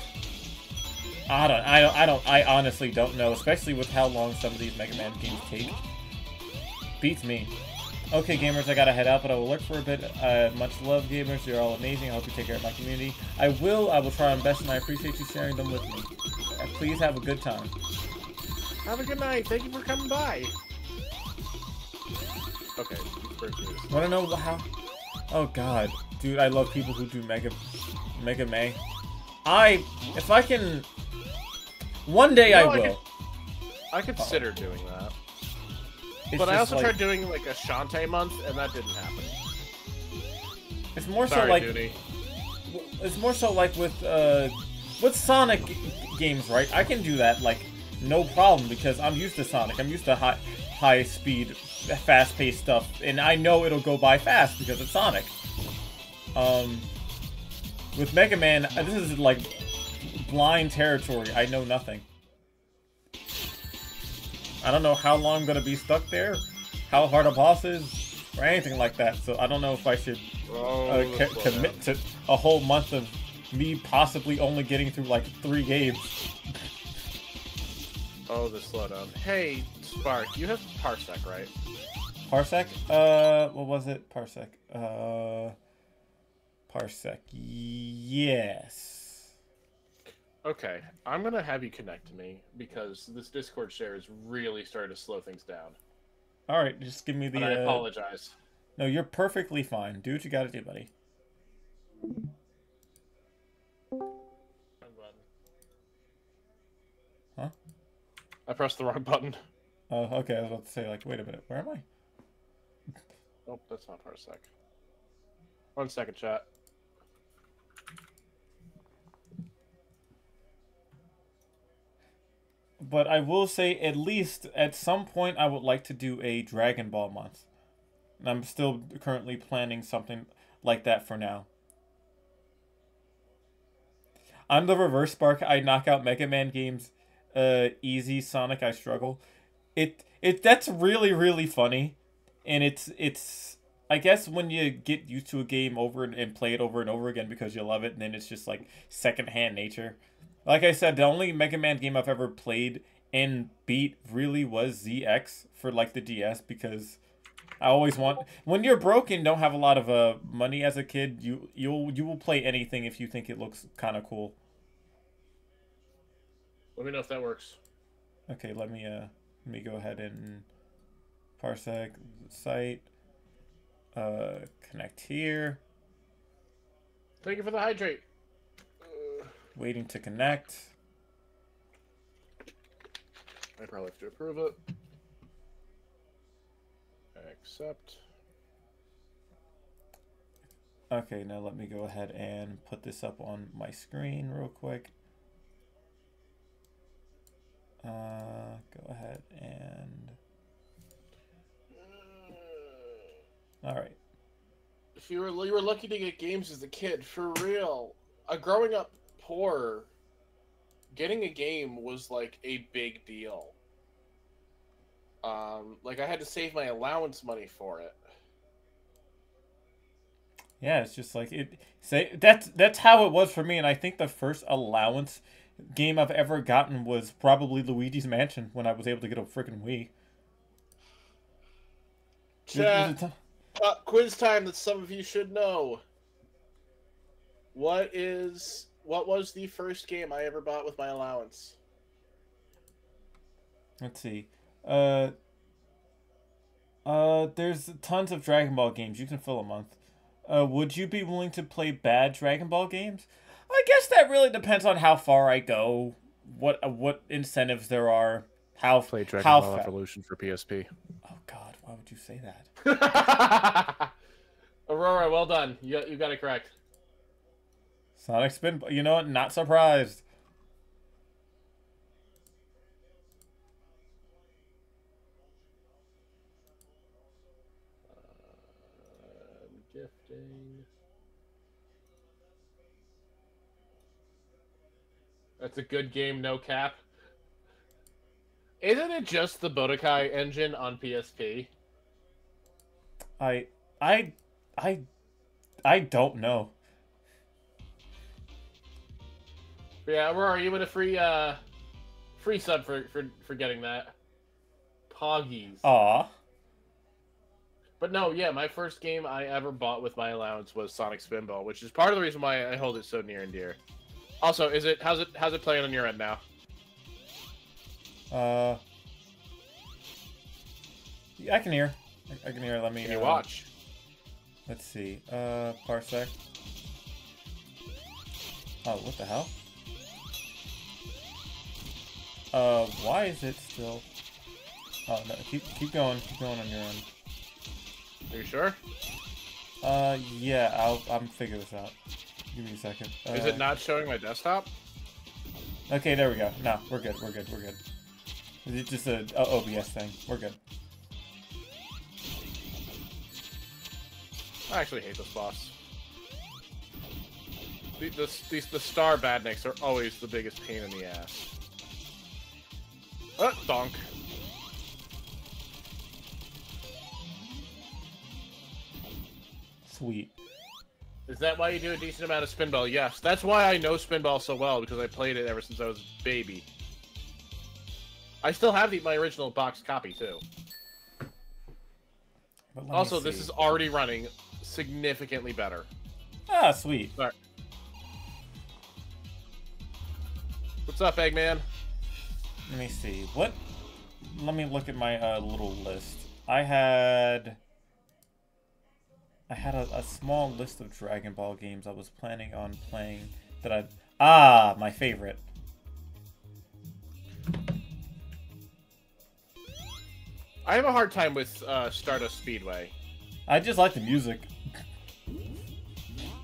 I honestly don't know, especially with how long some of these Mega Man games take. Beats me. Okay, gamers, I gotta head out, but I will lurk for a bit. Much love, gamers. You're all amazing. I hope you take care of my community. I will try my best, and I appreciate you sharing them with me. Please have a good time. Have a good night. Thank you for coming by. Okay, first news. Wanna know how? Oh god, dude, I love people who do Mega May. If I can, one day I will. I consider doing that. It's but I also like, tried doing like a Shantae month, and that didn't happen. It's more Sorry, so like Duty. It's more so like with Sonic games, right? I can do that like no problem because I'm used to Sonic. I'm used to high speed, fast paced stuff, and I know it'll go by fast because it's Sonic. With Mega Man, this is like blind territory. I know nothing. I don't know how long I'm gonna be stuck there, how hard a boss is, or anything like that. So I don't know if I should commit to a whole month of me possibly only getting through like 3 games. Oh, the slowdown. Hey, Spark, you have Parsec, right? Parsec? What was it? Parsec. Parsec. Yes. Okay, I'm gonna have you connect to me because this Discord share is really starting to slow things down. All right, just give me the. And I apologize. No, you're perfectly fine. Do what you gotta do, buddy. Huh? I pressed the wrong button. Oh, okay. I was about to say, like, wait a minute. Where am I? Oh, that's not Parsec. 1 second, chat. But I will say, at least at some point, I would like to do a Dragon Ball month. And I'm still currently planning something like that for now. I'm the reverse Spark. I knock out Mega Man games easy. Sonic, I struggle. That's really, really funny. And it's I guess when you get used to a game over and play it over and over again because you love it, and then it's just like secondhand nature. Like I said, the only Mega Man game I've ever played and beat really was ZX for like the DS, because I always want, when you're broke and don't have a lot of money as a kid, you will play anything if you think it looks kind of cool. Let me know if that works. Okay, let me go ahead and Parsec site, connect here. Thank you for the hydrate. Waiting to connect. I probably have to approve it. Accept. Okay, now let me go ahead and put this up on my screen real quick. Go ahead and... Alright. If you were lucky to get games as a kid, for real. Growing up poor, getting a game was like a big deal. Like I had to save my allowance money for it. Yeah, it's just like that's how it was for me, and I think the first allowance game I've ever gotten was probably Luigi's Mansion when I was able to get a freaking Wii. Chat. Quiz time that some of you should know. What was the first game I ever bought with my allowance? Let's see. There's tons of Dragon Ball games. You can fill a month. Would you be willing to play bad Dragon Ball games? I guess that really depends on how far I go, what incentives there are, how Play Dragon how Ball Evolution for PSP. Oh God, why would you say that? Aurora, well done. You got it correct. Sonic Spin. You know what? Not surprised. Gifting. That's a good game, no cap. Isn't it just the Budokai engine on PSP? I don't know. Yeah, Aurora, you win a free sub for getting that. Poggies. Aw. But no, yeah, my first game I ever bought with my allowance was Sonic Spinball, which is part of the reason why I hold it so near and dear. Also, how's it playing on your end now? Yeah, I can hear. I can hear. Let me. Can you watch? Let's see. Parsec. Oh, what the hell? Why is it still? Oh no! Keep going. Keep going on your end. Are you sure? Yeah. I'm figure this out. Give me a second. Is it not showing my desktop? Okay, there we go. No, we're good. We're good. We're good. It's just a OBS thing. We're good. I actually hate this boss. The star badniks are always the biggest pain in the ass. Donk. Sweet. Is that why you do a decent amount of Spinball? Yes. That's why I know Spinball so well, because I played it ever since I was a baby. I still have my original box copy, too. Also, this is already running significantly better. Ah, sweet. Sorry. What's up, Eggman? Let me see. What? Let me look at my little list. I had a small list of Dragon Ball games I was planning on playing that my favorite. I have a hard time with Stardust Speedway. I just like the music.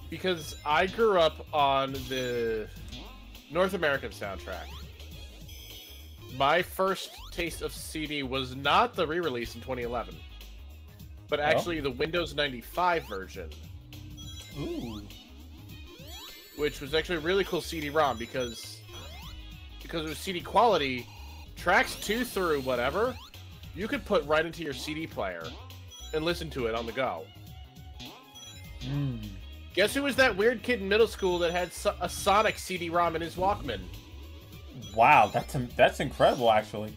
Because I grew up on the North American soundtrack. My first taste of CD was not the re-release in 2011, but actually the Windows 95 version. Ooh. Which was actually a really cool CD-ROM because it was CD quality, tracks 2 through whatever, you could put right into your CD player and listen to it on the go. Guess who was that weird kid in middle school that had a Sonic CD-ROM in his Walkman? Wow, that's incredible, actually.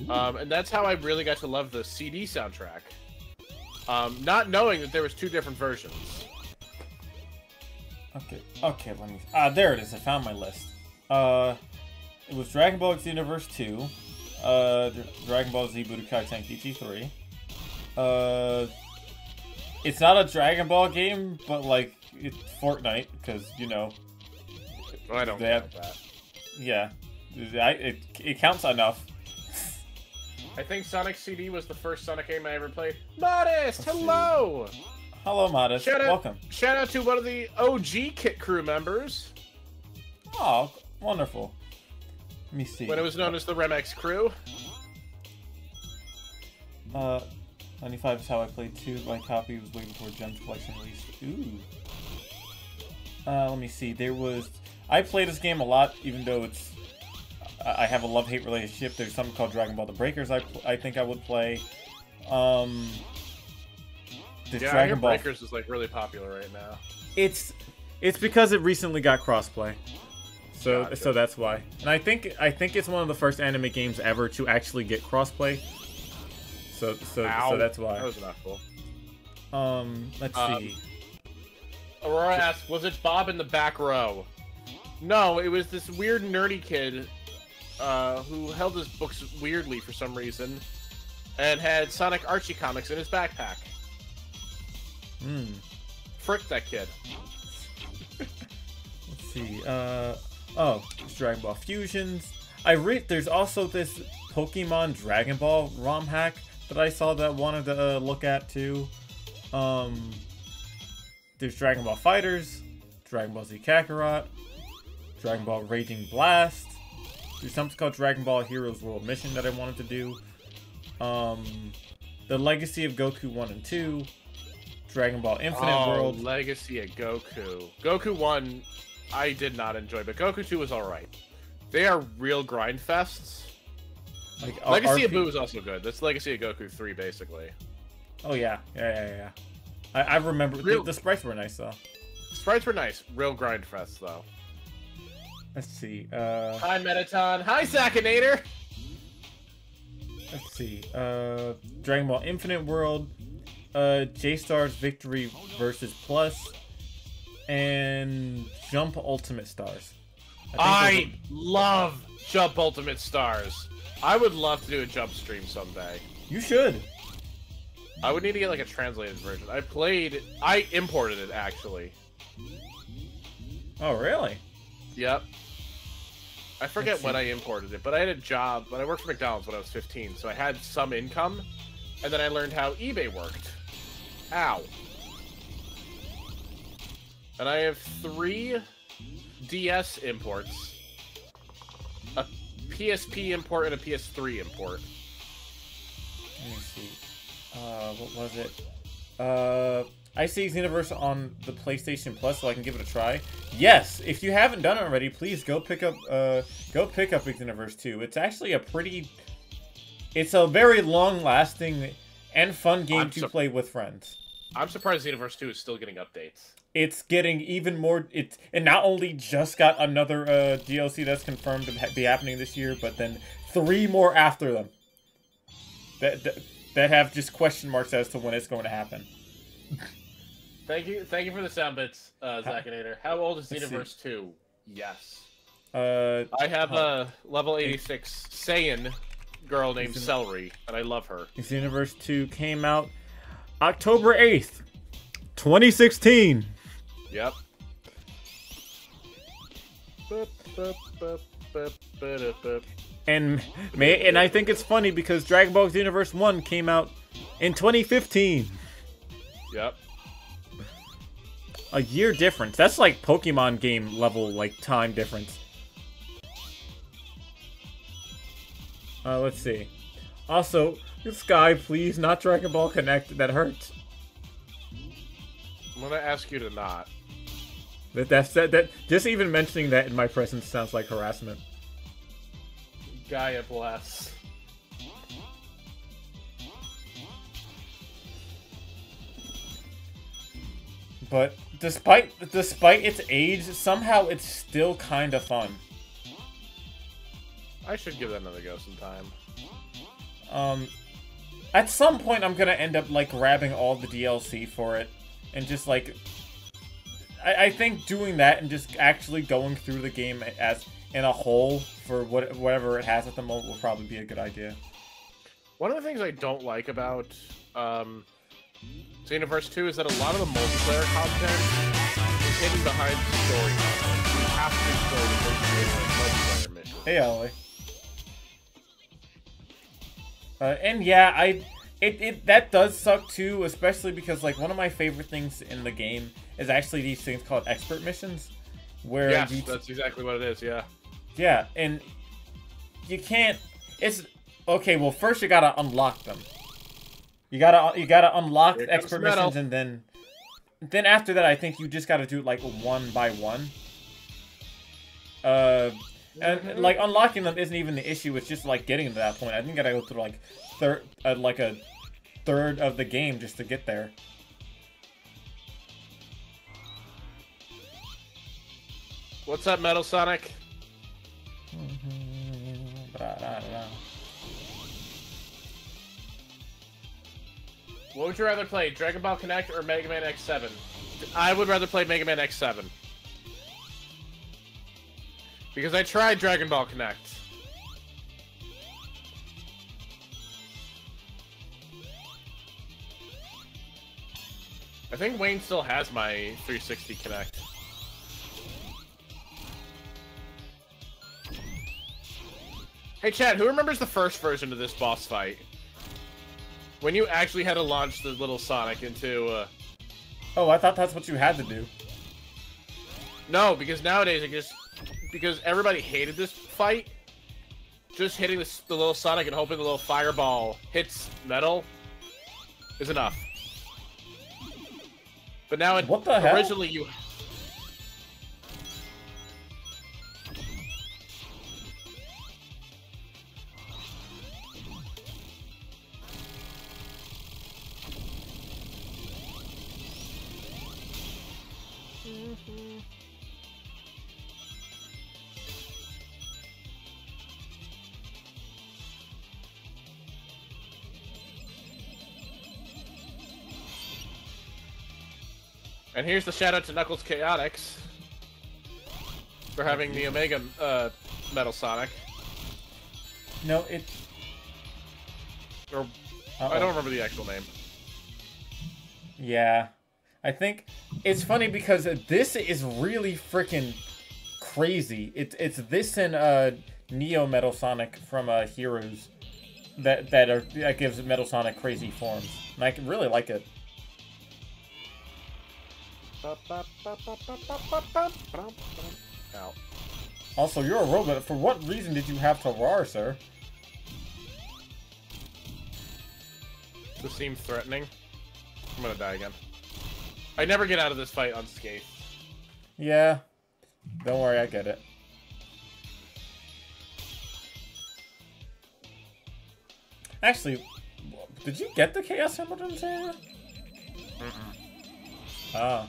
And that's how I really got to love the CD soundtrack. Not knowing that there was 2 different versions. Okay, let me... there it is, I found my list. It was Dragon Ball Xenoverse 2, Dragon Ball Z Budokai Tenkaichi 3. It's not a Dragon Ball game, but, like, it's Fortnite, because, you know... I don't count that. Yeah. It counts enough. I think Sonic CD was the first Sonic game I ever played. Modest, hello! Hello, Modest. Welcome. Shout out to one of the OG Kit Crew members. Oh, wonderful. Let me see. When it was known as the Remex Crew. 95 is how I played 2. My copy was way before Gems Collection released. Ooh. Let me see. I played this game a lot, even though I have a love-hate relationship. There's something called Dragon Ball The Breakers I think I would play. I hear Breakers is like really popular right now. It's because it recently got crossplay. So Gotcha. so that's why. And I think it's one of the first anime games ever to actually get crossplay. So that's why. That was not cool. Let's see. Aurora asks, was it Bob in the back row? No, it was this weird nerdy kid who held his books weirdly for some reason and had Sonic Archie comics in his backpack. Frick that kid. Let's see. Oh, it's Dragon Ball Fusions. There's also this Pokemon Dragon Ball ROM hack that I saw that I wanted to look at too. There's Dragon Ball Fighters, Dragon Ball Z Kakarot, Dragon Ball Raging Blast. There's something called Dragon Ball Heroes World Mission that I wanted to do. The Legacy of Goku 1 and 2. Dragon Ball Infinite World. Legacy of Goku. Goku 1, I did not enjoy, but Goku 2 was alright. They are real grind fests. Like, Legacy of Boo is also good. That's Legacy of Goku 3, basically. Oh, yeah. Yeah. I remember. The sprites were nice, though. Sprites were nice. Real grind fests, though. Let's see. Hi, Metaton. Hi, Zakinator! Let's see. Dragon Ball Infinite World. J-Stars Victory versus Plus. And Jump Ultimate Stars. I love Jump Ultimate Stars. I would love to do a Jump stream someday. You should. I would need to get like a translated version. I imported it actually. Oh, really? Yep. I forget when I imported it, but I had a job, but I worked for McDonald's when I was 15, so I had some income, and then I learned how eBay worked. Ow. And I have 3 DS imports, a PSP import, and a PS3 import. Let me see. What was it? I see Xenoverse on the PlayStation Plus, so I can give it a try. Yes, if you haven't done it already, please go pick up Xenoverse 2. It's actually it's a very long-lasting and fun game to play with friends. I'm surprised Xenoverse 2 is still getting updates. It's getting even more. It not only just got another DLC that's confirmed to be happening this year, but then 3 more after them. That have just question marks as to when it's going to happen. Thank you for the sound bits, Zakinator. How old is Xenoverse 2? Yes. I have a level 86 Saiyan girl named Celery, and I love her. Xenoverse 2 came out October 8th, 2016. Yep. And I think it's funny because Dragon Ball Xenoverse 1 came out in 2015. Yep. A year difference. That's like Pokemon game level, like, time difference. Let's see. Also, Sky, please, not Dragon Ball Connect. That hurts. I'm gonna ask you to not. That just even mentioning that in my presence sounds like harassment. Gaia bless. But despite its age, somehow it's still kind of fun. I should give that another go sometime. At some point I'm gonna end up like grabbing all the DLC for it and just like I think doing that and just actually going through the game as in a whole for whatever it has at the moment will probably be a good idea. One of the things I don't like about Xenoverse 2 is that a lot of the multiplayer content is hidden behind the story content. You have to play the multiplayer mission. Hey, Ollie. And yeah, that does suck too, especially because like one of my favorite things in the game is actually these things called expert missions, where yes, that's exactly what it is. Yeah. Yeah, and you can't. It's okay. Well, first you gotta unlock them. You gotta unlock expert missions, and then after that, I think you just gotta do it like one by one. And like unlocking them isn't even the issue. It's just like getting to that point. I think I gotta go through like a third of the game just to get there. What's up, Metal Sonic? I don't know. What would you rather play, Dragon Ball Connect or Mega Man X7? I would rather play Mega Man X7. Because I tried Dragon Ball Connect. I think Wayne still has my 360 Connect. Hey Chad, who remembers the first version of this boss fight? When you actually had to launch the little Sonic into, Oh, I thought that's what you had to do. No, because nowadays it just... Because everybody hated this fight, just hitting the little Sonic and hoping the little fireball hits metal is enough. But now it... What the hell? Originally you... And here's the shout out to Knuckles Chaotix for having the Omega Metal Sonic. No, it... Or I don't remember the actual name. Yeah. I think it's funny because this is really freaking crazy. It's this and Neo Metal Sonic from Heroes that gives Metal Sonic crazy forms. And I really like it. Ow. Also, you're a robot. For what reason did you have to roar, sir? This seems threatening. I'm gonna die again. I never get out of this fight unscathed. Yeah. Don't worry, I get it. Actually, did you get the Chaos Emerald in Sarah? Ah.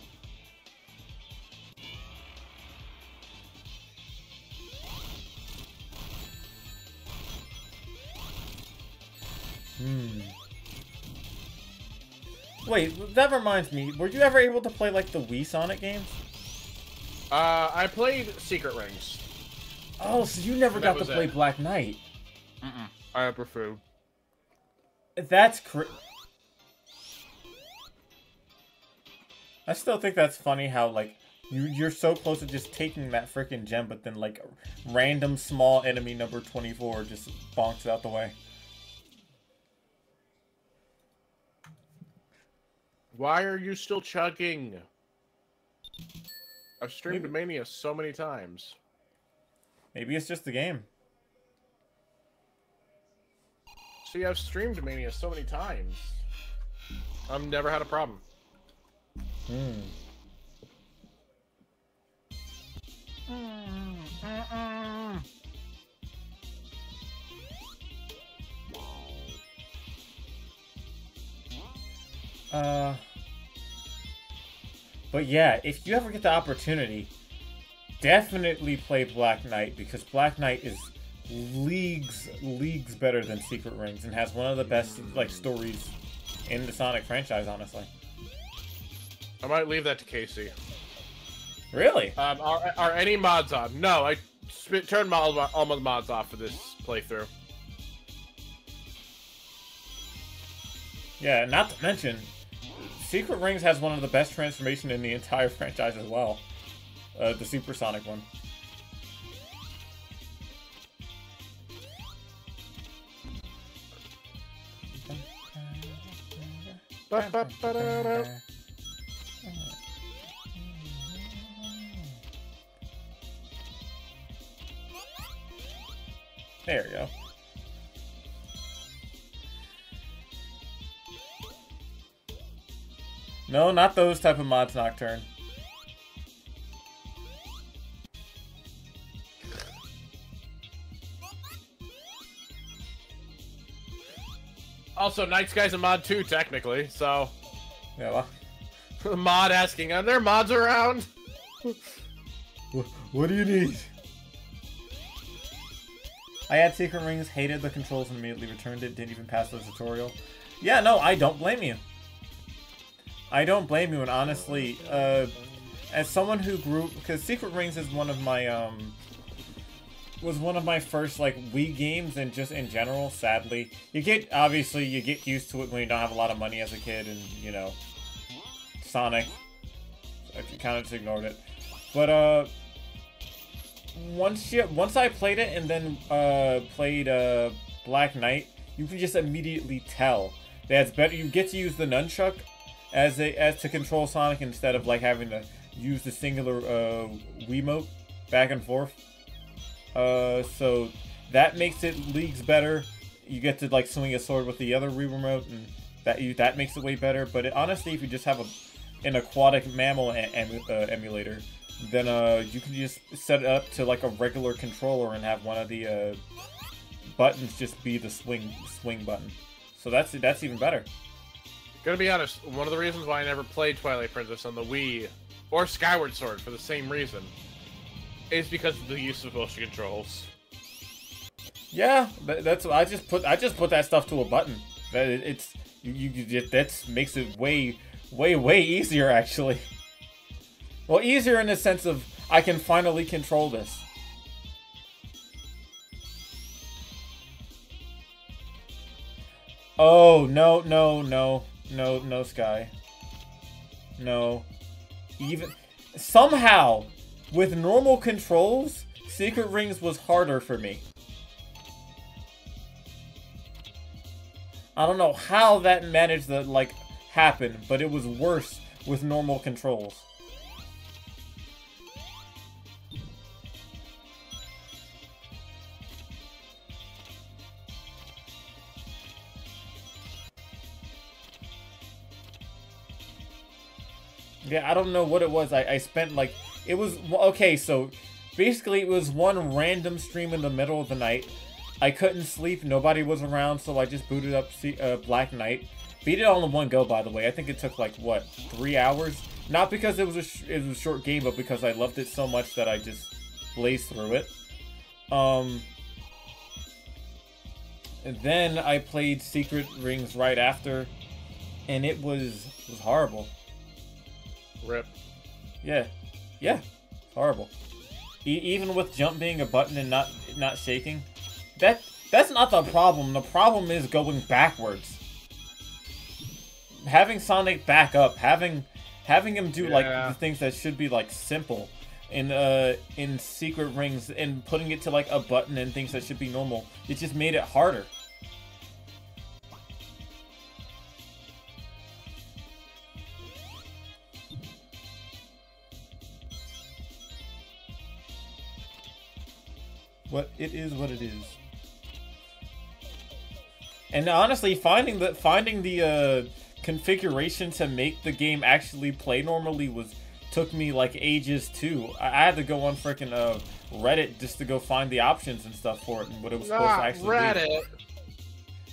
Wait, that reminds me. Were you ever able to play, like, the Wii Sonic games? I played Secret Rings. Oh, so you never got to play it. Black Knight. I prefer. That's I still think that's funny how, like, you're so close to just taking that freaking gem, but then, like, random small enemy number 24 just bonks out the way. Why are you still chugging? I've streamed Mania so many times. Maybe it's just the game. See, I've streamed Mania so many times. I've never had a problem. But yeah, if you ever get the opportunity, definitely play Black Knight, because Black Knight is leagues better than Secret Rings and has one of the best, like, stories in the Sonic franchise, honestly. I might leave that to Casey. Really? Are any mods on? No, I turned all my mods off for this playthrough. Yeah, not to mention, Secret Rings has one of the best transformation in the entire franchise as well. The Supersonic one. There we go. No, not those type of mods, Nocturne. Also, Night Sky's a mod too, technically, so... Yeah, well. The mod asking, are there mods around? What do you need? I had Secret Rings, hated the controls, and immediately returned it. Didn't even pass the tutorial. Yeah, no, I don't blame you. I don't blame you, and honestly, as someone who grew, because Secret Rings is one of my was one of my first like Wii games, and just in general, sadly, obviously you get used to it when you don't have a lot of money as a kid, and you know, Sonic, I kind of just ignored it, but once I played it and then played Black Knight, you can just immediately tell that it's better. You get to use the nunchuck as to control Sonic instead of like having to use the singular Wiimote back and forth. So that makes it leagues better. You get to like swing a sword with the other Wii remote, and that makes it way better. But honestly, if you just have an aquatic mammal emulator, then you can just set it up to like a regular controller and have one of the buttons just be the swing button. So that's even better. Gonna be honest, one of the reasons why I never played Twilight Princess on the Wii or Skyward Sword for the same reason is because of the use of motion controls. Yeah, that's I just put that stuff to a button. It's that makes it way easier actually. Well, easier in the sense of I can finally control this. Oh no, Sky. No. Even somehow with normal controls, Secret Rings was harder for me. I don't know how that managed to like happen, but it was worse with normal controls. Yeah, I don't know what it was. I spent like, it was, okay, so basically it was one random stream in the middle of the night. I couldn't sleep, nobody was around, so I just booted up Black Knight. Beat it all in one go, by the way. I think it took like, what, 3 hours? Not because it was a short game, but because I loved it so much that I just blazed through it. And then I played Secret Rings right after, and it was horrible. Rip. Yeah, horrible. Even with jump being a button and not shaking, that's not the problem. The problem is going backwards. Having Sonic back up, having him do like the things that should be like simple in Secret Rings, and putting it to like a button and things that should be normal, it just made it harder. What it is. And honestly, finding the configuration to make the game actually play normally took me like ages too. I had to go on freaking Reddit just to go find the options and stuff for it and what it was supposed to actually Reddit. do.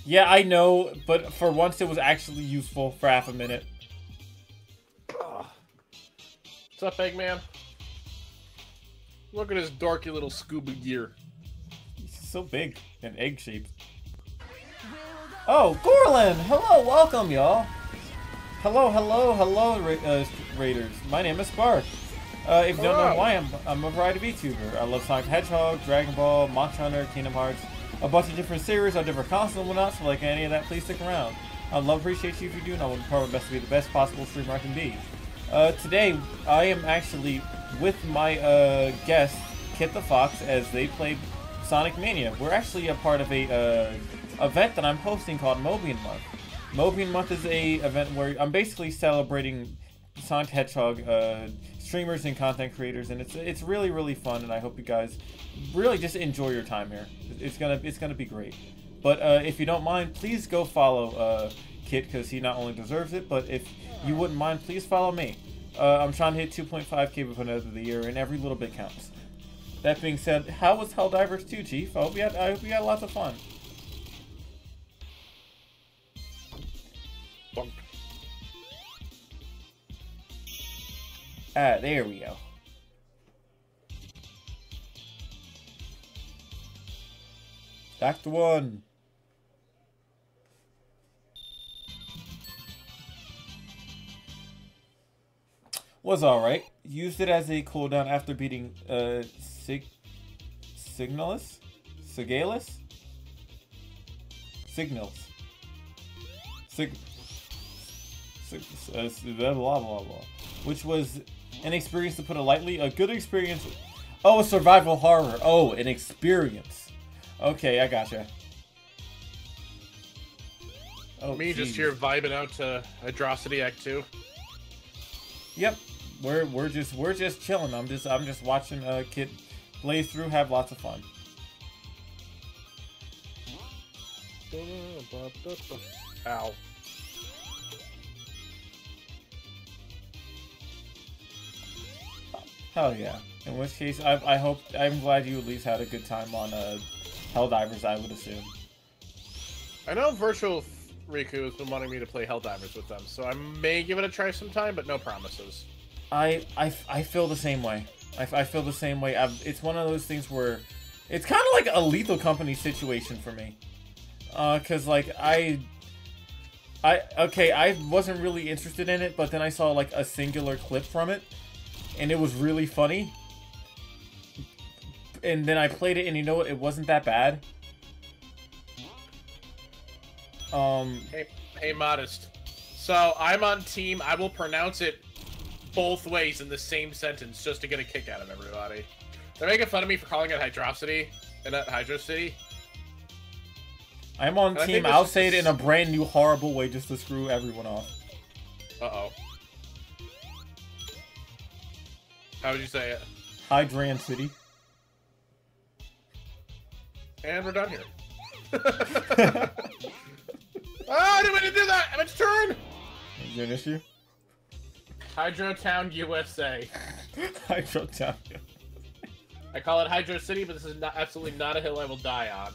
Yeah, I know, but for once it was actually useful for half a minute. What's up, Eggman? Look at his dorky little scuba gear. He's so big and egg-shaped. Oh, Gorlin! Hello, welcome, y'all. Hello, Raiders. My name is Spark. If you don't know who I am, I'm a variety VTuber. I love Sonic the Hedgehog, Dragon Ball, Monster Hunter, Kingdom Hearts, a bunch of different series on different consoles and whatnot, so like any of that, please stick around. I'd love appreciate you if you do, and I will try my best to be the best possible streamer I can be. Today, I am actually with my guest, Kit the Fox, as they played Sonic Mania. We're actually a part of a event that I'm hosting called Mobian Month. Mobian Month is a event where I'm basically celebrating Sonic the Hedgehog streamers and content creators, and it's really fun, and I hope you guys really just enjoy your time here. It's gonna be great. But if you don't mind, please go follow Kit, because he not only deserves it, but if you wouldn't mind, please follow me. I'm trying to hit 2.5K before the end of the year, and every little bit counts. That being said, how was Helldivers 2, Chief? I hope you had lots of fun. Bonk. There we go. Back to 1. Was alright. Used it as a cooldown after beating Signalus? Signals? Blah, blah, blah, blah. Which was an experience, to put it lightly. A good experience. Oh, a survival horror. Oh, an experience. Okay, I gotcha. Oh, Me geez. just here vibing out to Atrocity Act 2. Yep. We're just chilling. I'm just watching a kid play through, have lots of fun. Ow. Hell yeah. In which case, I'm glad you at least had a good time on Helldivers, I would assume. I know Virtual Riku has been wanting me to play Helldivers with them, so I may give it a try sometime, but no promises. I feel the same way. I feel the same way. It's one of those things where it's kind of like a Lethal Company situation for me. Cause like I wasn't really interested in it, but then I saw like a singular clip from it, and it was really funny. And then I played it, and you know what? It wasn't that bad. Hey, Modest. So, I'm on team, I will pronounce it both ways in the same sentence just to get a kick out of everybody. They're making fun of me for calling it Hydrocity and not Hydro City. I'm on team, I'll say it in a brand new horrible way just to screw everyone off. Uh-oh. How would you say it? Hydran City. And we're done here. I didn't mean to do that! I'm its turn! Is there an issue? Hydrotown, USA. Hydrotown. I call it Hydro City, but this is absolutely not a hill I will die on.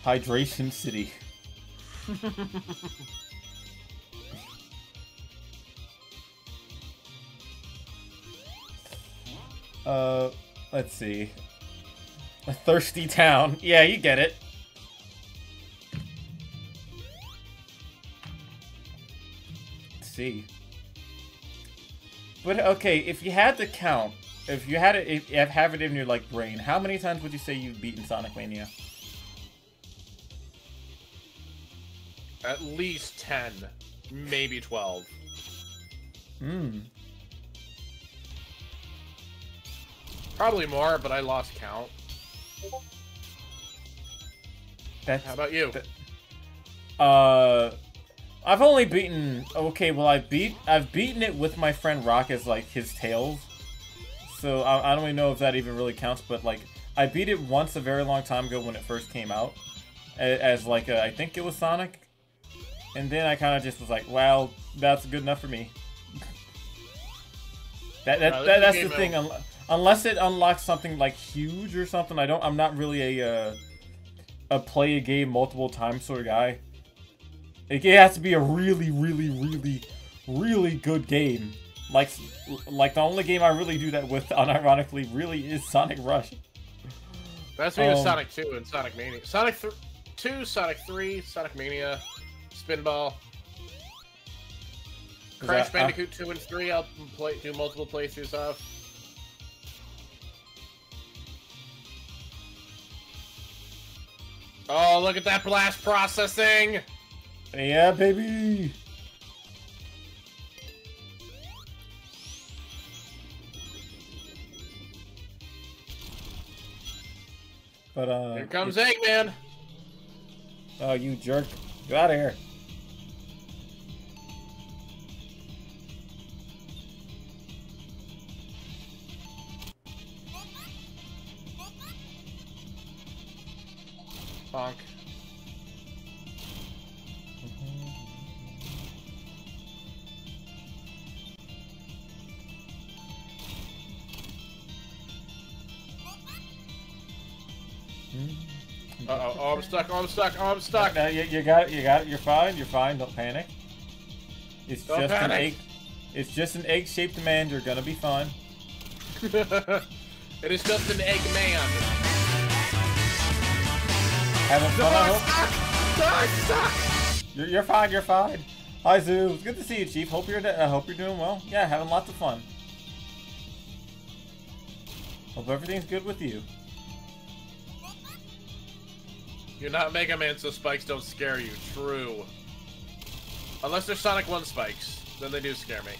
Hydration City. Let's see. A thirsty town. Yeah, you get it. Let's see. But okay, if you had to count, if you had it, have it in your like brain, how many times would you say you've beaten Sonic Mania? At least 10, maybe 12. Hmm. Probably more, but I lost count. How about you? I've only beaten. Okay, well, I've beaten it with my friend Rock as like his Tails. So I don't even know if that even really counts. But like, I beat it once a very long time ago when it first came out, as like I think it was Sonic. And then I kind of just was like, well, that's good enough for me. That's the thing. Unless it unlocks something like huge or something, I'm not really a play a game multiple times sort of guy. It has to be a really, really, really, really good game. Like the only game I really do that with, unironically, really is Sonic Rush. That's me with Sonic 2 and Sonic Mania. Sonic 2, Sonic 3, Sonic Mania, Spinball. Crash Bandicoot 2 and 3, I'll do multiple playthroughs of. Oh, look at that blast processing! Yeah, baby! But, here comes Eggman! Oh, you jerk. Get out of here. Bonk. Uh-oh. Oh, I'm stuck. Oh, I'm stuck. Oh, I'm stuck. No, you got it. You got it. You're fine. You're fine. Don't panic. It's Don't just panic. an egg. It's just an egg-shaped man. You're gonna be fine. It is just an egg man. Having fun, I hope. Stuck. You're fine. You're fine. Hi, Zoo. It's good to see you, Chief. Hope you're doing well. Yeah, having lots of fun. Hope everything's good with you. You're not Mega Man, so spikes don't scare you. True. Unless they're Sonic 1 spikes, then they do scare me.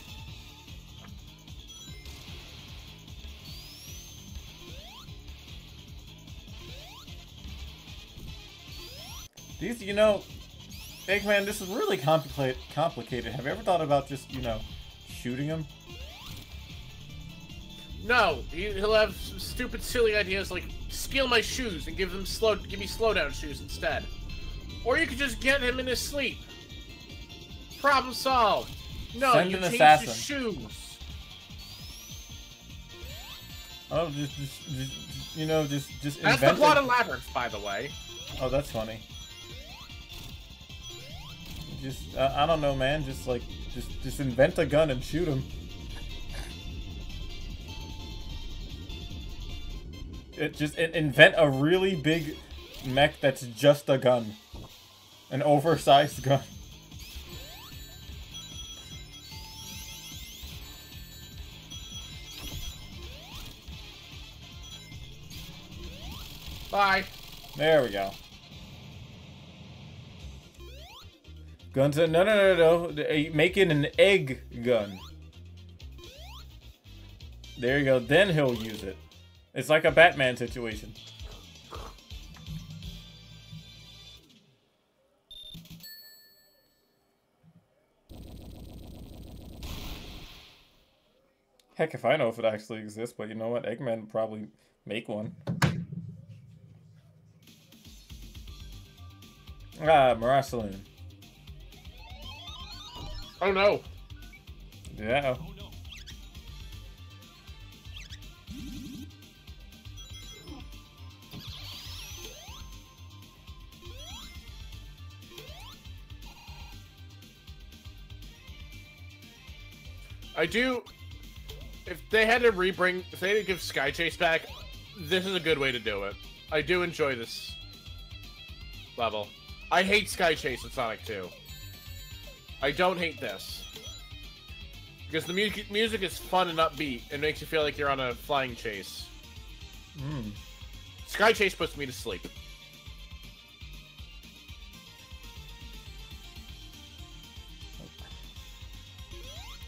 These, you know, Eggman, this is really complicated. Have you ever thought about just, you know, shooting him? No, he'll have some stupid, silly ideas like steal my shoes and give me slowdown shoes instead. Or you could just get him in his sleep. Problem solved. No, Send you an change assassin. his shoes. Oh, just you know, just That's the invent plot it. of Labyrinth, by the way. Oh, that's funny. Just, I don't know, man. Just like, just invent a gun and shoot him. Invent a really big mech that's just a gun, an oversized gun. Bye. There we go. Guns. No. Make it an egg gun. There you go. Then he'll use it. It's like a Batman situation. Heck, if I know if it actually exists, but you know what? Eggman would probably make one. Ah, Marassaline. Oh no. Yeah. I do. If they had to if they had to give Sky Chase back, this is a good way to do it. I do enjoy this level. I hate Sky Chase in Sonic 2. I don't hate this. Because the music is fun and upbeat and makes you feel like you're on a flying chase. Sky Chase puts me to sleep.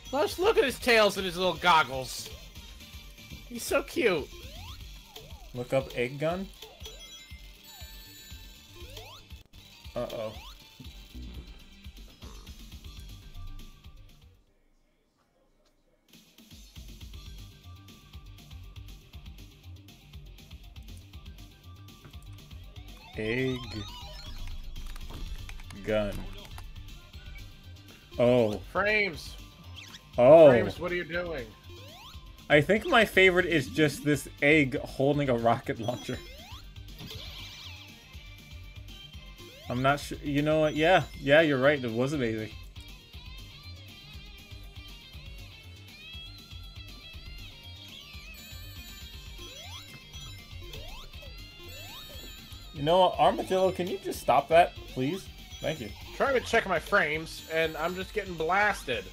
Plus, look at his tails and his little goggles. He's so cute. Look up egg gun. Uh-oh. Egg gun. Oh. Frames. Oh. Frames, what are you doing? I think my favorite is just this egg holding a rocket launcher. I'm not sure. You know what? Yeah, you're right. It was amazing. You know what, Armadillo, can you just stop that, please? Thank you. Trying to check my frames, and I'm just getting blasted.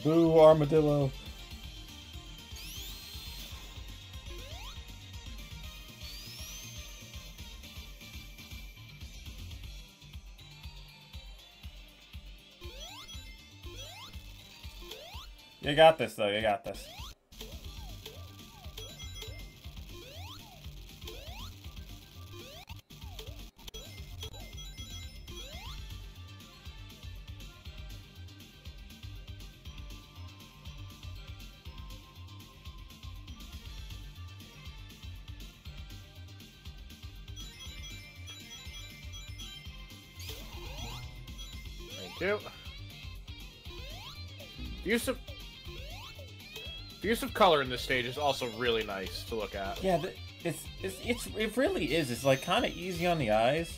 Boo, Armadillo. You got this, though. You got this. Thank you. The use of color in this stage is also really nice to look at. Yeah, it really is. It's like kind of easy on the eyes.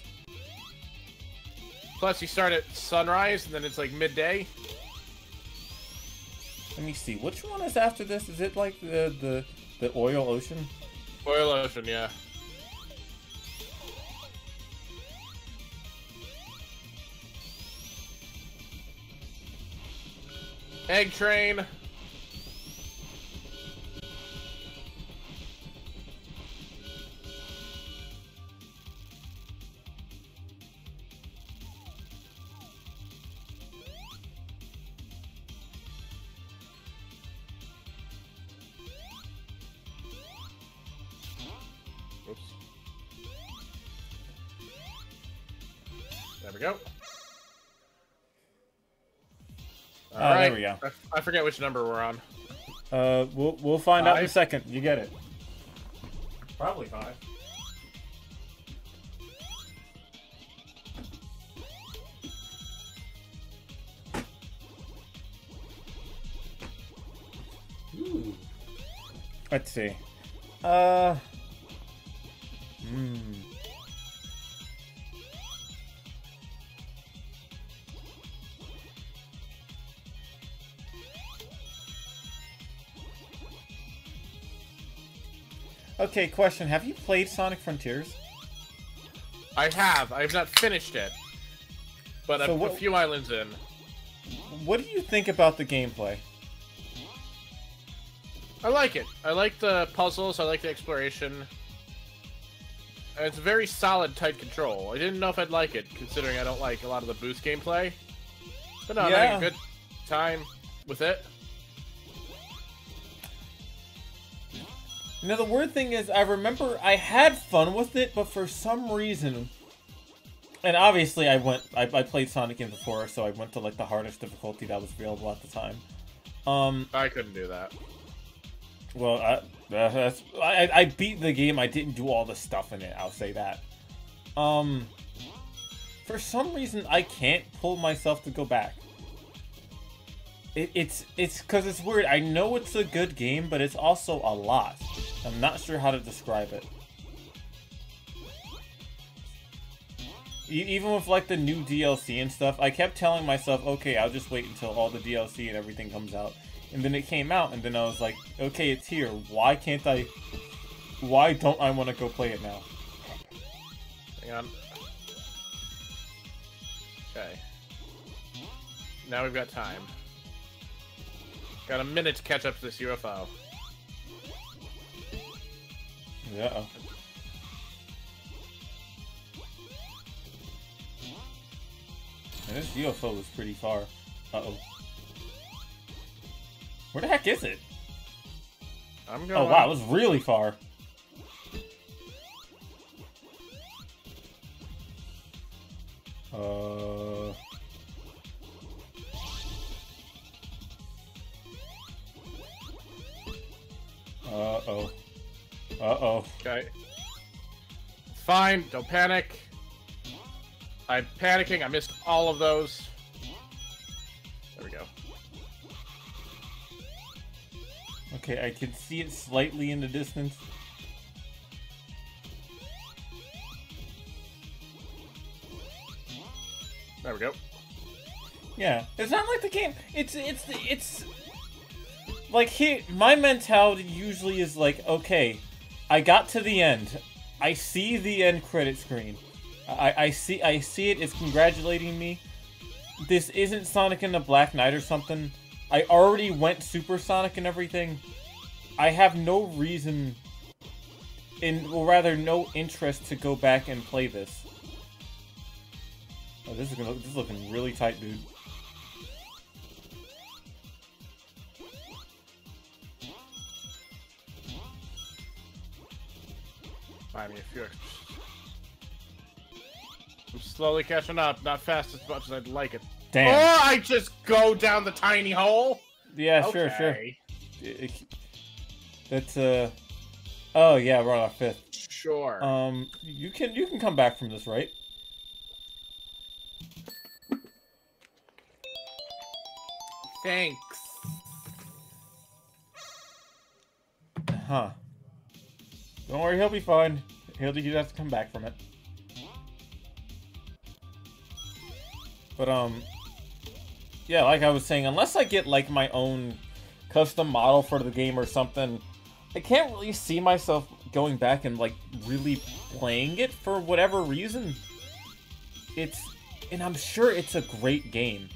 Plus, you start at sunrise, and then it's like midday. Let me see. Which one is after this? Is it like the oil ocean? Oil ocean, yeah. Egg train. Oops. There we go. All right. There we go. I forget which number we're on. We'll find out in a 5? second. You get it. Probably 5. Ooh. Let's see. Okay, question. Have you played Sonic Frontiers? I have. I have not finished it. But So I'm what- a few islands in. What do you think about the gameplay? I like it. I like the puzzles. I like the exploration. And it's very solid, tight control. I didn't know if I'd like it, considering I don't like a lot of the boost gameplay. But no, I'm having a good time with it. You know, the weird thing is, I remember I had fun with it, but for some reason... And obviously, I played Sonic games before, so I went to, like, the hardest difficulty that was available at the time. I couldn't do that. Well, I beat the game, I didn't do all the stuff in it, I'll say that. For some reason, I can't pull myself to go back. It's because it's weird. I know it's a good game, but it's also a lot. I'm not sure how to describe it. Even with like the new DLC and stuff, I kept telling myself, okay, I'll just wait until all the DLC and everything comes out. And then it came out, and then I was like, okay, it's here. Why don't I want to go play it now? Hang on. Okay. Now we've got time. Got a minute to catch up to this UFO. Yeah. And this UFO is pretty far. Uh-oh. Where the heck is it? I'm going. Oh wow, it was really far. Uh-oh. Uh-oh. Okay. Fine, don't panic. I'm panicking, I missed all of those. There we go. Okay, I can see it slightly in the distance. There we go. Yeah, it's not like the game. It's like here. My mentality usually is like, okay, I got to the end. I see the end credit screen. I see it. It's congratulating me. This isn't Sonic and the Black Knight or something. I already went Super Sonic and everything. I have no reason, or rather, no interest to go back and play this. Oh, this is looking really tight, dude. Buy me a few extras. I'm slowly catching up, not fast as much as I'd like it. Damn. Or I just go down the tiny hole? Yeah, Okay. sure. That's oh yeah, we're on our 5th. Sure. You can come back from this, right? Thanks. Huh. Don't worry, he'll be fine. He'll just have to come back from it. But, yeah, like I was saying, unless I get, like, my own custom model for the game or something, I can't really see myself going back and, like, really playing it for whatever reason. And I'm sure it's a great game.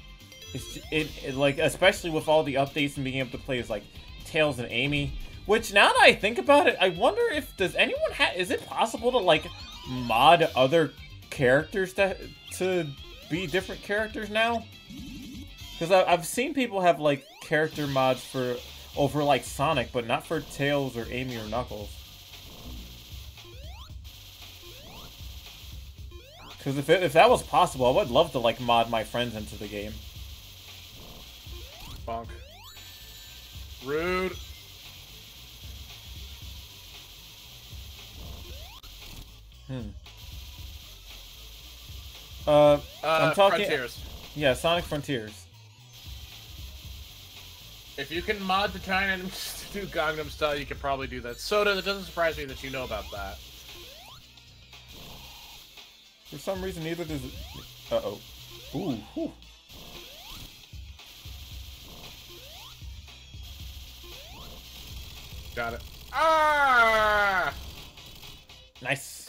Like, especially with all the updates and being able to play as, like, Tails and Amy. Which, now that I think about it, I wonder if, does anyone is it possible to, like, mod other characters to be different characters now? Because I've seen people have, like, character mods over, like, Sonic, but not for Tails or Amy or Knuckles. Because if that was possible, I would love to, like, mod my friends into the game. Bonk. Rude. I'm talking... Frontiers. Yeah, Sonic Frontiers. If you can mod the giant enemies to do Gangnam Style, you can probably do that. Soda, that doesn't surprise me that you know about that. For some reason, neither does it... Uh-oh. Ooh, whew. Got it. Ah! Nice.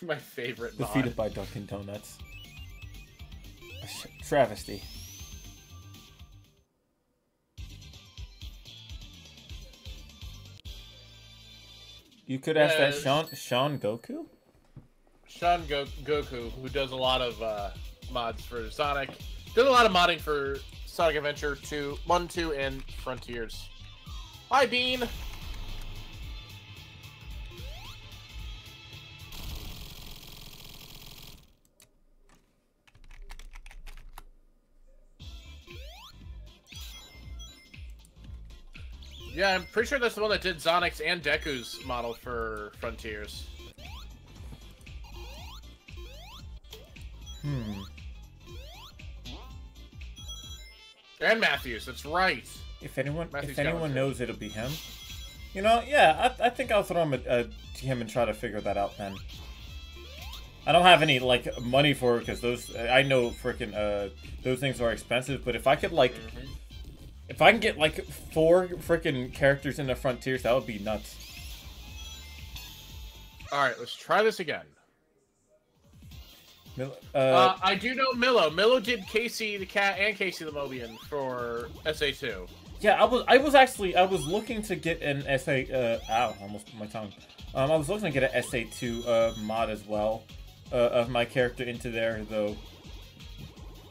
My favorite mod. Defeated by Dunkin' Donuts. A travesty. You could ask that Sean Goku? Sean Goku, who does a lot of mods for Sonic. Does a lot of modding for Sonic Adventure 2, 1, 2, and Frontiers. Hi, Bean! Yeah, I'm pretty sure that's the one that did Sonic's and Deku's model for Frontiers. And Matthews, that's right. If anyone Matthews knows, it'll be him. You know, yeah, I think I'll throw him to him and try to figure that out then. I don't have any, like, money for it, because those, I know frickin', those things are expensive, but if I could, like, if I can get, like, 4 frickin' characters in the Frontiers, that would be nuts. Alright, let's try this again. I do know Millo. Millo did Casey the Cat and Casey the Mobian for SA2. Yeah, I was looking to get an SA, ow, almost put my tongue. I was looking to get an SA2, mod as well, of my character into there, though,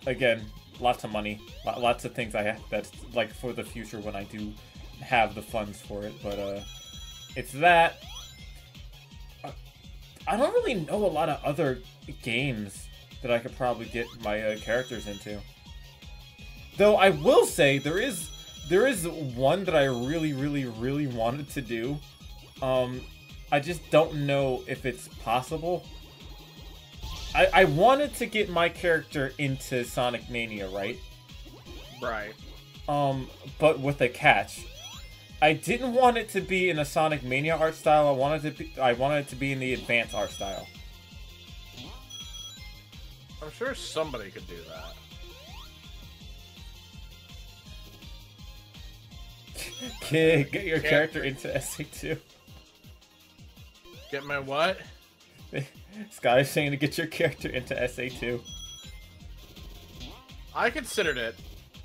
again, lots of money, lots of things I have, that's, like, for the future when I do have the funds for it, but, it's that. I don't really know a lot of other games that I could probably get my characters into. Though I will say there is one that I really wanted to do. I just don't know if it's possible. I wanted to get my character into Sonic Mania, right? Right. But with a catch. I didn't want it to be in a Sonic Mania art style. I wanted it to be in the advanced art style. I'm sure somebody could do that. Kid, get your character into SA2. Get my what? Sky's saying to get your character into SA2. I considered it.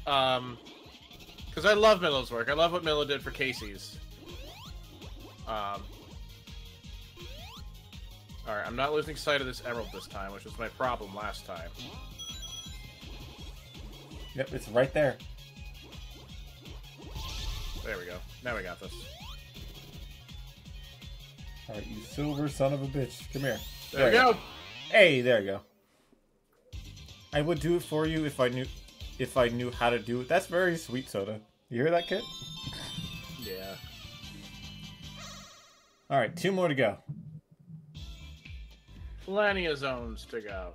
Because I love Millo's work. I love what Millo did for Casey's. Alright, I'm not losing sight of this emerald this time, which was my problem last time. Yep, it's right there. There we go. Now we got this. Alright, you silver son of a bitch. Come here. There we go. Hey, there you go. I would do it for you if I knew how to do it. That's very sweet, Soda. You hear that, kid? Yeah. Alright, 2 more to go. Plenty of zones to go.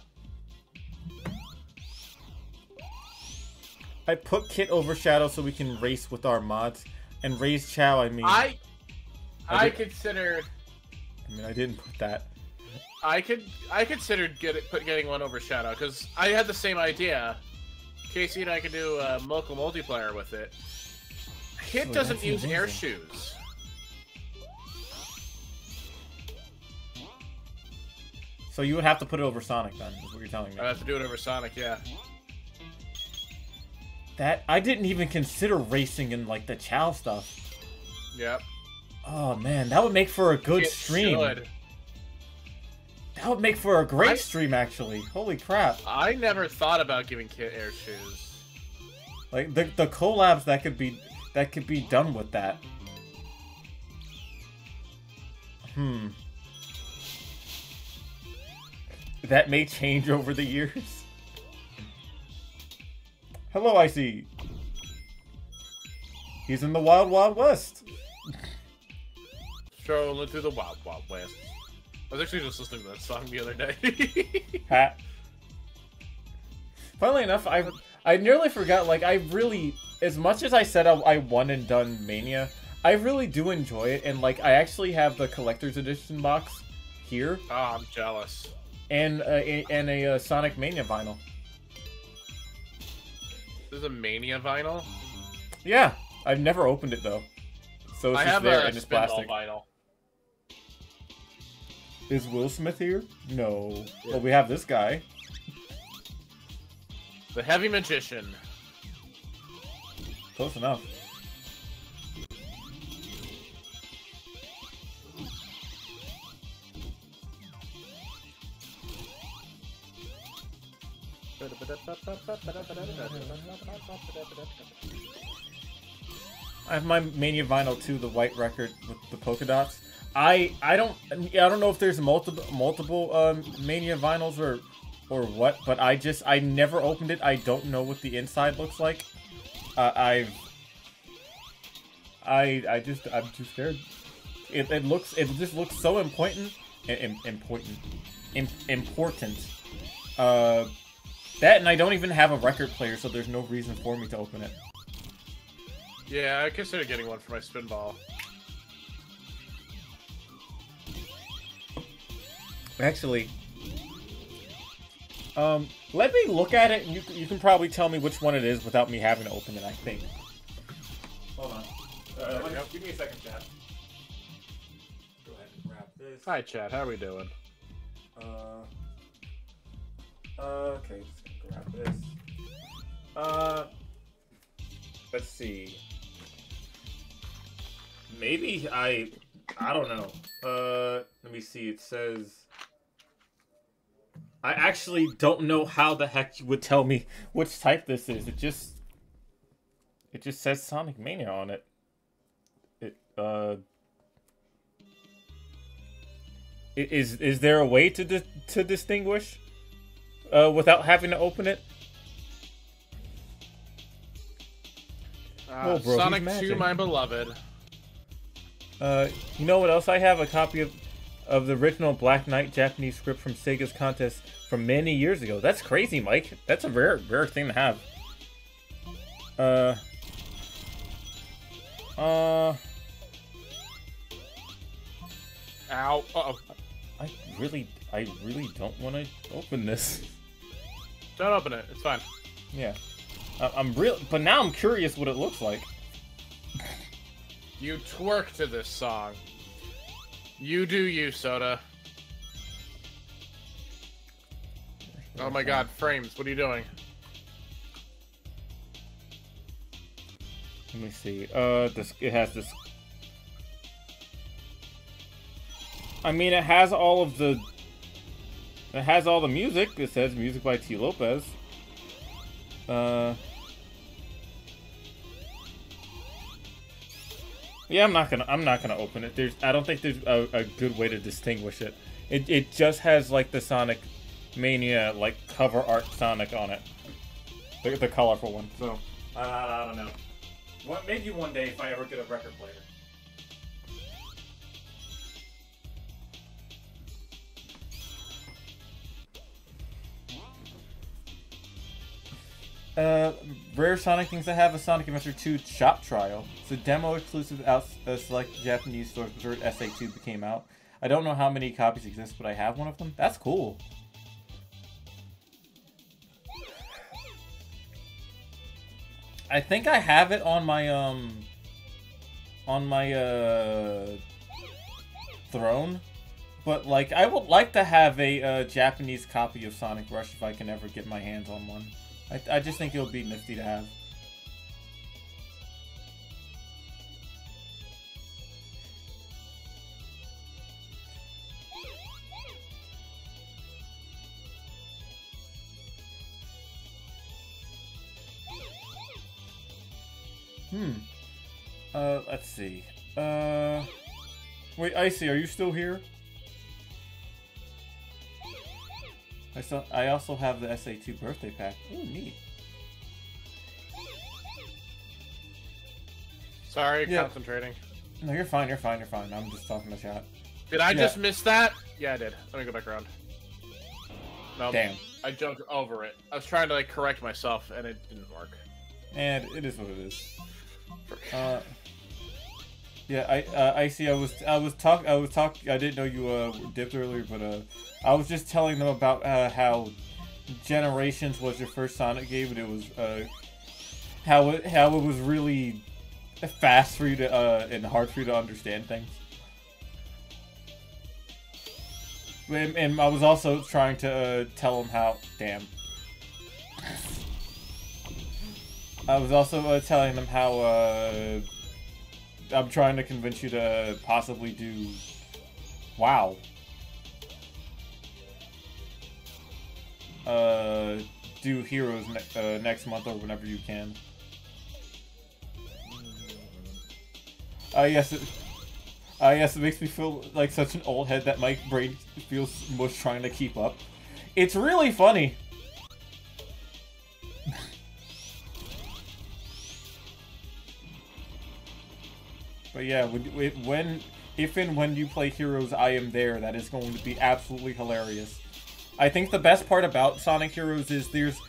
I put Kit over Shadow so we can race with our mods. And raise Chow, I mean... I consider. I mean, I didn't put that. I considered getting one over Shadow because I had the same idea. Casey and I could do local multiplayer with it. Kit doesn't use air shoes. So you would have to put it over Sonic then, is what you're telling me. I'd have to do it over Sonic, yeah. That I didn't even consider racing in like the Chow stuff. Yep. Oh man, that would make for a good stream. Should. That would make for a great stream, actually. Holy crap! I never thought about giving Kit air shoes. Like the collabs that could be done with that. That may change over the years. Hello, Icy. He's in the Wild Wild West. Strolling through the Wild Wild West. I was actually just listening to that song the other day. Ha. Funnily enough, I nearly forgot. Like, I really, as much as I said I won and done Mania, I really do enjoy it. And like, I actually have the collector's edition box here. Oh, I'm jealous. And a Sonic Mania vinyl. This is a Mania vinyl? Yeah, I've never opened it though. So it's just there and it's plastic. Vinyl. Is Will Smith here? No. Yeah. Well, we have this guy. The Heavy Magician. Close enough. I have my Mania vinyl too, the white record with the polka dots. I don't know if there's multiple Mania vinyls or what, but I never opened it. I don't know what the inside looks like. I'm too scared. It just looks so important. That, and I don't even have a record player, so there's no reason for me to open it. Yeah, I consider getting one for my spinball. Actually, let me look at it, and you can probably tell me which one it is without me having to open it, I think. Hold on. Give me a second, chat. Go ahead and grab this. Hi, chat. How are we doing? Okay, just gonna grab this. Let's see. Maybe I don't know. Let me see. It says. I actually don't know how the heck you would tell me which type this is. It just says Sonic Mania on it. Is there a way to distinguish without having to open it? Bro, Sonic 2, my beloved. You know what else I have? A copy of the original Black Knight Japanese script from Sega's contest from many years ago. That's crazy, Mike. That's a rare thing to have. Ow. Uh-oh. I really don't want to open this. Don't open it. It's fine. Yeah. But now I'm curious what it looks like. You twerk to this song. You do you, Soda. Oh my god, frames, what are you doing? Let me see. It has this. I mean, it has all the music. It says music by T. Lopez. Yeah, I'm not gonna open it. I don't think there's a good way to distinguish it. It just has like the Sonic Mania like cover art Sonic on it, the colorful one. So I don't know. Maybe one day if I ever get a record player. Rare Sonic things I have a Sonic Adventure 2 shop trial. It's a demo exclusive out select Japanese stores before SA2 came out. I don't know how many copies exist, but I have one of them. That's cool. I think I have it on my throne, but like I would like to have a Japanese copy of Sonic Rush if I can ever get my hands on one. I just think it would be nifty to have. Let's see. Wait, Icy, are you still here? I also have the SA2 birthday pack. Ooh, neat. Sorry, Yeah. concentrating. No, you're fine, you're fine, you're fine. I'm just talking to chat. Did I just miss that? Yeah, I did. Let me go back around. No, Damn. I jumped over it. I was trying to like correct myself, and it didn't work. And it is what it is. Yeah, Icy, I didn't know you dipped earlier, but I was just telling them about how Generations was your first Sonic game, and it was how it was really fast for you to and hard for you to understand things. And I was also trying to tell them how I was also telling them how I'm trying to convince you to possibly do WoW. Do Heroes next month or whenever you can. Yes, it makes me feel like such an old head that my brain feels mush trying to keep up. It's really funny. But yeah, if and when you play Heroes, I am there. That is going to be absolutely hilarious. I think the best part about Sonic Heroes is there's,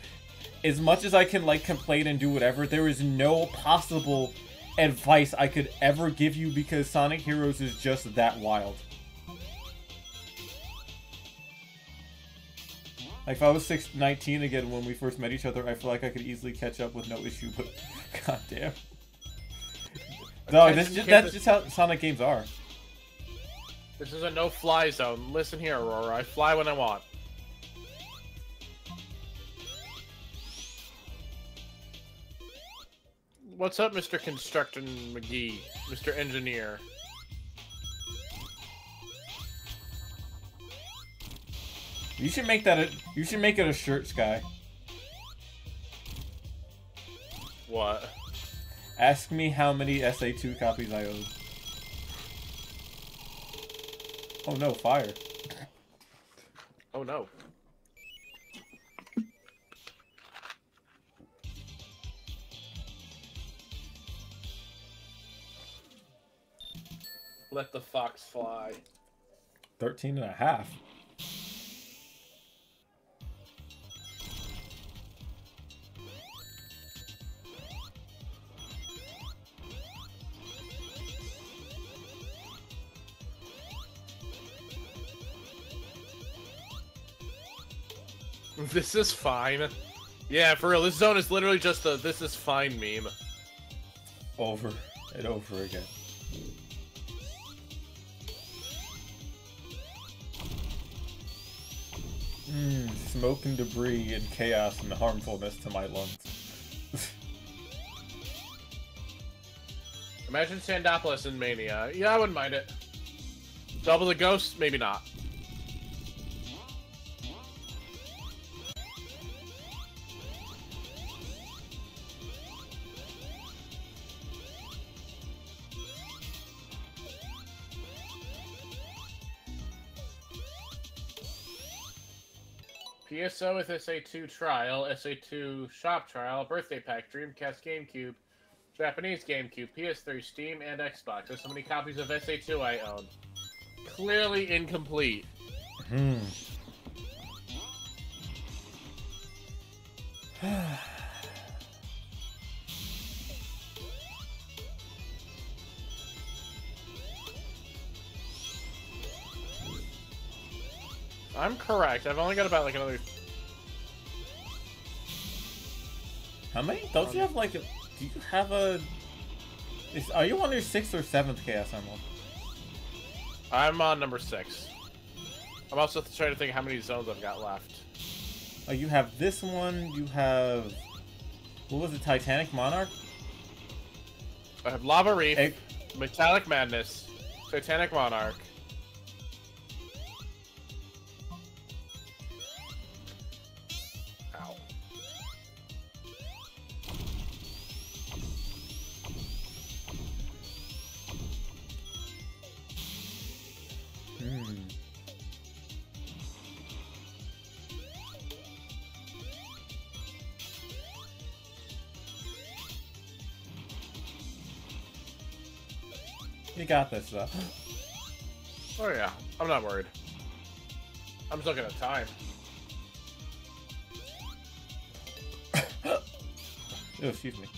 as much as I can like complain and do whatever, there is no possible advice I could ever give you because Sonic Heroes is just that wild. Like if I was 19 again when we first met each other, I feel like I could easily catch up with no issue, but goddamn. No, that's just how Sonic games are. This is a no-fly zone. Listen here, Aurora. I fly when I want. What's up, Mr. Constructor McGee? Mr. Engineer. You should make it a shirt, Sky. What? Ask me how many SA2 copies I owe. Oh no, fire. Oh no. Let the fox fly. 13 and a half. This is fine. Yeah, for real, this zone is literally just a "this is fine" meme. Over and over again. Smoke and debris and chaos and harmfulness to my lungs. Imagine Sandopolis in Mania. Yeah, I wouldn't mind it. Double the ghost? Maybe not. PSO with SA2 trial, SA2 shop trial, birthday pack, Dreamcast GameCube, Japanese GameCube, PS3, Steam, and Xbox. There's so many copies of SA2 I own. Clearly incomplete. I'm correct. I've only got about like another. How many? Don't you have like a... Do you have a... Are you on your 6th or 7th Chaos Emerald? I'm on number 6. I'm also trying to think how many zones I've got left. Oh, you have this one, you have... What was it, Titanic Monarch? I have Lava Reef, Metallic Madness, Titanic Monarch. Ow. You got this, though. Oh yeah, I'm not worried. I'm just looking at time. Oh, excuse me.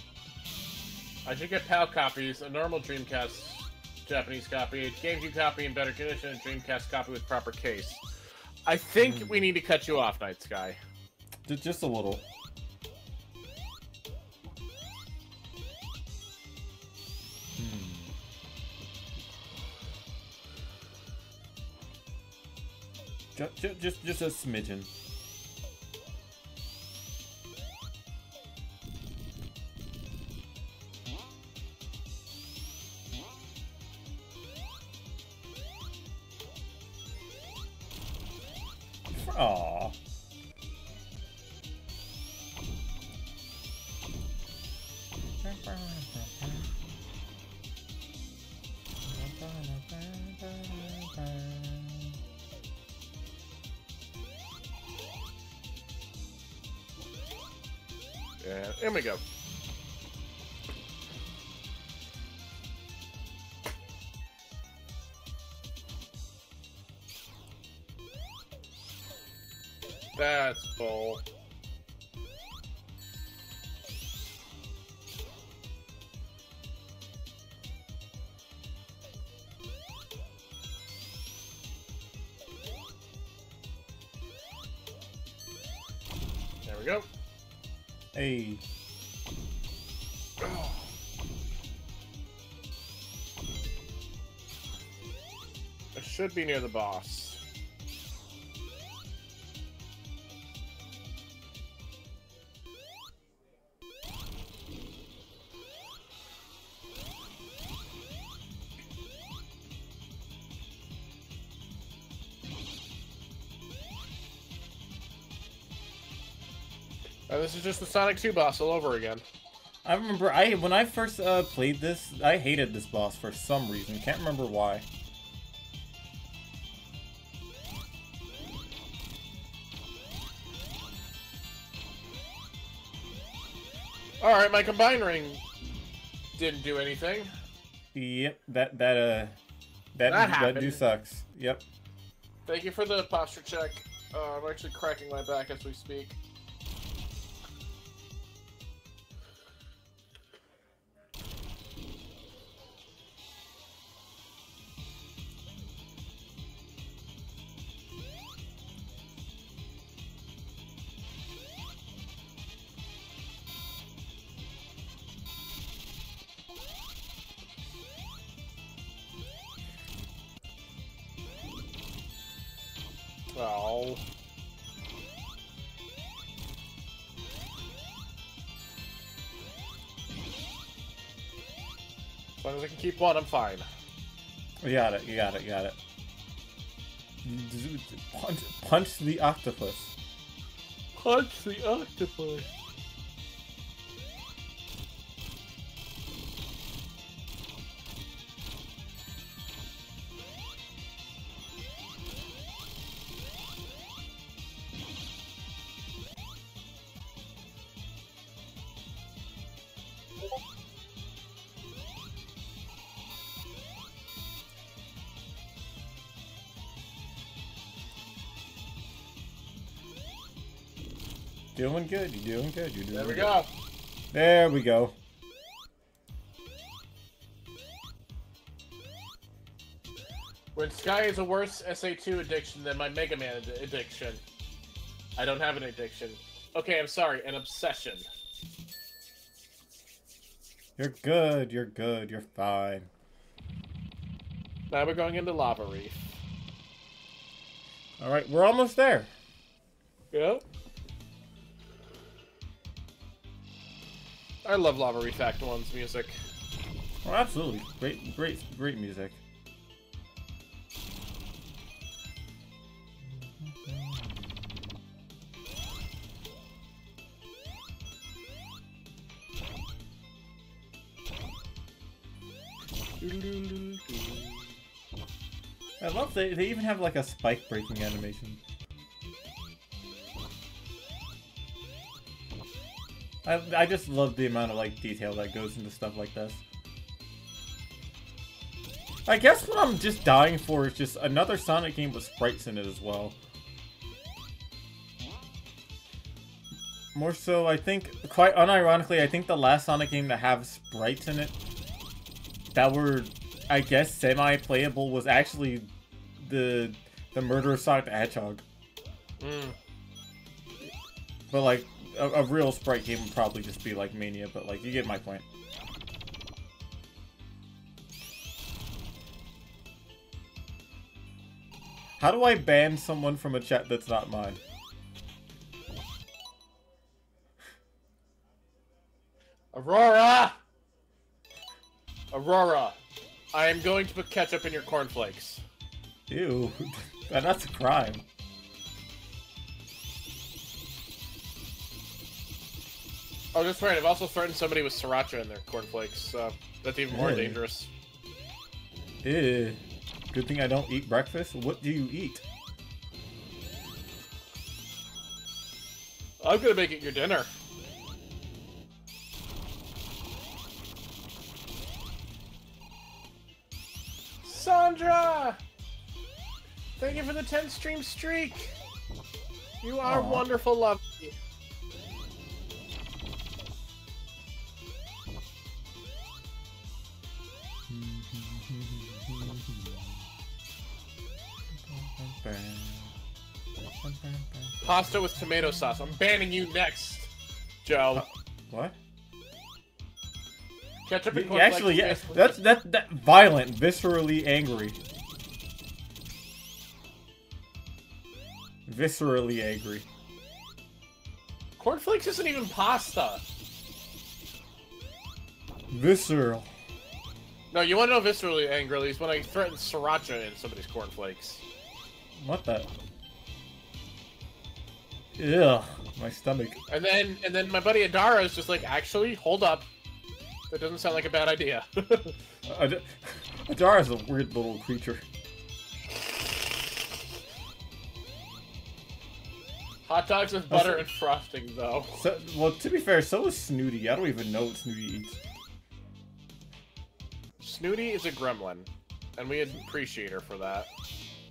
I should get PAL copies, a normal Dreamcast Japanese copy, a GameCube copy in better condition, and a Dreamcast copy with proper case. I think we need to cut you off, Night Sky. Just a little. Just a smidgen. Aww. Yeah, here we go. That's full. There we go. Hey. It should be near the boss. This is just the Sonic 2 boss all over again. I remember when I first played this, I hated this boss for some reason. Can't remember why. Alright, my combine ring didn't do anything. Yep, that do sucks. Yep. Thank you for the posture check. I'm actually cracking my back as we speak. Oh. As long as I can keep one, I'm fine. You got it. Punch the octopus. Punch the octopus. Doing good. You're doing good. You're doing There good. we go. There we go. When Sky is a worse SA2 addiction than my Mega Man addiction. I don't have an addiction. Okay, I'm sorry, an obsession. You're good, you're good, you're fine. Now we're going into Lava Reef. Alright, we're almost there. Yep. I love Lava Reef Act 1's music. Oh, absolutely. Great music. I love they even have like a spike breaking animation. I just love the amount of like detail that goes into stuff like this. I guess what I'm just dying for is just another Sonic game with sprites in it as well. More so, I think, quite unironically, I think the last Sonic game to have sprites in it that were, I guess, semi-playable was actually the Murder of Sonic the Hedgehog. But like, a real sprite game would probably just be like Mania, but like, you get my point. How do I ban someone from a chat that's not mine? Aurora! Aurora, I am going to put ketchup in your cornflakes. Ew, that's a crime. Oh, that's right, I've also threatened somebody with sriracha in their cornflakes, so that's even more dangerous. Ew. Good thing I don't eat breakfast. What do you eat? I'm gonna make it your dinner. Sandra! Thank you for the 10 stream streak! You are wonderful, lovely. Pasta with tomato sauce. I'm banning you next, Joe. What? Ketchup and Actually, yeah, that's violent, viscerally angry. Viscerally angry. Cornflakes isn't even pasta. Visceral. No, you want to know viscerally angrily is when I threaten sriracha in somebody's cornflakes. What the? Ugh, my stomach. And then my buddy Adara is just like, actually, hold up. That doesn't sound like a bad idea. Adara's a weird little creature. Hot dogs with butter and frosting, though. So, well, to be fair, so is Snooty. I don't even know what Snooty eats. Snooty is a gremlin, and we appreciate her for that.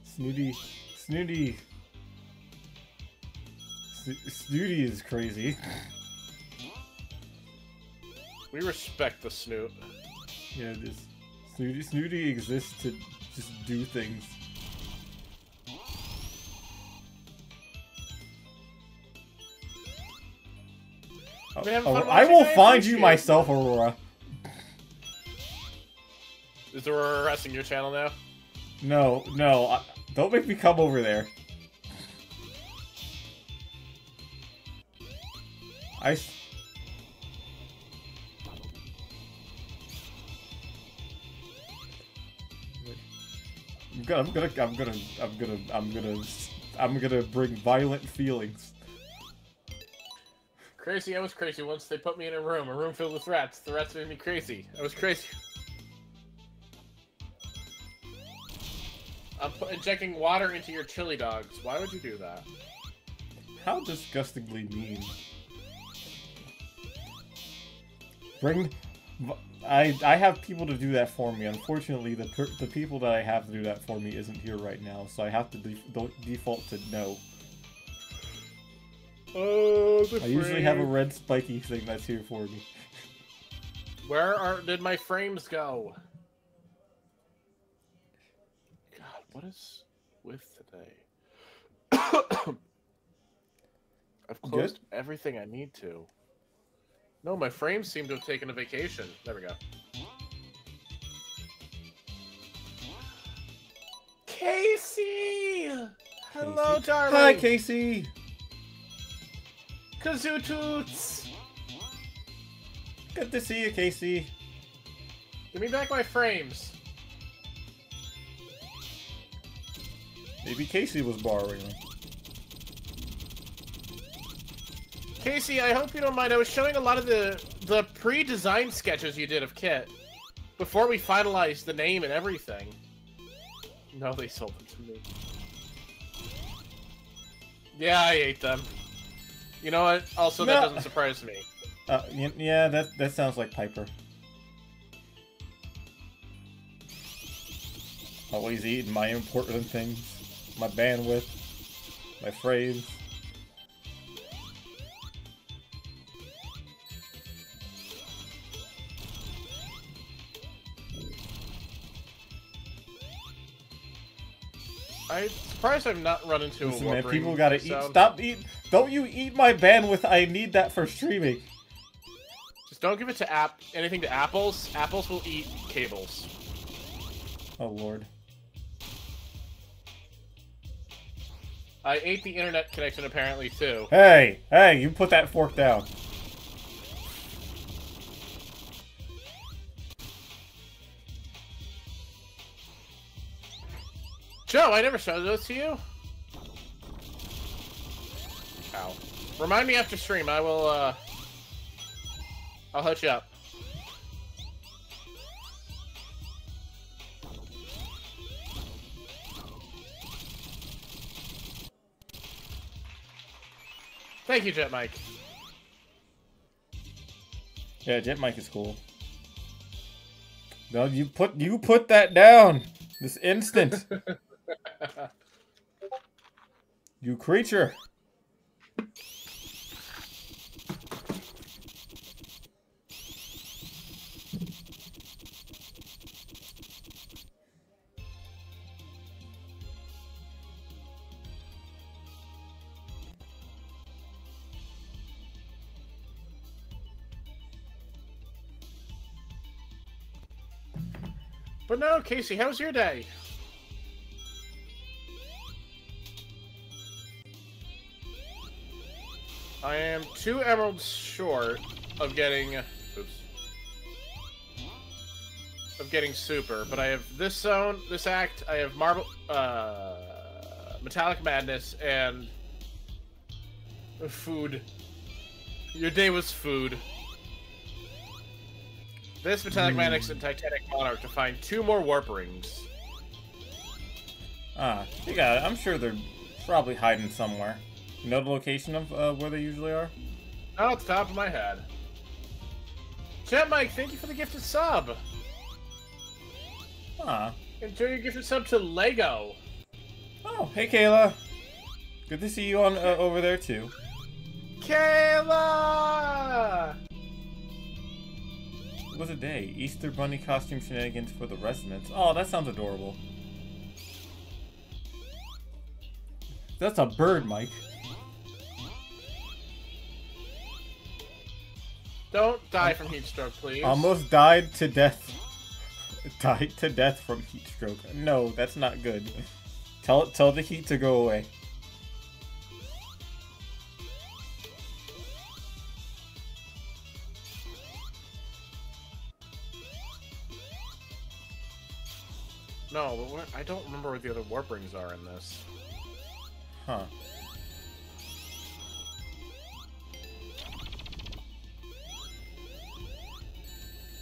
Snooty is crazy. We respect the Snoot. Yeah, Snooty exists to just do things. I will find you myself, Aurora. Is Aurora harassing your channel now? No, don't make me come over there. I'm gonna bring violent feelings. Crazy, I was crazy once they put me in a room filled with rats. The rats made me crazy. I was crazy. I'm injecting water into your chili dogs. Why would you do that? How disgustingly mean. I have people to do that for me. Unfortunately, the people that I have to do that for me isn't here right now, so I have to default to no. Oh, I usually have a red spiky thing that's here for me. Where did my frames go? God, What is with today? I've closed everything I need to. No, my frames seem to have taken a vacation. There we go. Casey! Hello, darling! Hi, Casey! Kazoo Toots! Good to see you, Casey. Give me back my frames. Maybe Casey was borrowing them. Casey, I hope you don't mind. I was showing a lot of the pre-designed sketches you did of Kit before we finalized the name and everything. No, they sold them to me. Yeah, I ate them. You know what? Also, that doesn't surprise me. Yeah, that sounds like Piper. Always eating my important things, my bandwidth, my frames. I'm surprised I've not run into Listen, a man, warping people gotta sound. eat. Stop eating. Don't you eat my bandwidth? I need that for streaming. Just don't give it to anything to apples. Apples will eat cables. Oh lord. I ate the internet connection apparently too. Hey, you put that fork down. Joe, I never showed those to you. Ow. Remind me after stream. I will, I'll hook you up. Thank you, Jet Mike. Yeah, Jet Mike is cool. No, you put that down this instant. You creature. But no, Casey, how was your day? I am 2 emeralds short of getting... Oops. Of getting super, but I have this zone, this act, I have Metallic Madness, and... Food. Your day was food. This Metallic Madness and Titanic Monarch to find 2 more warp rings. You got it. I'm sure they're probably hiding somewhere. You know the location of where they usually are? Not off the top of my head. Chat Mike, thank you for the gifted sub. Enjoy your gifted sub to Lego. Oh, hey Kayla. Good to see you on over there too. Kayla! What a day. Easter Bunny costume shenanigans for the residents. Oh, that sounds adorable. That's a bird, Mike. Don't die from heat stroke, please. Almost died to death. Died to death from heat stroke. No, that's not good. Tell the heat to go away. No, but I don't remember where the other warp rings are in this. Huh.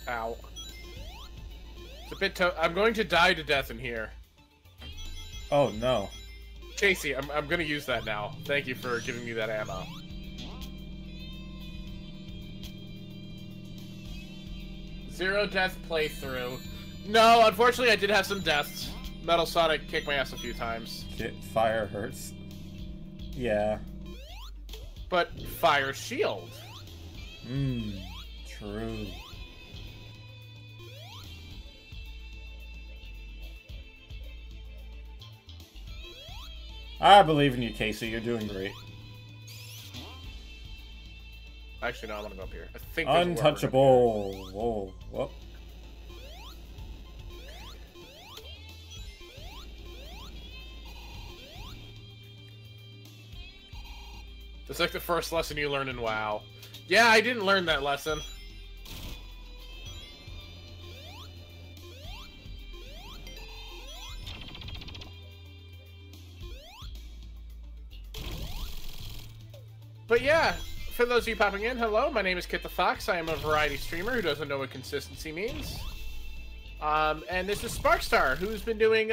Ow. It's a bit I'm going to die to death in here. Oh no. Casey, I'm gonna use that now. Thank you for giving me that ammo. Zero death playthrough. No, unfortunately I did have some deaths. Metal Sonic kicked my ass a few times. Fire hurts. Yeah. But Fire Shield. True. I believe in you, Casey. You're doing great. Actually, no, I'm gonna go up here. I think there's a worm Untouchable. Whoa. Whoop. It's like the first lesson you learn in WoW. Yeah, I didn't learn that lesson. But yeah, for those of you popping in, hello, my name is Kit the Fox. I am a variety streamer who doesn't know what consistency means. And this is Sparkstar, who's been doing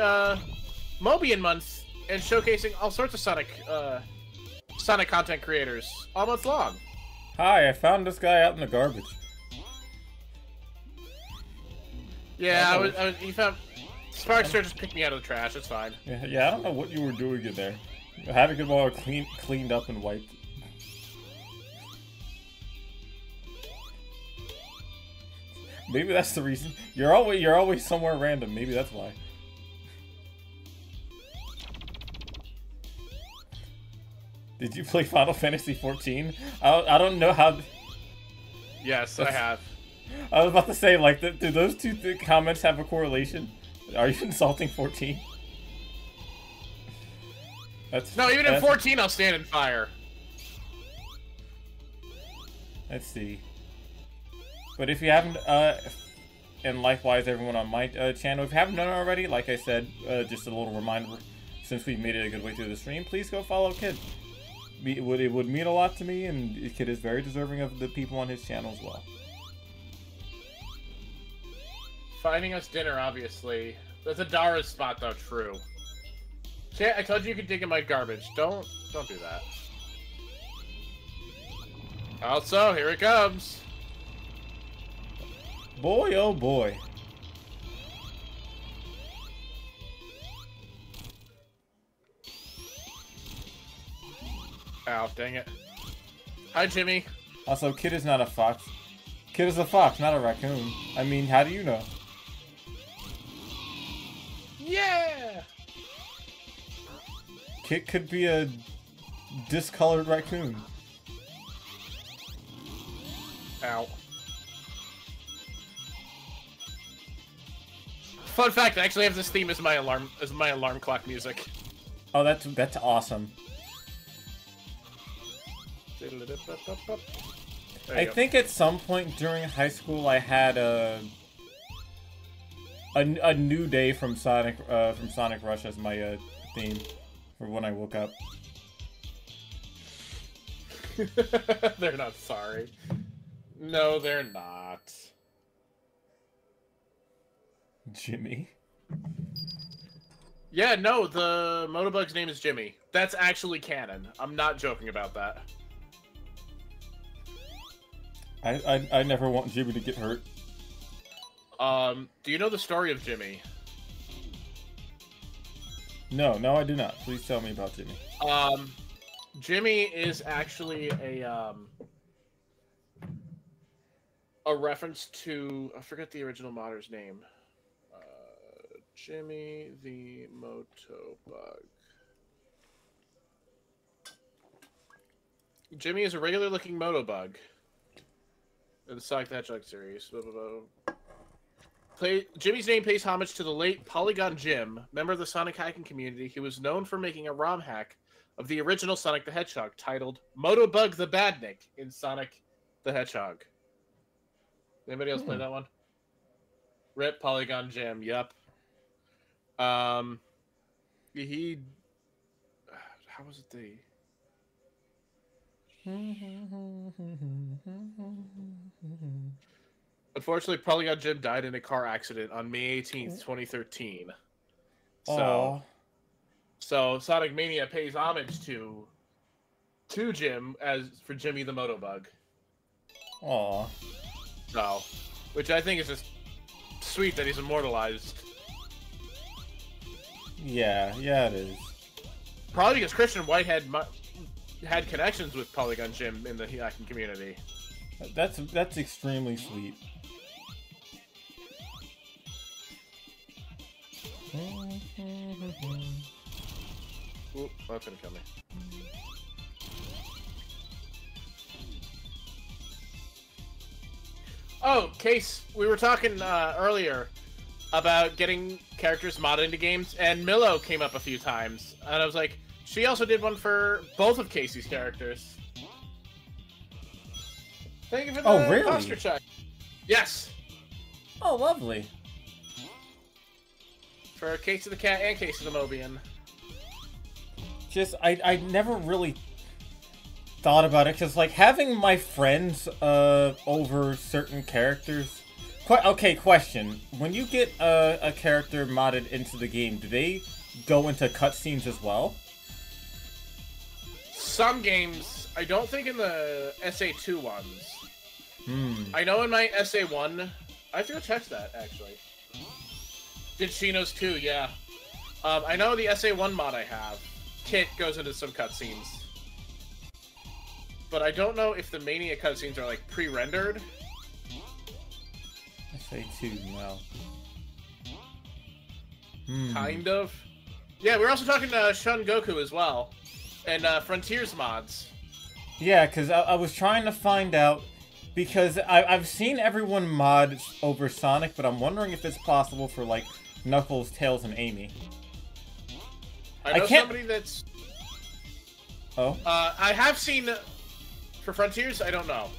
Mobian months and showcasing all sorts of Sonic content creators all month long. Hi, I found this guy out in the garbage. Yeah, you found Sparkstar just picked me out of the trash. It's fine. Yeah, I don't know what you were doing in there. Had a good while cleaned up and wiped. Maybe that's the reason. You're always somewhere random. Maybe that's why. Did you play Final Fantasy 14? I don't know how. Yes, I have. I was about to say, like, do those two comments have a correlation? Are you insulting 14? No, even in 14, I'll stand in fire. Let's see. But if you haven't, and likewise everyone on my channel, if you haven't done it already, like I said, just a little reminder, since we've made it a good way through the stream, please go follow Kid. It would mean a lot to me, and Kid is very deserving of the people on his channel as well. Finding us dinner, obviously. That's a Dara's spot, though, true. Chat, I told you could dig in my garbage. Don't do that. Also, here it comes. Boy, oh boy. Ow, dang it. Hi, Jimmy. Also, Kid is not a fox. Kid is a fox, not a raccoon. I mean, how do you know? Yeah! Kid could be a discolored raccoon. Ow. Fun fact, I actually have this theme as my alarm clock music. Oh, that's awesome. I think at some point during high school I had a New Day from Sonic Rush as my theme for when I woke up. They're not sorry. No, they're not. Jimmy? Yeah, no, the Motobug's name is Jimmy. That's actually canon. I'm not joking about that. I never want Jimmy to get hurt. Do you know the story of Jimmy? No, I do not. Please tell me about Jimmy. Jimmy is actually a reference to, I forget the original modder's name. Jimmy the Motobug. Jimmy is a regular-looking Motobug in the Sonic the Hedgehog series. Jimmy's name pays homage to the late Polygon Jim, member of the Sonic hacking community, who was known for making a ROM hack of the original Sonic the Hedgehog titled Motobug the Badnik in Sonic the Hedgehog. Anybody else play that one? Rip Polygon Jim, yep. He... How was it the... Unfortunately, Polygon Jim died in a car accident on May 18th, 2013. So Sonic Mania pays homage to Jim for Jimmy the Motobug. Aww. So, which I think is just sweet that he's immortalized. Yeah, it is. Probably because Christian Whitehead had connections with Polygon Jim in the hacking community. That's extremely sweet. Ooh, that's gonna kill me. Oh, Case, we were talking earlier about getting characters modded into games, and Milo came up a few times, and I was like, she also did one for both of Casey's characters. Thank you for the posture check. Yes. Oh, lovely. For Casey the Cat and Casey the Mobian. Just, I never really thought about it, because, like, having my friends over certain characters... Okay, question. When you get a character modded into the game, do they go into cutscenes as well? Some games. I don't think in the SA2 ones. I know in my SA1... I have to go check that, actually. Did Shino's 2, yeah. I know the SA1 mod I have. Kit goes into some cutscenes. But I don't know if the Mania cutscenes are, like, pre-rendered. SA2, no. Kind of. Yeah, we're also talking to Shun Goku as well. And Frontiers mods. Yeah, because I was trying to find out... Because I've seen everyone mod over Sonic, but I'm wondering if it's possible for, like, Knuckles, Tails, and Amy. I know somebody that's... Oh? I have seen... For Frontiers, I don't know.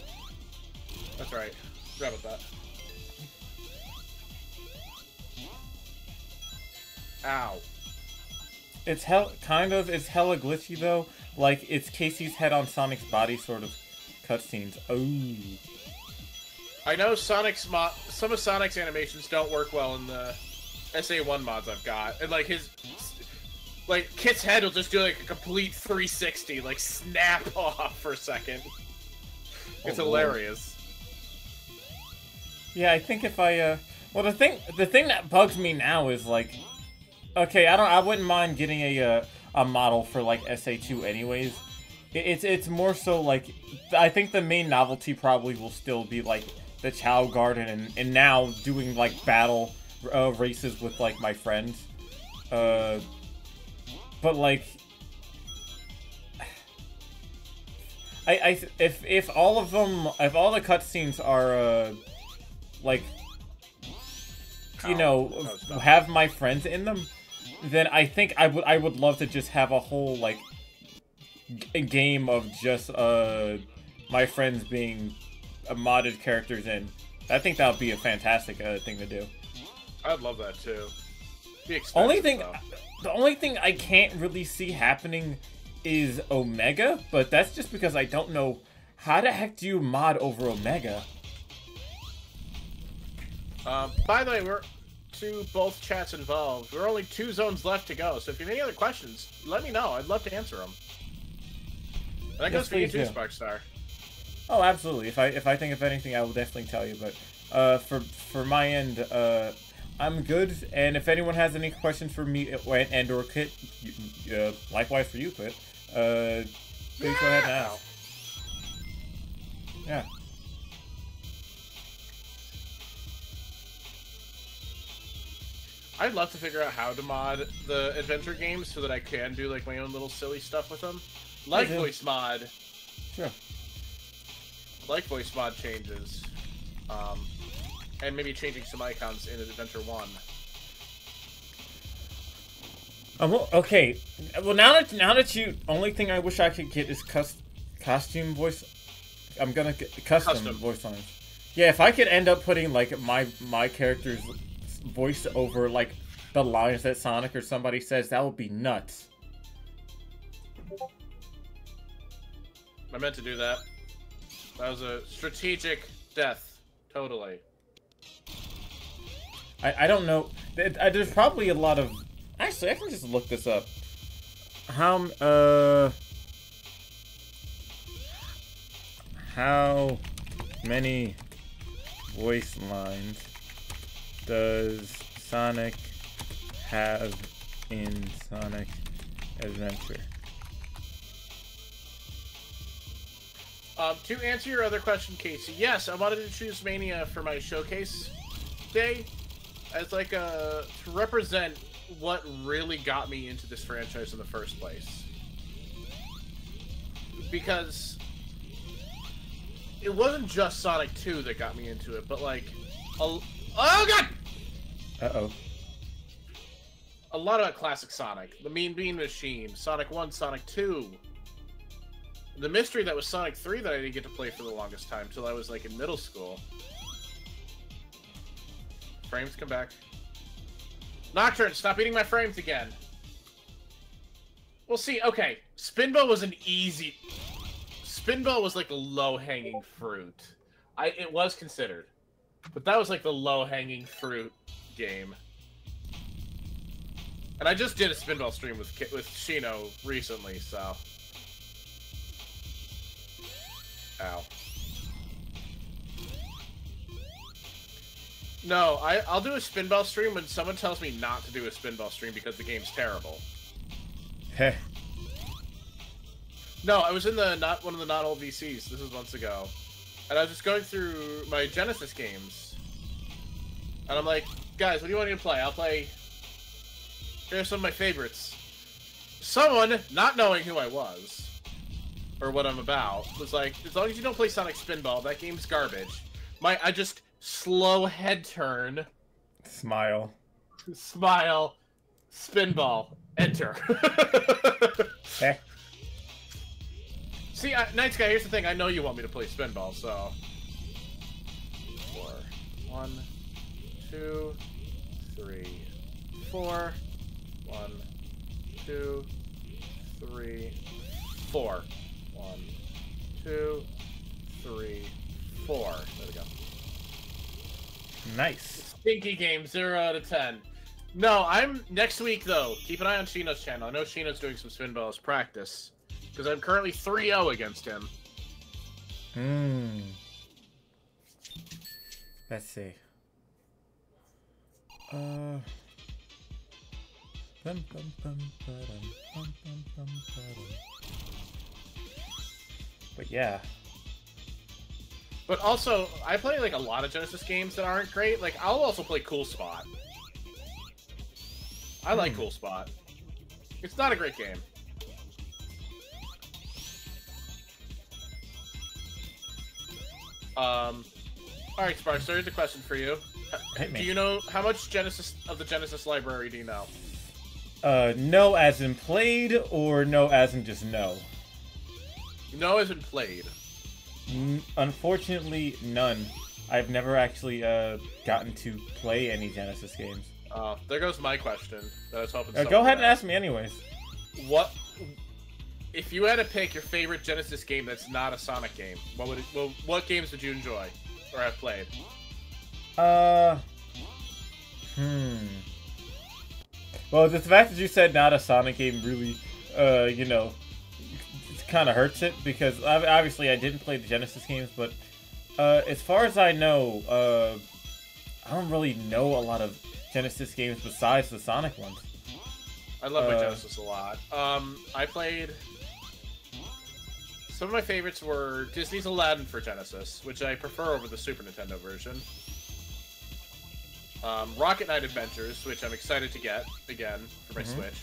That's right. Forgot about that. Ow. It's it's hella glitchy, though. Like, it's Casey's head on Sonic's body sort of cutscenes. Oh. I know some of Sonic's animations don't work well in the SA1 mods I've got. And, like, Kit's head will just do, like, a complete 360, like, snap off for a second. It's hilarious. Yeah, I think if I, well, the thing that bugs me now is, like, okay, I wouldn't mind getting a model for, like, SA2 anyways. It's more so, like, I think the main novelty probably will still be, like, the Chow Garden and now doing, like, battle races with, like, my friends. But, like, if all of them, if all the cutscenes are, like, you know, have my friends in them, then I think I would love to just have a whole, like, a game of just, my friends being modded characters in. I think that would be a fantastic thing to do. I'd love that too. The only thing I can't really see happening is Omega, but that's just because I don't know how the heck do you mod over Omega. By the way, we're to both chats involved. There are only 2 zones left to go, so if you have any other questions, let me know. I'd love to answer them. And that goes for you too, Sparkstar. Oh, absolutely. If I think of anything, I will definitely tell you. But for my end, I'm good. And if anyone has any questions for me and or Kit, likewise for you, Kit, please go ahead and ask. Yeah. I'd love to figure out how to mod the adventure games so that I can do like my own little silly stuff with them. Like voice mod. Sure. Like voice mod changes. And maybe changing some icons in Adventure 1. Okay. Well, now that you... Only thing I wish I could get is costume voice... I'm gonna get custom voice lines. Yeah, if I could end up putting, like, my character's voice over, like, the lines that Sonic or somebody says, that would be nuts. I meant to do that. That was a strategic death. Totally. I don't know. There's probably a lot of... Actually, I can just look this up. How many voice lines does Sonic have in Sonic Adventure? To answer your other question, Casey, yes, I wanted to choose Mania for my showcase day as like to represent what really got me into this franchise in the first place. Because it wasn't just Sonic 2 that got me into it, but like, oh god! Uh-oh. A lot about classic Sonic. The Mean Bean Machine, Sonic 1, Sonic 2. The mystery that was Sonic 3 that I didn't get to play for the longest time till I was like in middle school. Frames come back. Nocturne, stop eating my frames again. Well, see, okay. Spinball was an easy... Spinball was like the low-hanging fruit. It was considered. But that was like the low-hanging fruit game. And I just did a Spinball stream with Shino recently, so... Ow. No, I'll do a Spinball stream when someone tells me not to do a Spinball stream because the game's terrible. Heh. No, I was in one of the not old VCs. This was months ago, and I was just going through my Genesis games, and I'm like, guys, what do you want me to play? I'll play. Here are some of my favorites. Someone, not knowing who I was or what I'm about, was like, as long as you don't play Sonic Spinball, that game's garbage. I just slow head turn. Smile. Smile. Spinball. Enter. Heh. See, Night Sky, here's the thing. I know you want me to play Spinball, so... 4. 1, 2, 3, 4. 1, 2, 3, 4. 1, 2, 3, 4. There we go. Nice. Stinky game, 0 out of 10. No, next week, though. Keep an eye on Shino's channel. I know Shino's doing some Spinball as practice. Because I'm currently 3-0 against him. Let's see. But yeah. But also, I play like a lot of Genesis games that aren't great. Like, I'll also play Cool Spot. I like Cool Spot. It's not a great game. Alright, Sparks, so here's a question for you. Do you know how much of the Genesis library do you know? No as in played, or no as in just no? No as in played. Unfortunately, none. I've never actually gotten to play any Genesis games. There goes my question that I was hoping go ahead and ask me anyways. What... If you had to pick your favorite Genesis game that's not a Sonic game, what games would you enjoy or have played? Well, the fact that you said not a Sonic game really, you know, it kind of hurts it, because obviously I didn't play the Genesis games, but as far as I know, I don't really know a lot of Genesis games besides the Sonic ones. I love my Genesis a lot. I played... Some of my favorites were Disney's Aladdin for Genesis, which I prefer over the Super Nintendo version. Rocket Knight Adventures, which I'm excited to get, again, for my Switch.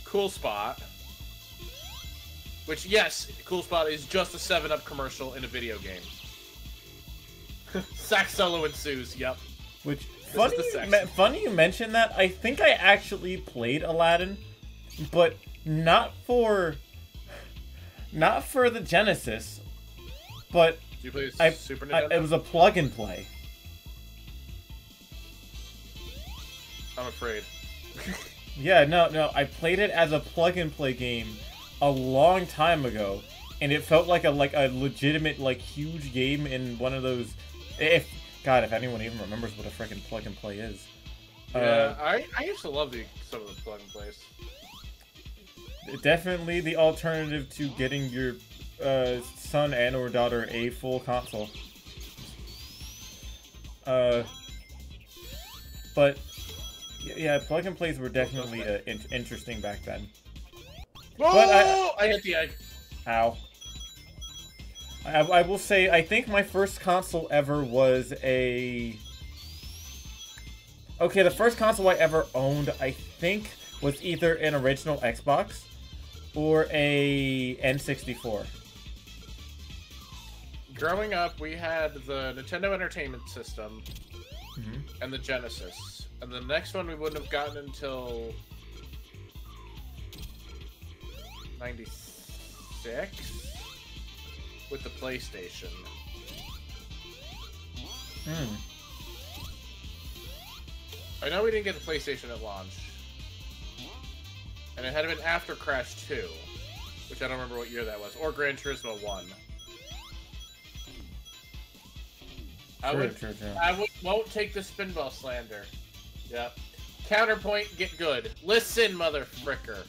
Cool Spot. Which, yes, Cool Spot is just a 7-Up commercial in a video game. Sax solo ensues, yep. Which, funny you mentioned that. I think I actually played Aladdin, but not for the Genesis, but did you play Super Nintendo? It was a plug and play. I'm afraid. Yeah, no, I played it as a plug and play game a long time ago, and it felt like a legitimate, like, huge game in one of those. If anyone even remembers what a freaking plug and play is. Yeah, I used to love some of the plug and plays. Definitely the alternative to getting your son and or daughter a full console. But yeah, plug and plays were definitely interesting back then. Whoa! But I hit the egg. Ow. I will say, I think my first console ever was a Okay, the first console I ever owned, I think, was either an original Xbox or a N64. Growing up, we had the Nintendo Entertainment System and the Genesis. And the next one we wouldn't have gotten until 96 with the PlayStation. I know we didn't get the PlayStation at launch. And it had been after Crash 2, which I don't remember what year that was, or Gran Turismo 1. I won't take the Spinball slander. Yep. Counterpoint, get good. Listen, mother fricker.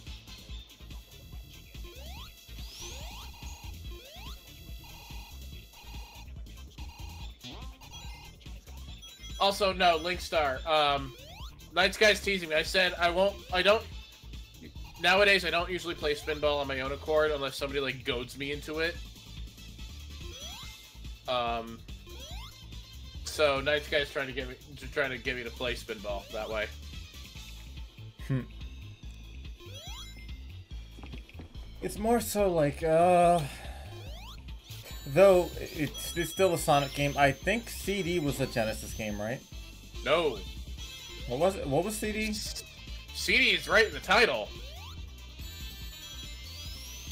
Also, no, Linkstar. Night Sky's teasing me. I said nowadays I don't usually play Spinball on my own accord unless somebody, like, goads me into it. So Night Sky's trying to get me to play Spinball that way. It's more so like, though it's still a Sonic game. I think CD was a Genesis game, right? No. What was it? What was CD? CD is right in the title.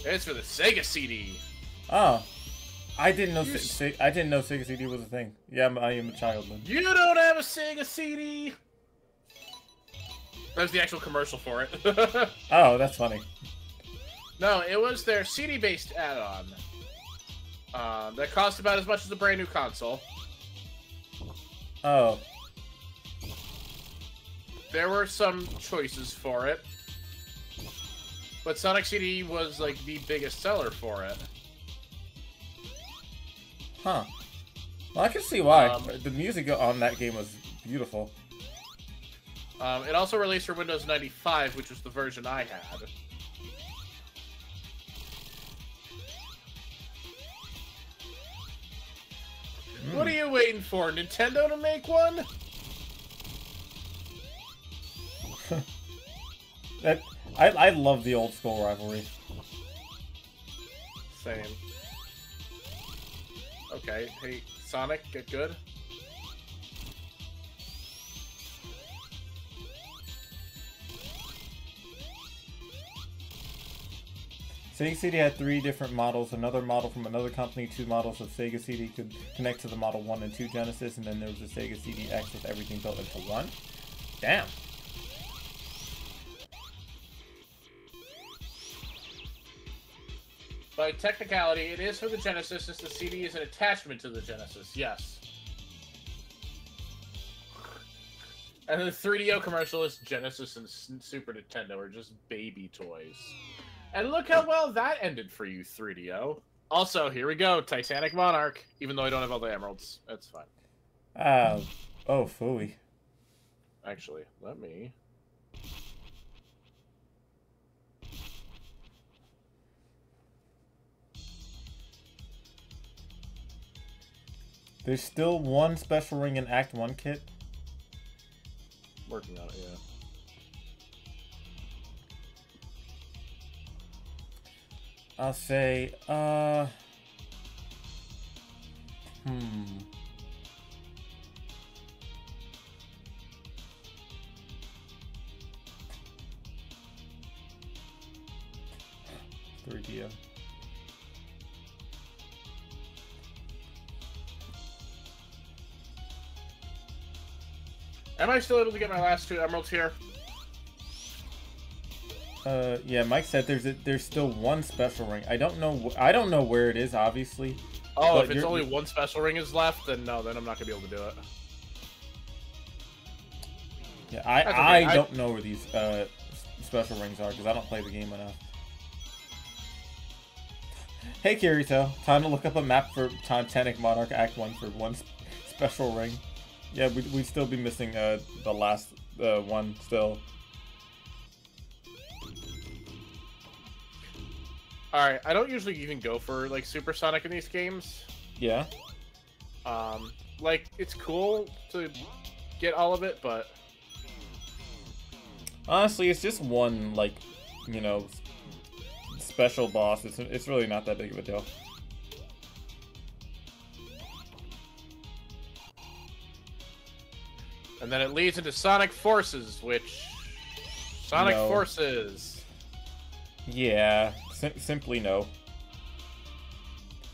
It's for the Sega CD. Oh, I didn't know. I didn't know Sega CD was a thing. Yeah, I am a child then. You don't have a Sega CD. That was the actual commercial for it. Oh, that's funny. No, it was their CD-based add-on. That cost about as much as a brand new console. Oh. There were some choices for it. But Sonic CD was, like, the biggest seller for it. Huh. Well, I can see why. The music on that game was beautiful. It also released for Windows 95, which was the version I had. What are you waiting for? Nintendo to make one? I love the old school rivalry. Same. Okay, hey, Sonic, get good. Sega CD had 3 different models, another model from another company, 2 models of Sega CD could connect to the Model 1 and 2 Genesis, and then there was a Sega CD X with everything built into one. Damn. By technicality, it is for the Genesis, since the CD is an attachment to the Genesis, yes. And the 3DO commercial is Genesis and Super Nintendo are just baby toys. And look how well that ended for you, 3DO. Also, here we go, Titanic Monarch, even though I don't have all the emeralds. That's fine. Oh, phooey. Actually, let me... There's still one special ring in Act 1 kit. Working on it, yeah. I'll say, $3. Am I still able to get my last 2 emeralds here? Yeah, Mike said there's still one special ring. I don't know where it is, obviously. Oh, if it's only one special ring is left, then no, then I'm not gonna be able to do it. Yeah, I don't know where these special rings are because I don't play the game enough. Hey Kirito, time to look up a map for Titanic Monarch Act 1 for one special ring. Yeah, we'd still be missing the last one still. Alright, I don't usually even go for, like, Supersonic in these games. Yeah? Like, it's cool to get all of it, but... Honestly, it's just one, like, you know, special boss. It's really not that big of a deal. And then it leads into Sonic Forces, which... Sonic No. Forces. Yeah, simply no.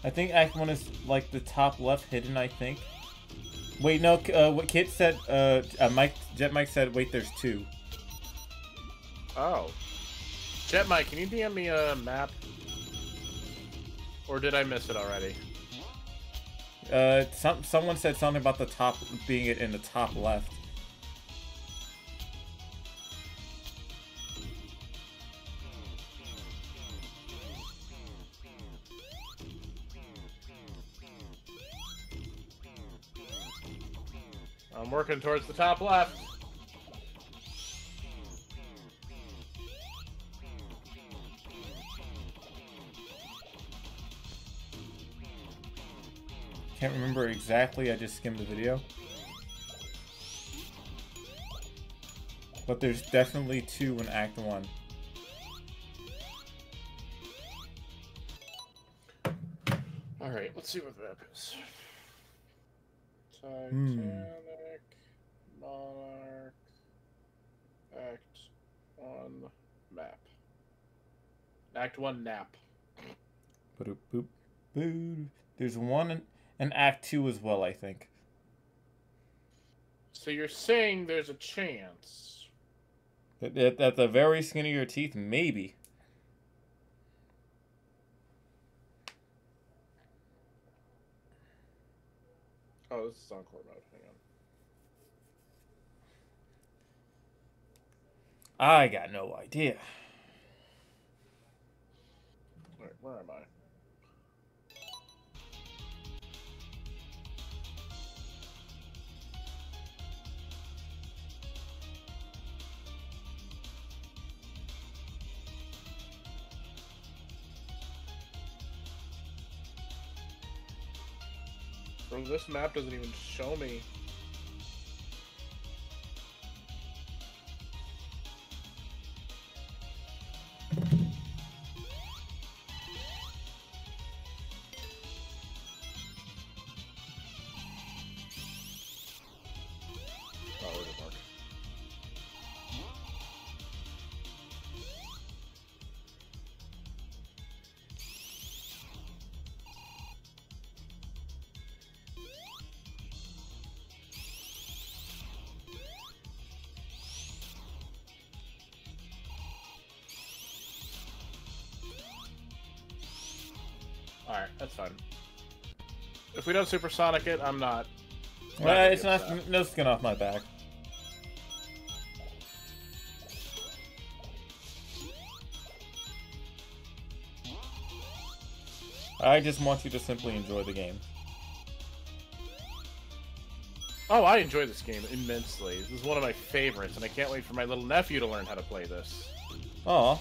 I think Act 1 is, like, the top left hidden, I think. Wait, no, what Kit said, Jet Mike said, wait, there's 2. Oh. Jet Mike, can you DM me a map? Or did I miss it already? Someone said something about the top, being it in the top left. I'm working towards the top left. Can't remember exactly, I just skimmed the video. But there's definitely 2 in Act 1. Alright, let's see what the map is. Titanic, Monarch, Act 1 map. Act 1 nap. Boop, boop, boop. There's one in Act 2 as well, I think. So you're saying there's a chance? At the very skin of your teeth, maybe. Oh, this is Encore mode. Hang on. I got no idea. Alright, where am I? Bro, this map doesn't even show me. Oh, where'd it mark? Alright, that's fine. If we don't supersonic it, I'm not. Well, it's not no skin off my back. I just want you to simply enjoy the game. Oh, I enjoy this game immensely. This is one of my favorites, and I can't wait for my little nephew to learn how to play this. Aw.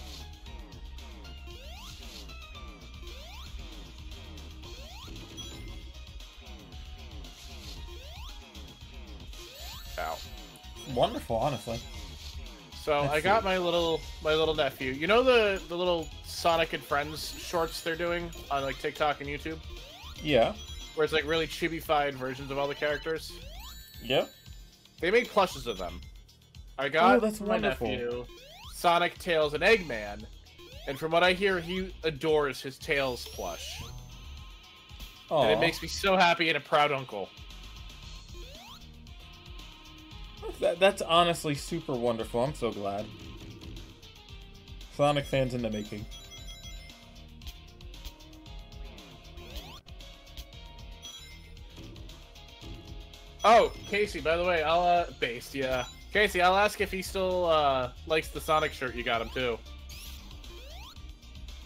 Ow. Wonderful, honestly. So I got my little nephew. You know the little Sonic and Friends shorts they're doing on like TikTok and YouTube, Yeah. where it's like really chibi-fied versions of all the characters. Yeah. They made plushes of them. I got that's my wonderful. nephew Sonic, Tails, and Eggman, and from what I hear, he adores his Tails plush, and it Aw. makes me so happy and a proud uncle. That's honestly super wonderful. I'm so glad. Sonic fans in the making. Oh, Casey, by the way, I'll, based, yeah. Casey, I'll ask if he still, likes the Sonic shirt you got him, too.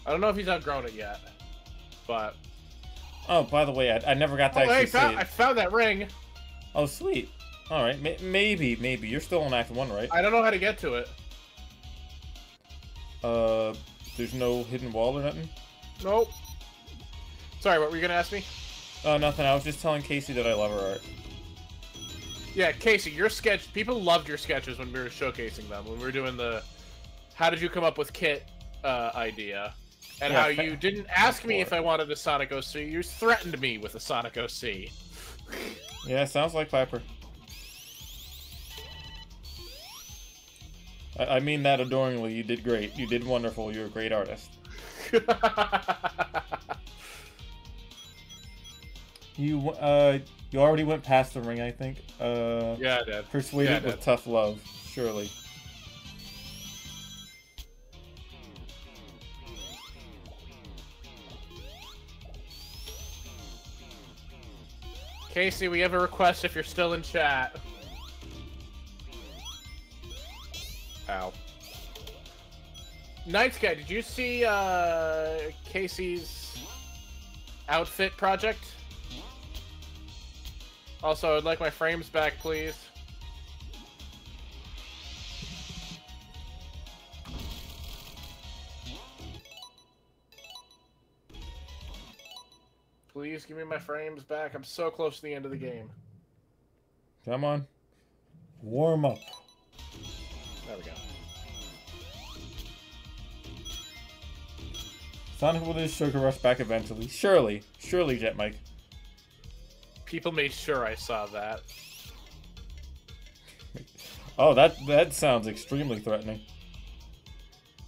I don't know if he's outgrown it yet, but... Oh, by the way, I never got to Oh, hey, actually see I it. found that ring! Oh, sweet. Alright, maybe. You're still in Act 1, right? I don't know how to get to it. There's no hidden wall or nothing? Nope. Sorry, what were you gonna ask me? Oh, nothing. I was just telling Casey that I love her art. Yeah, Casey, your sketch. People loved your sketches when we were showcasing them. When we were doing the, how did you come up with Kit idea, and Yeah, how you didn't ask me if I wanted a Sonic OC. You threatened me with a Sonic OC. Yeah, sounds like Piper. I mean that adoringly. You did great. You did wonderful. You're a great artist. You already went past the ring, I think. Yeah, I did. Persuaded with tough love, surely. Casey, we have a request if you're still in chat. Ow. Night Sky, did you see Casey's outfit project? Also, I'd like my frames back, please. Please give me my frames back. I'm so close to the end of the game. Come on. Warm up. There we go. Sonic will just Sugar Rush back eventually. Surely. Surely, Jet Mike. People made sure I saw that. Oh, that sounds extremely threatening.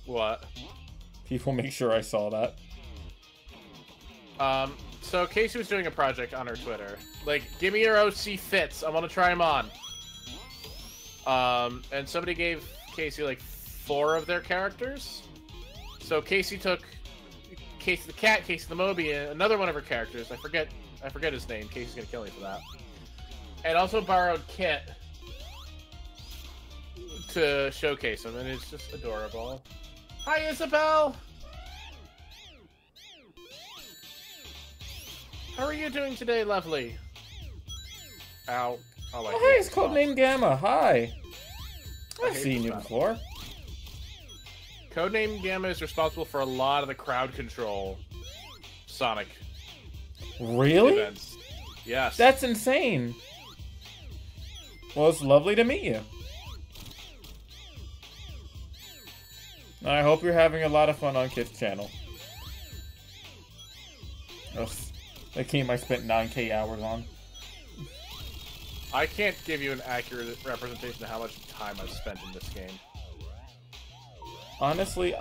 What? People make sure I saw that. So Casey was doing a project on her Twitter. Like, give me your OC fits. I want to try them on. And somebody gave Casey, like, 4 of their characters. So Casey took Casey the Cat, Casey the Mobian, another one of her characters. I forget his name. Casey's gonna kill me for that. And also borrowed Kit to showcase him, and it's just adorable. Hi, Isabel! How are you doing today, lovely? Ow. Oh, hey, it's Codename Gamma. Hi. I've seen you stuff. before. Codename Gamma is responsible for a lot of the crowd control Sonic Really? events. Yes. That's insane. Well, it's lovely to meet you. I hope you're having a lot of fun on Kit's channel. Ugh, that game I spent 9K hours on. I can't give you an accurate representation of how much time I've spent in this game. Honestly,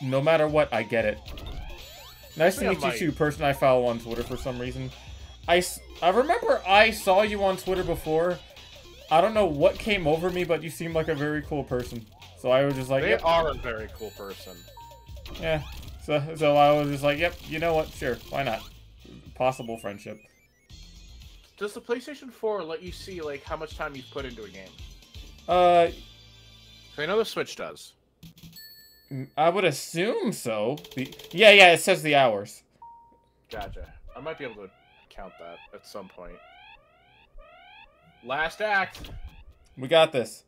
no matter what, I get it. Nice to meet you too, person I follow on Twitter for some reason. I remember I saw you on Twitter before. I don't know what came over me, but you seem like a very cool person. So I was just like, They yep. are a very cool person. Yeah. So I was just like, yep, you know what? Sure, why not? Possible friendship. Does the PlayStation 4 let you see, like, how much time you've put into a game? I know the Switch does. I would assume so. Yeah, it says the hours. Gotcha. I might be able to count that at some point. Last act. We got this.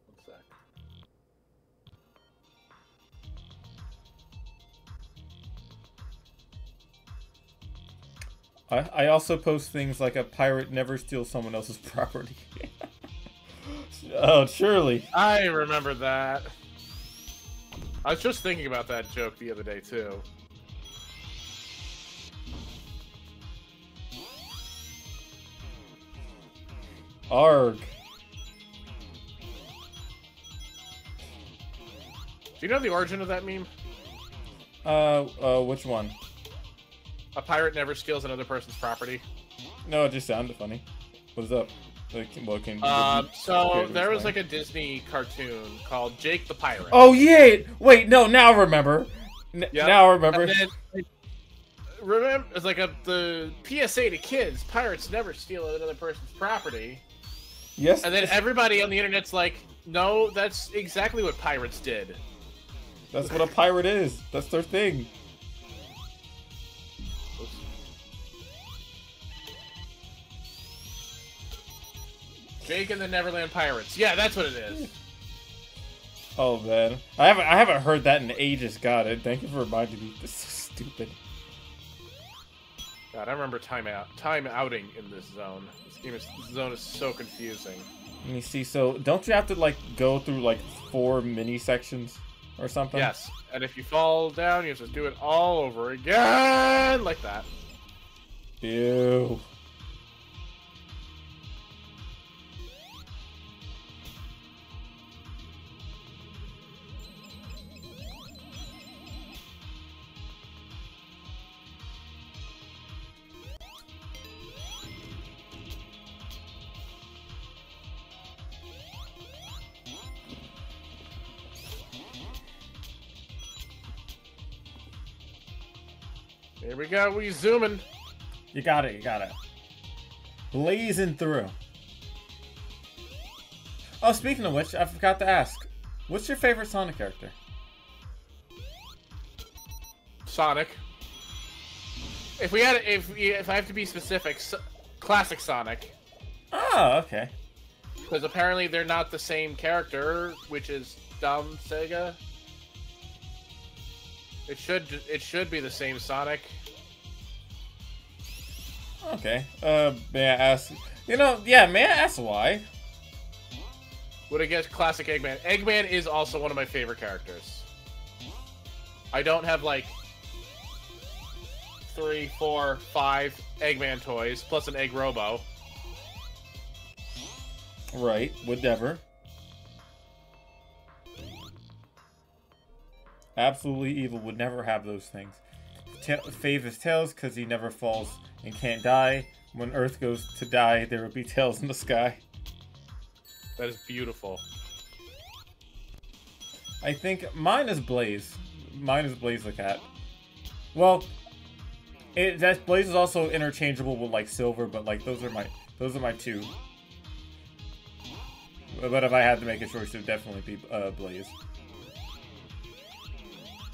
One sec. I also post things like a pirate never steals someone else's property. Oh, surely. I remember that. I was just thinking about that joke the other day, too. Arg. Do you know the origin of that meme? Which one? A pirate never steals another person's property. No, it just sounded funny. What's up? Like, what can so there was like a Disney cartoon called Jake the Pirate. Oh yeah! Wait, no, now I remember. Yep. Now I remember. And then, remember, it's like the PSA to kids: pirates never steal another person's property. Yes. And then everybody on the internet's like, no, that's exactly what pirates did. That's what a pirate is. That's their thing. Jake and the Neverland Pirates. Yeah, that's what it is. Oh man, I haven't heard that in ages. God, thank you for reminding me. This is so stupid. God, I remember time outing in this zone. This zone is so confusing. Let me see. So, don't you have to like go through like 4 mini sections or something? Yes, and if you fall down, you have to do it all over again, like that. Ew. Here we go, we zooming. You got it, you got it. Blazing through. Oh, speaking of which, I forgot to ask. What's your favorite Sonic character? Sonic. If I have to be specific, classic Sonic. Oh, okay. Because apparently they're not the same character, which is dumb, Sega. It should be the same Sonic. Okay. May I ask? You know, yeah. May I ask why? Would I guess classic Eggman? Eggman is also one of my favorite characters. I don't have like 3, 4, 5 Eggman toys plus an Egg Robo. Right. Would never. Absolutely evil. Would never have those things. Fave is Tails because he never falls and can't die. When Earth goes to die, there will be Tails in the sky. That is beautiful. I think mine is Blaze. Mine is Blaze the cat. Well, that Blaze is also interchangeable with like Silver, but like those are my two. But if I had to make a choice, it would definitely be Blaze.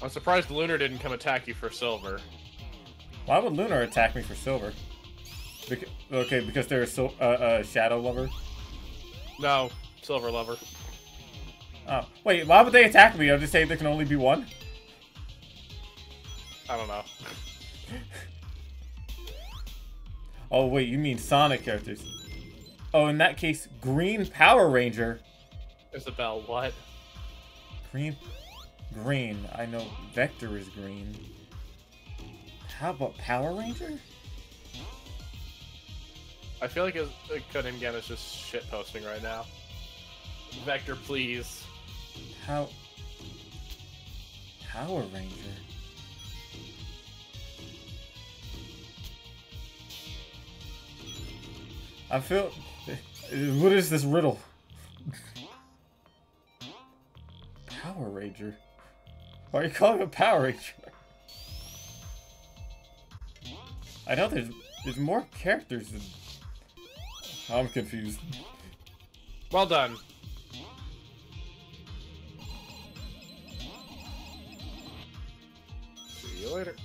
I'm surprised Lunar didn't come attack you for Silver. Why would Lunar attack me for Silver? Because they're a Shadow Lover? No, Silver Lover. Oh, wait, why would they attack me? I'm just saying there can only be one? I don't know. Oh, wait, you mean Sonic characters. Oh, in that case, Green Power Ranger. Isabel, what? Green. I know Vector is green. How about Power Ranger? I feel like Cunningham is just shitposting right now. Vector, please. Power Ranger. I feel... What is this riddle? Power Ranger? Why are you calling it Power Ranger? I know there's more characters than... I'm confused. Well done. See you later.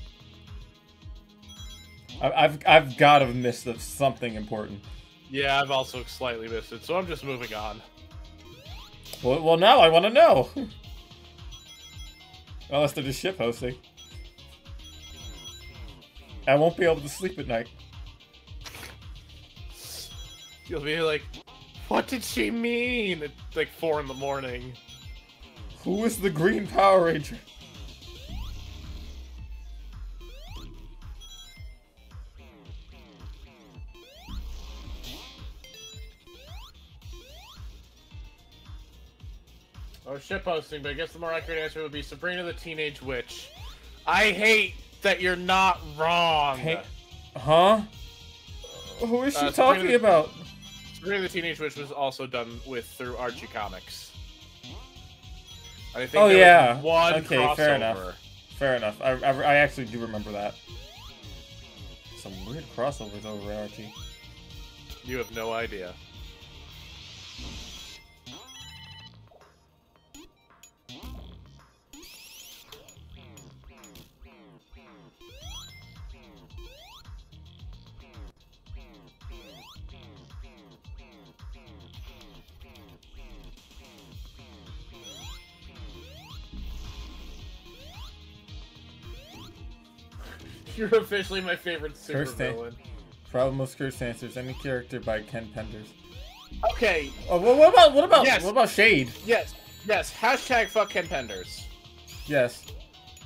I've got to have missed something important. Yeah, I've also slightly missed it, so I'm just moving on. Well, now I want to know. Unless they're just shitposting. I won't be able to sleep at night. You'll be like, what did she mean? It's like 4 in the morning. Who is the Green Power Ranger? Oh, shitposting, but I guess the more accurate answer would be Sabrina the Teenage Witch. I hate that you're not wrong. Hey, huh? Who is she talking about? Sabrina the Teenage Witch was also done with through Archie Comics. And I think Oh yeah. Was one okay, crossover. fair enough. Fair enough. I actually do remember that. Some weird crossovers over Archie. You have no idea. You're officially my favorite super villain. Probably most cursed answers. Any character by Ken Penders. Okay. Oh, what about Yes. what about Shade? Yes. Hashtag fuck Ken Penders. Yes.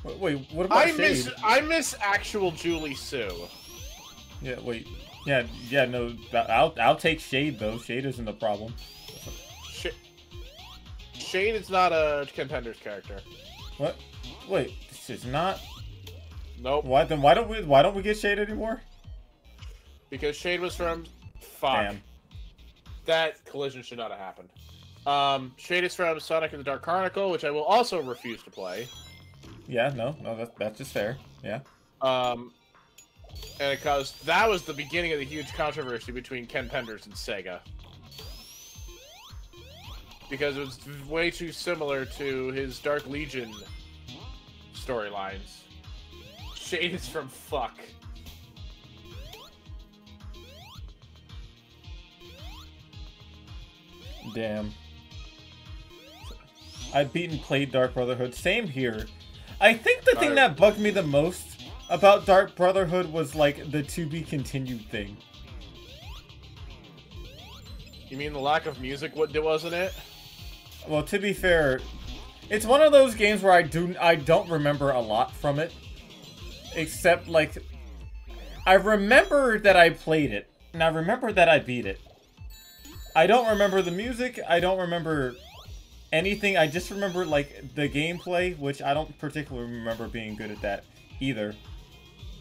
Wait, what about Shade? I miss actual Julie Sue. Yeah, wait. Yeah, no. I'll take Shade though. Shade isn't a problem. Shade is not a Ken Penders character. What? Wait, this is not. Nope. Why don't we get Shade anymore? Because Shade was from. Fuck. Damn. That collision should not have happened. Shade is from Sonic and the Dark Chronicle, which I will also refuse to play. Yeah, no, that's just fair. Yeah. And because that was the beginning of the huge controversy between Ken Penders and Sega. Because it was way too similar to his Dark Legion storylines. Shade is from fuck. Damn. I've beaten played Dark Brotherhood. Same here. I think the thing that bugged me the most about Dark Brotherhood was like the to be continued thing. You mean the lack of music? Wasn't it? Well, to be fair, it's one of those games where I don't remember a lot from it, except like I remember that I played it, and I remember that I beat it. I don't remember the music. I don't remember anything. I just remember like the gameplay, which I don't particularly remember being good at that either.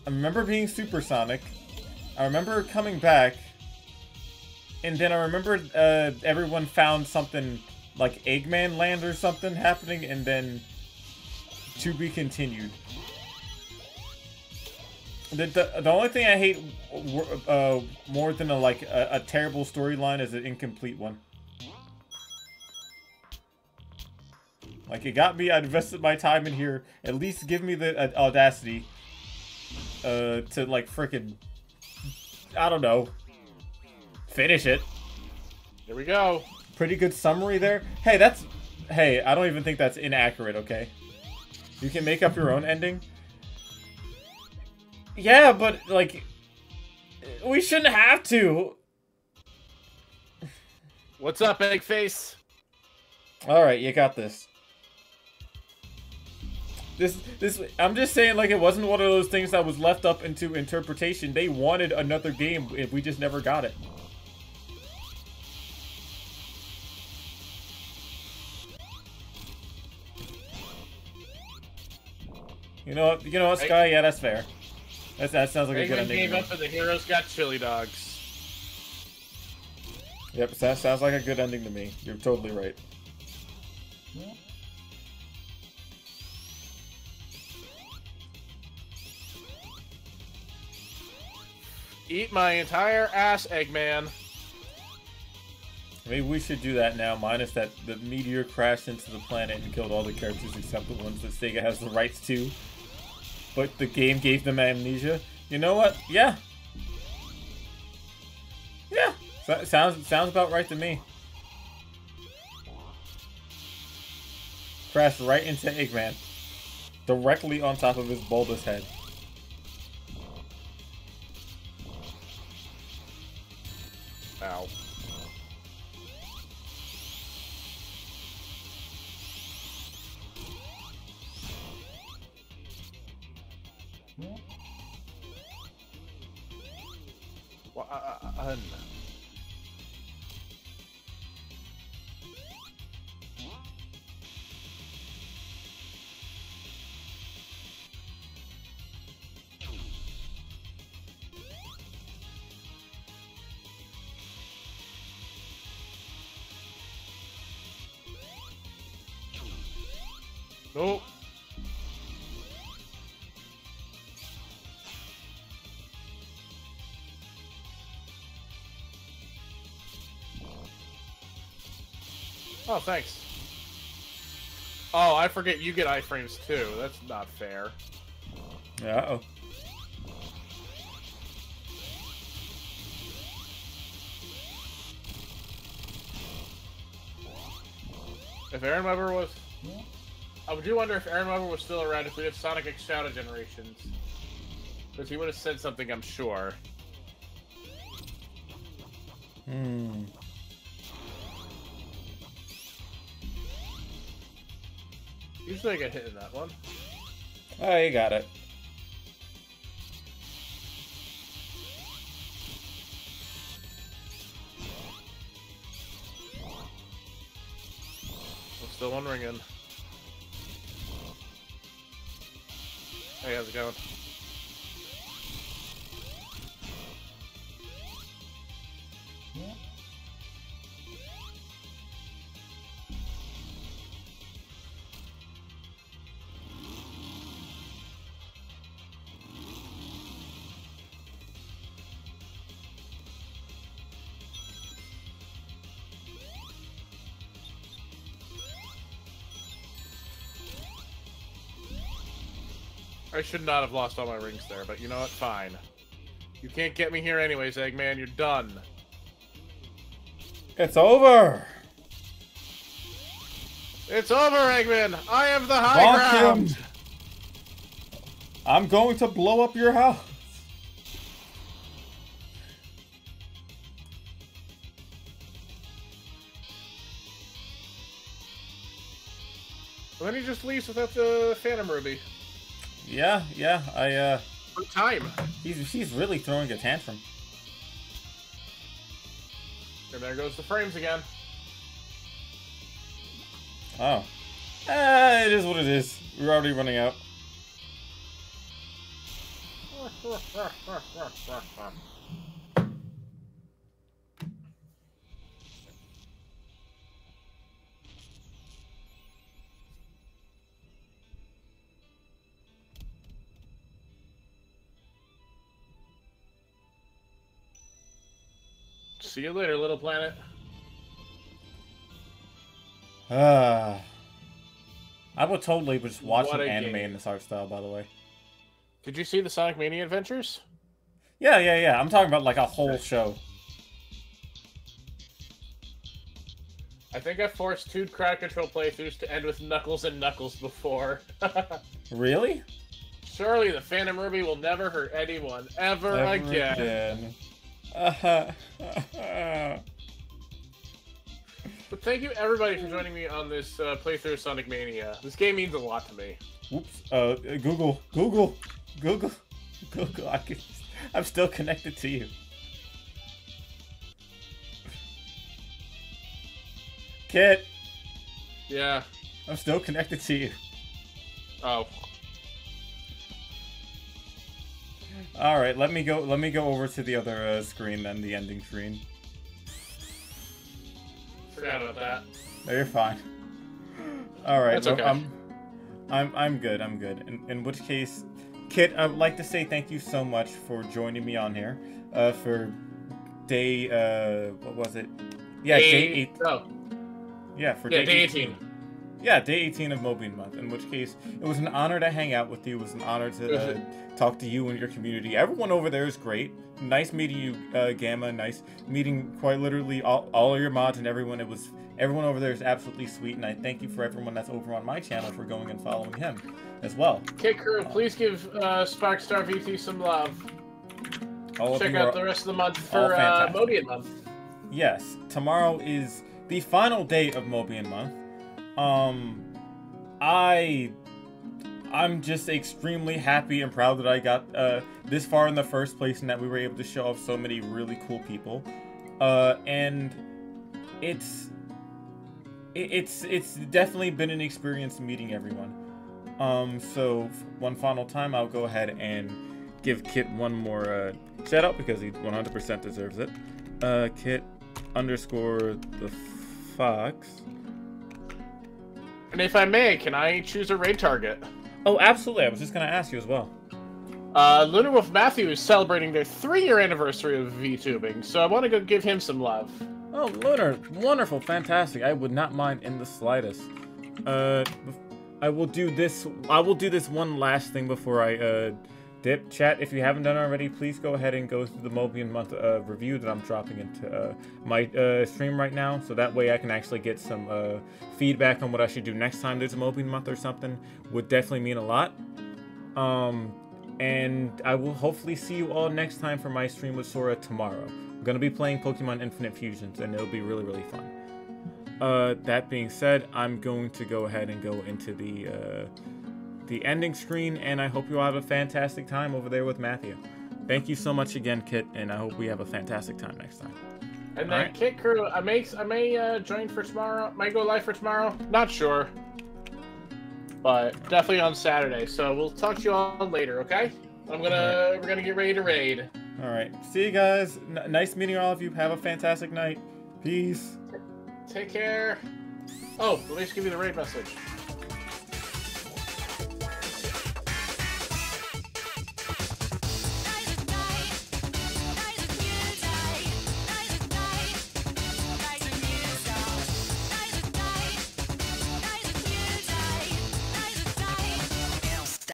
I remember being supersonic. I remember coming back, and then I remember everyone found something like Eggman Land or something happening, and then to be continued. The only thing I hate more than a terrible storyline is an incomplete one. Like, it got me, I invested my time in here. At least give me the audacity to like frickin', I don't know, finish it. There we go. Pretty good summary there. Hey, I don't even think that's inaccurate, okay? You can make up your own ending. Yeah, but, like, we shouldn't have to. What's up, Eggface? Alright, you got this. I'm just saying, like, it wasn't one of those things that was left up into interpretation. They wanted another game, if we just never got it. You know what, Sky? Yeah, that's fair. That sounds like a good ending. Gave up and the heroes got chili dogs. Yep, that sounds like a good ending to me. You're totally right. Eat my entire ass, Eggman. Maybe we should do that now, minus that the meteor crashed into the planet and killed all the characters except the ones that Sega has the rights to. But the game gave them amnesia. You know what? Yeah. Yeah. Sounds about right to me. Crashed right into Eggman. Directly on top of his bulbous head. Ow. Nope. Oh, thanks. Oh, I forget you get iframes too. That's not fair. Uh-oh. If Aaron Weber was... I do wonder if Aaron Weber was still around if we had Sonic X Shadow Generations. Because he would have said something, I'm sure. Usually I get hit in that one. Oh, you got it. I'm still one ringing. Hey, how's it going? I should not have lost all my rings there, but you know what? Fine. You can't get me here anyways, Eggman. You're done. It's over! It's over, Eggman! I have the high Bonk ground! him. I'm going to blow up your house! Well, then he just leaves without the Phantom Ruby. Yeah, What time? She's really throwing a tantrum. And there goes the frames again. Oh. It is what it is. We're already running out. See you later, little planet. I would totally just watch What an a anime game. in this art style, by the way. Did you see the Sonic Mania Adventures? Yeah. I'm talking about like a whole show. I think I forced 2 crowd control playthroughs to end with Knuckles and Knuckles before. Really? Surely the Phantom Ruby will never hurt anyone ever again. But thank you everybody for joining me on this playthrough of Sonic Mania. This game means a lot to me. Whoops. Google. I'm still connected to you. Kit, Yeah. I'm still connected to you. Oh. All right, let me go over to the other screen then, the ending screen. Forgot about that. No, you're fine. All right, That's okay. I'm good. In which case, Kit, I would like to say thank you so much for joining me on here for day what was it? Yeah, day 8. Oh. Yeah, for Yeah, day day 18. 18. Yeah, day 18 of Mobian month. In which case, it was an honor to hang out with you. It was an honor to talk to you and your community. Everyone over there is great. Nice meeting you, Gamma. Nice meeting quite literally all of your mods and everyone. Everyone over there is absolutely sweet, and I thank you for everyone that's over on my channel for going and following him as well. Kid Crew, please give Sparkstar VT some love. Check out the rest of the month for Mobian month. Yes, tomorrow is the final day of Mobian month. I'm just extremely happy and proud that I got this far in the first place and that we were able to show off so many really cool people. And it's definitely been an experience meeting everyone. So one final time, I'll go ahead and give Kit one more shout out because he 100% deserves it. Kit _ the Fox. And if I may, can I choose a raid target? Oh, absolutely. I was just going to ask you as well. Lunar Wolf Matthew is celebrating their 3-year anniversary of VTubing, so I want to go give him some love. Oh, Lunar. Wonderful. Fantastic. I would not mind in the slightest. I will do this one last thing before I dip. Chat, if you haven't done it already, please go ahead and go through the Mobian month review that I'm dropping into my stream right now, so that way I can actually get some feedback on what I should do next time there's a Mobian month or something. Would definitely mean a lot. And I will hopefully see you all next time for my stream with Sora tomorrow. I'm going to be playing Pokemon Infinite Fusions, and it'll be really, really fun. That being said, I'm going to go ahead and go into the ending screen, and I hope you all have a fantastic time over there with Matthew. Thank you so much again, Kit, and I hope we have a fantastic time next time. And then Kit Crew, I may join for tomorrow. Might go live for tomorrow. Not sure, but definitely on Saturday. So we'll talk to you all later, okay? We're gonna get ready to raid. All right, see you guys. Nice meeting all of you. Have a fantastic night. Peace. Take care. Oh, let me just give you the raid message.